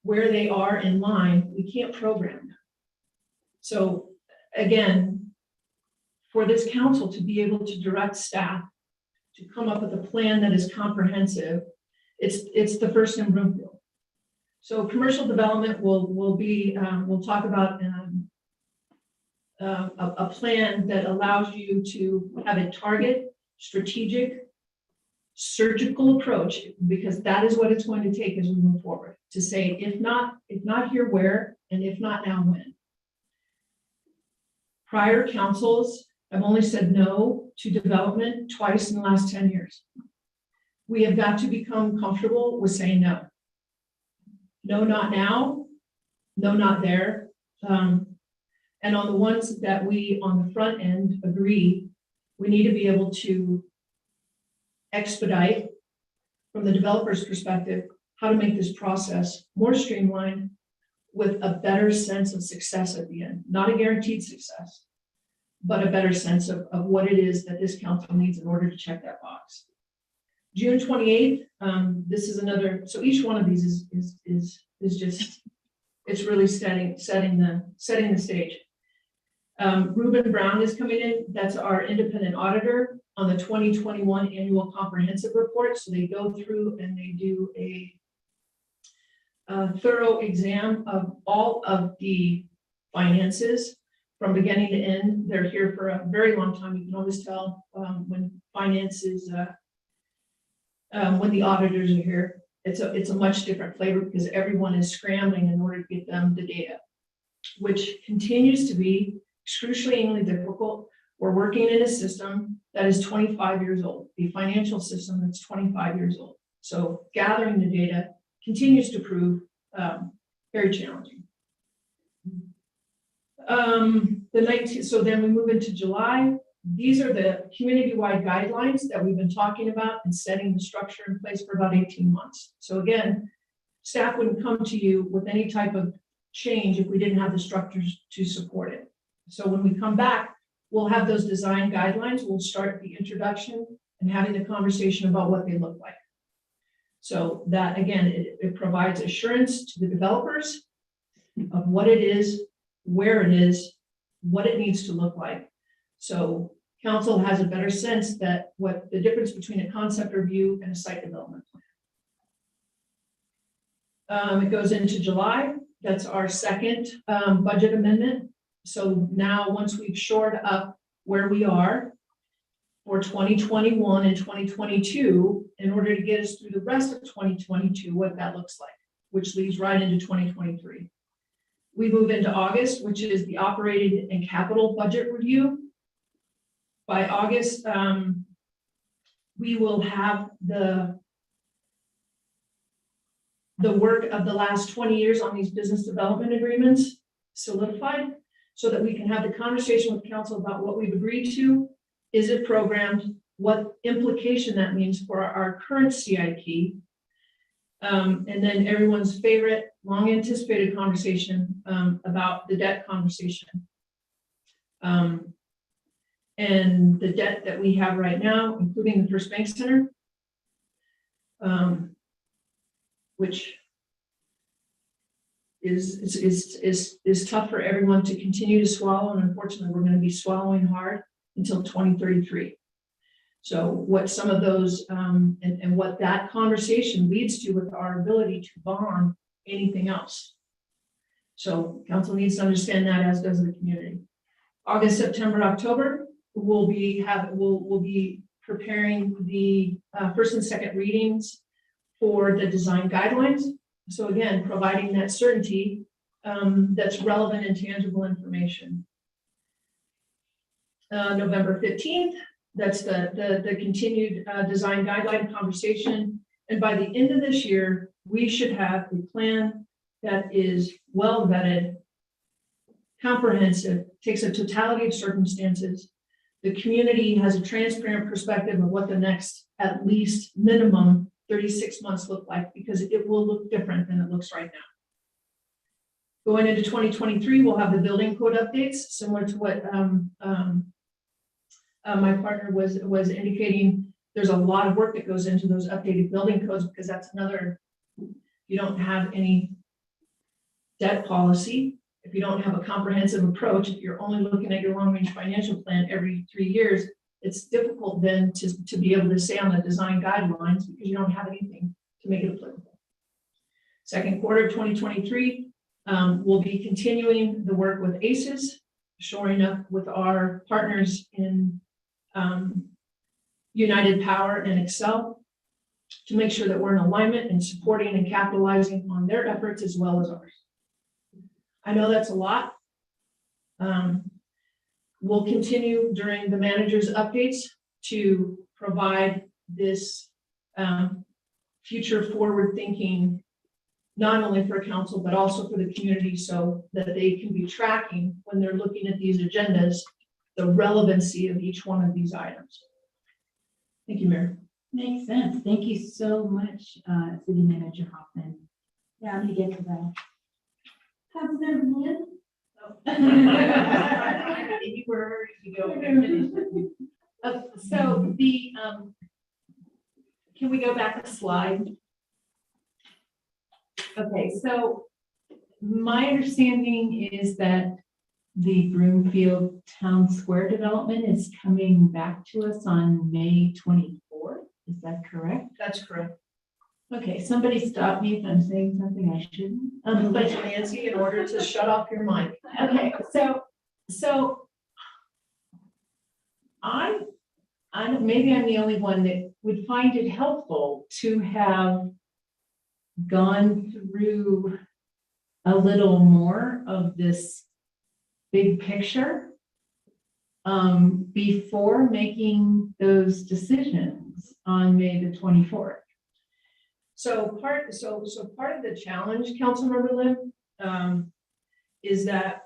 where they are in line, we can't program them. So again, for this council to be able to direct staff to come up with a plan that is comprehensive, it's the first in Broomfield. So commercial development will be, we'll talk about a plan that allows you to have a target, strategic, surgical approach, because that is what it's going to take as we move forward, to say, if not here, where, and if not now, when. Prior councils have only said no to development twice in the last 10 years. We have got to become comfortable with saying no. No, not now. No, not there. And on the ones that we, on the front end, agree, we need to be able to expedite, from the developer's perspective, how to make this process more streamlined with a better sense of success at the end. Not a guaranteed success, but a better sense of what it is that this council needs in order to check that box. June 28th, this is another, so each one of these is just, it's really setting the stage. Reuben Brown is coming in, that's our independent auditor on the 2021 annual comprehensive report. So they go through and they do a thorough exam of all of the finances from beginning to end. They're here for a very long time. You can always tell when finances, when the auditors are here, it's a much different flavor because everyone is scrambling in order to get them the data, which continues to be excruciatingly difficult. We're working in a system that is 25 years old, the financial system that's 25 years old. So gathering the data continues to prove very challenging. The 19th, so then we move into July. These are the community-wide guidelines that we've been talking about and setting the structure in place for about 18 months. So again, staff wouldn't come to you with any type of change if we didn't have the structures to support it. So when we come back, we'll have those design guidelines. We'll start the introduction and having the conversation about what they look like. So that, again, it provides assurance to the developers of what it is, where it is, what it needs to look like. So council has a better sense that what the difference between a concept review and a site development plan. It goes into July. That's our second budget amendment. So now, once we've shored up where we are for 2021 and 2022, in order to get us through the rest of 2022, what that looks like, which leads right into 2023. We move into August, which is the operating and capital budget review. By August, we will have the work of the last 20 years on these business development agreements solidified, so that we can have the conversation with council about what we've agreed to. Is it programmed? What implication that means for our current CIP? And then everyone's favorite, long anticipated conversation about the debt conversation. And the debt that we have right now, including the First Bank Center, which is tough for everyone to continue to swallow, and unfortunately, we're going to be swallowing hard until 2033. So what some of those and what that conversation leads to with our ability to bond anything else. So council needs to understand that, as does the community. August, September, October, we'll be preparing the first and second readings for the design guidelines. So again, providing that certainty that's relevant and tangible information. November 15th, that's the continued design guideline conversation. And by the end of this year, we should have a plan that is well vetted, comprehensive, takes a totality of circumstances. The community has a transparent perspective of what the next, at least minimum 36 months look like, because it will look different than it looks right now. Going into 2023, we'll have the building code updates, similar to what my partner was indicating. There's a lot of work that goes into those updated building codes, because that's another, you don't have any debt policy, if you don't have a comprehensive approach, if you're only looking at your long-range financial plan every 3 years, it's difficult then to be able to say on the design guidelines, because you don't have anything to make it applicable. Second quarter of 2023, we'll be continuing the work with ACES, shoring up with our partners in United Power and Excel to make sure that we're in alignment and supporting and capitalizing on their efforts as well as ours. I know that's a lot. We'll continue during the manager's updates to provide this future forward thinking, not only for council, but also for the community, so that they can be tracking when they're looking at these agendas, the relevancy of each one of these items. Thank you, Mayor. Makes sense. Thank you so much, City Manager Hoffman. Yeah, I'm gonna get to that. Councilmember Lynn? You were ready to go. So the, can we go back a slide? Okay, so my understanding is that the Broomfield Town Square development is coming back to us on May 24th. Is that correct? That's correct. Okay, somebody stop me if I'm saying something I shouldn't. But Nancy, in order to shut off your mic. Okay, so maybe I'm the only one that would find it helpful to have gone through a little more of this big picture before making those decisions on May the 24th. So part of the challenge, Councilmember Lim, is that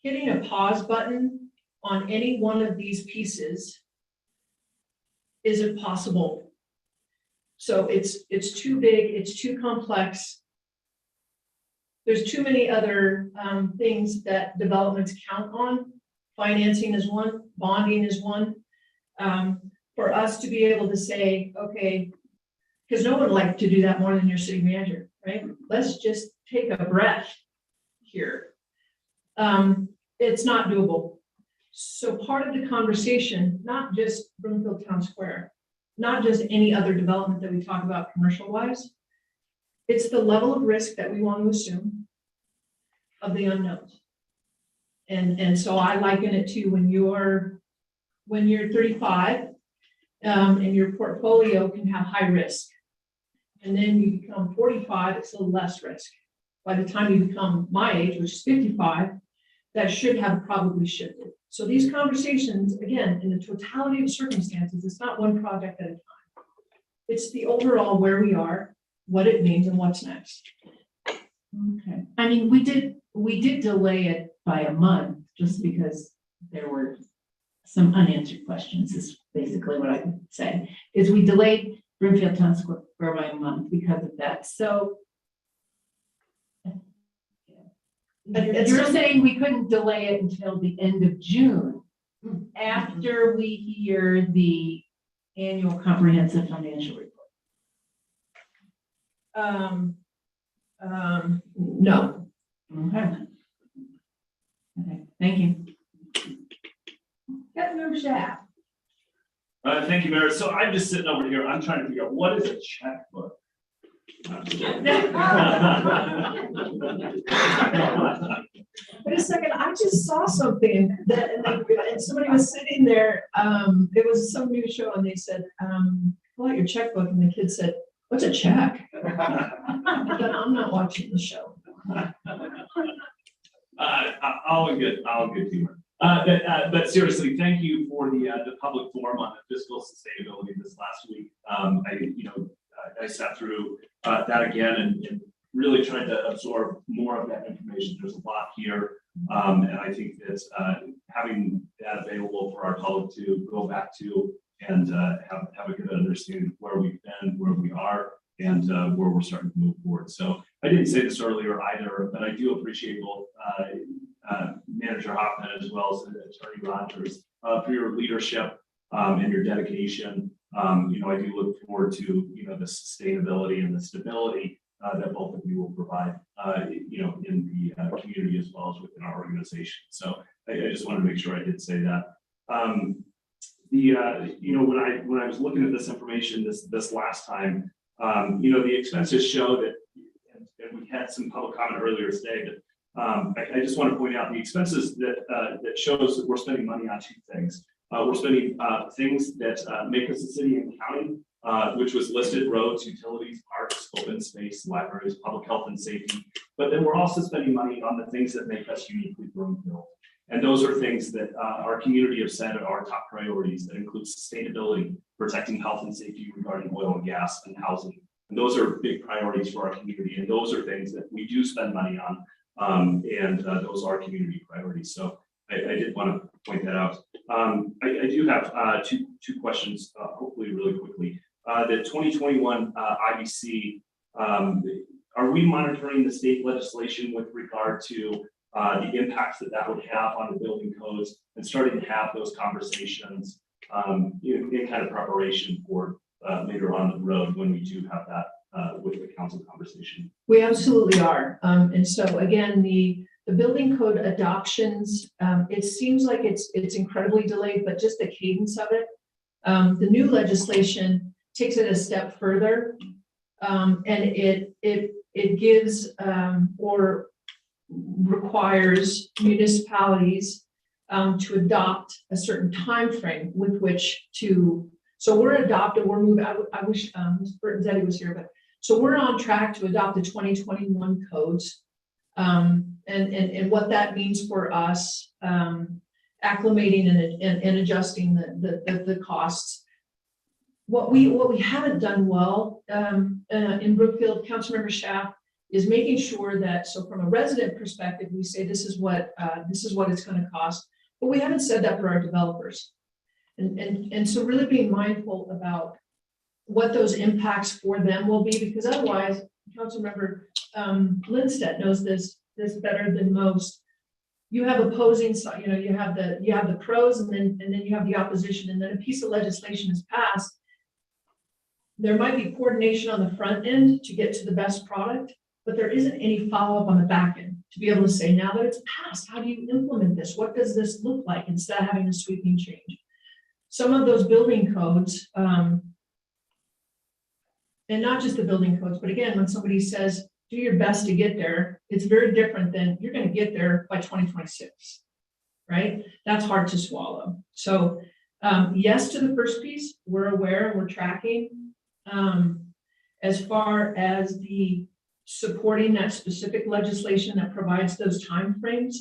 hitting a pause button on any one of these pieces isn't possible. So it's too big, it's too complex. There's too many other things that developments count on. Financing is one, bonding is one. For us to be able to say, okay, Because no one would like to do that more than your city manager, right? Let's just take a breath here. It's not doable. So part of the conversation, not just Broomfield Town Square, not just any other development that we talk about commercial wise, it's the level of risk that we want to assume of the unknowns. And so I liken it to when you're 35, and your portfolio can have high risk. And then you become 45, it's a little less risk. By the time you become my age, which is 55, that should have probably shifted. So these conversations, again, in the totality of circumstances, it's not one project at a time. It's the overall where we are, what it means, and what's next. Okay, I mean, we did delay it by a month just because there were some unanswered questions is basically what I could say, is we delayed Broomfield Town Square by a month because of that, so. You're saying we couldn't delay it until the end of June, after we hear the annual comprehensive financial report? No. Okay. Okay, thank you. Councilmember Shaft. Thank you, Mayor. So I'm just sitting over here, I'm trying to figure out what is a checkbook? Wait a second, I just saw something that, and somebody was sitting there, it was some news show and they said, pull out your checkbook, and the kid said, what's a check? I'm not watching the show. I'll get humor. But seriously, thank you for the public forum on the fiscal sustainability this last week. I sat through that again and really tried to absorb more of that information. There's a lot here. And I think that having that available for our public to go back to and have a good understanding of where we've been, where we are, and where we're starting to move forward. So I didn't say this earlier either, but I do appreciate both Manager Hoffman as well as Attorney Rogers for your leadership and your dedication. I do look forward to the sustainability and the stability that both of you will provide in the community as well as within our organization. So I just wanted to make sure I did say that. When I was looking at this information this last time, the expenses show that, and we had some public comment earlier today, but I just want to point out the expenses that shows that we're spending money on two things. We're spending things that make us a city and county, which was listed: roads, utilities, parks, open space, libraries, public health and safety. But then we're also spending money on the things that make us uniquely Broomfield. And those are things that our community have said are our top priorities. That include sustainability, protecting health and safety regarding oil and gas, and housing. And those are big priorities for our community. And those are things that we do spend money on. And those are community priorities. So I did want to point that out. I do have two questions, hopefully really quickly. The 2021 IBC, are we monitoring the state legislation with regard to the impacts that would have on the building codes, and starting to have those conversations in kind of preparation for later on the road when we do have that with the council conversation? We absolutely are. And so again, the building code adoptions, it seems like it's incredibly delayed, but just the cadence of it. The new legislation takes it a step further, and it gives or requires municipalities to adopt a certain time frame with which to. So we're adopted. We're moving. I wish Ms. Burton-Zetti was here, but so we're on track to adopt the 2021 codes, and what that means for us, acclimating and adjusting the costs. What we haven't done well in Brookfield, Councilmember Shaft, is making sure that, so from a resident perspective, we say this is what it's going to cost, but we haven't said that for our developers. And so really being mindful about what those impacts for them will be, because otherwise, Councilmember Lindstedt knows this better than most. You have opposing, you have the pros, and then you have the opposition, and then a piece of legislation is passed. there might be coordination on the front end to get to the best product, but there isn't any follow-up on the back end to be able to say, now that it's passed, how do you implement this? What does this look like instead of having a sweeping change? Some of those building codes, and not just the building codes, but again, when somebody says, do your best to get there, it's very different than you're gonna get there by 2026, right? That's hard to swallow. So yes to the first piece, we're aware, we're tracking. As far as the supporting that specific legislation that provides those timeframes,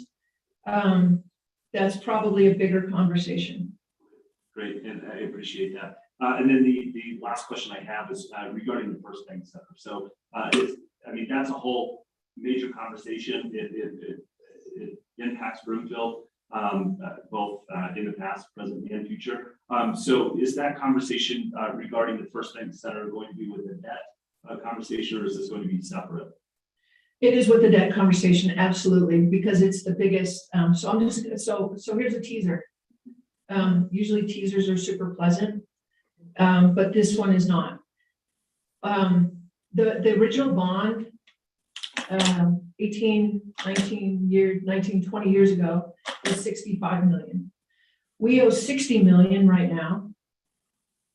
that's probably a bigger conversation. Great, and I appreciate that. And then the last question I have is regarding the First Bank Center. So I mean, that's a whole major conversation. It impacts Broomfield, both in the past, present, and future. So is that conversation regarding the First Bank Center going to be with a debt conversation, or is this going to be separate? It is with the debt conversation, absolutely, because it's the biggest. So I'm just so here's a teaser. Usually teasers are super pleasant, but this one is not. The original bond, 20 years ago, was 65 million. We owe 60 million right now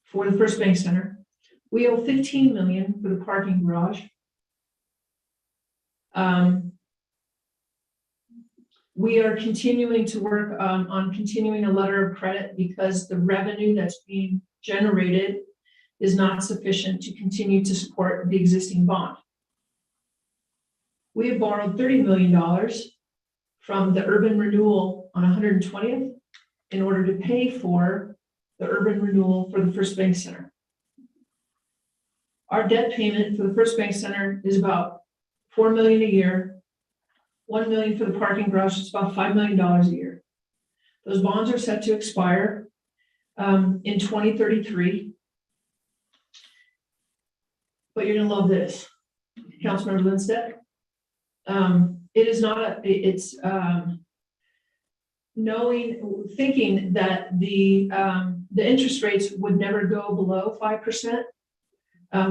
for the First Bank Center. We owe 15 million for the parking garage. We are continuing to work on continuing a letter of credit because the revenue that's being generated is not sufficient to continue to support the existing bond. We have borrowed $30 million from the urban renewal on 120th in order to pay for the urban renewal for the First Bank Center. Our debt payment for the First Bank Center is about $4 million a year. 1 million for the parking garage is about $5 million a year. Those bonds are set to expire in 2033. But you're gonna love this, Councilmember Lindstedt. It is not it's thinking that the interest rates would never go below 5%.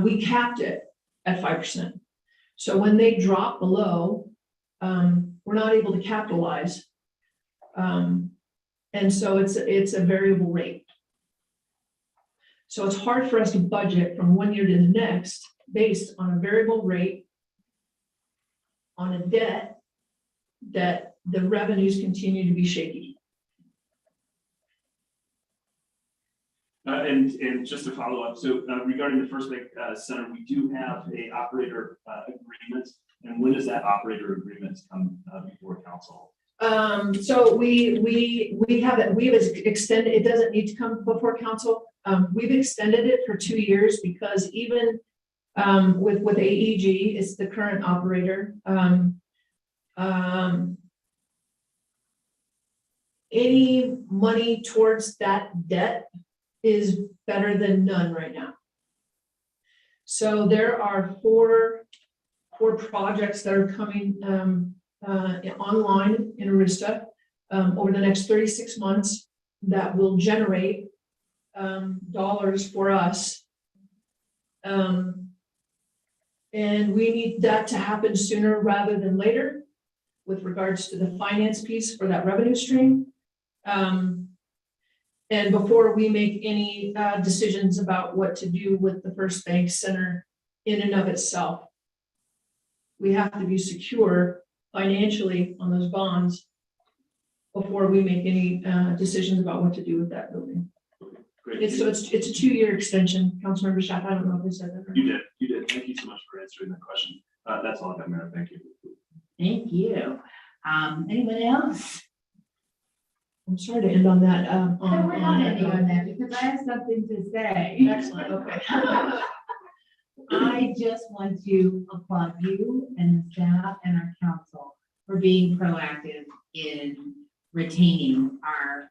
We capped it at 5%. So when they drop below, we're not able to capitalize. And so it's a variable rate. So it's hard for us to budget from one year to the next based on a variable rate on a debt that the revenues continue to be shaky. And just to follow up, so regarding the First Bank Center, we do have a operator agreement. And when does that operator agreement come before council? So we have extended, it doesn't need to come before council. We've extended it for 2 years because even with AEG, it's the current operator. Any money towards that debt is better than none right now. So there are four projects that are coming online in Arista over the next 36 months that will generate dollars for us. And we need that to happen sooner rather than later with regards to the finance piece for that revenue stream. And before we make any decisions about what to do with the First Bank Center in and of itself, we have to be secure financially on those bonds before we make any decisions about what to do with that building. Great. It's a 2-year extension, Councilmember Schaaf. I don't know if I said that. Or You did. Thank you so much for answering that question. That's all I got, Mayor. Thank you. Thank you. Anyone else? I'm sorry to end on that. No, we're not ending on that because I have something to say. Excellent, okay. I just want to applaud you and the staff and our council for being proactive in retaining our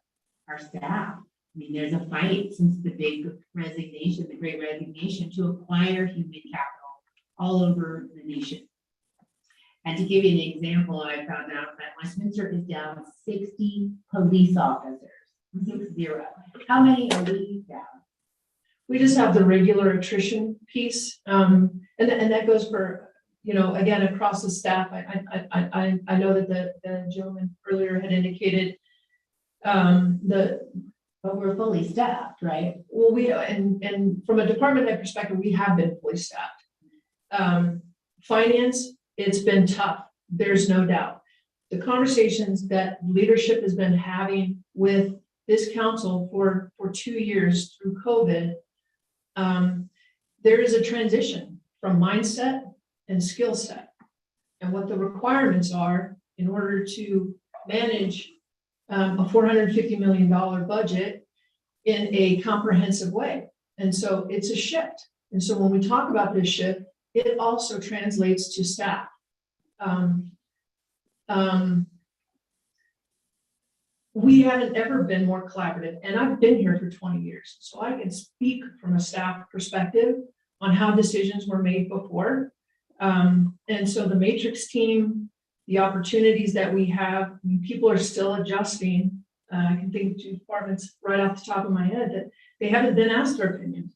staff. I mean, there's a fight since the big resignation, the great resignation, to acquire human capital all over the nation. And to give you an example, I found out that Westminster is down 60 police officers, 60. How many are we down? We just have the regular attrition piece, and that goes for, you know, again, across the staff. I know that the gentleman earlier had indicated But we're fully staffed, right? well, and from a department head perspective, we have been fully staffed. Finance, it's been tough, there's no doubt. The conversations that leadership has been having with this council for 2 years through COVID, there is a transition from mindset and skill set and what the requirements are in order to manage a $450 million budget in a comprehensive way. And so it's a shift. And so when we talk about this shift, it also translates to staff. We haven't ever been more collaborative, and I've been here for 20 years, so I can speak from a staff perspective on how decisions were made before. And so the matrix team, the opportunities that we have, I mean, people are still adjusting. I can think of 2 departments right off the top of my head that they haven't been asked their opinion.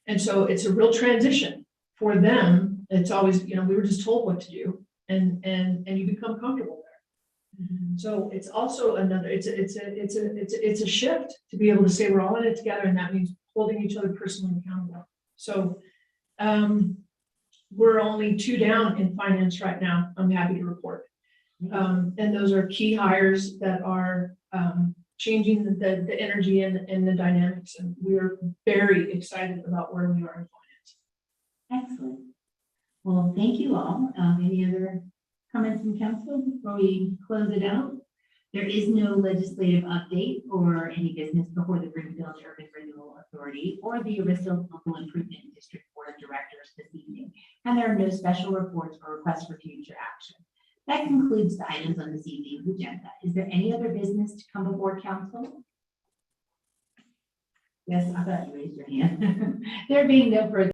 And so it's a real transition for them. It's always, you know, we were just told what to do, and you become comfortable there. So it's also another, it's a shift to be able to say we're all in it together, and that means holding each other personally accountable. So we're only 2 down in finance right now, I'm happy to report. And those are key hires that are changing the energy and the dynamics, and we're very excited about where we are in finance. Excellent. Well, thank you all. Any other comments from council before we close it out? There is no legislative update or any business before the Greenfield Urban Renewal Authority or the Arista Local Improvement District Board of Directors this evening, and there are no special reports or requests for future action. That concludes the items on this evening's agenda. Is there any other business to come before council? Yes, I thought you raised your hand. There being no further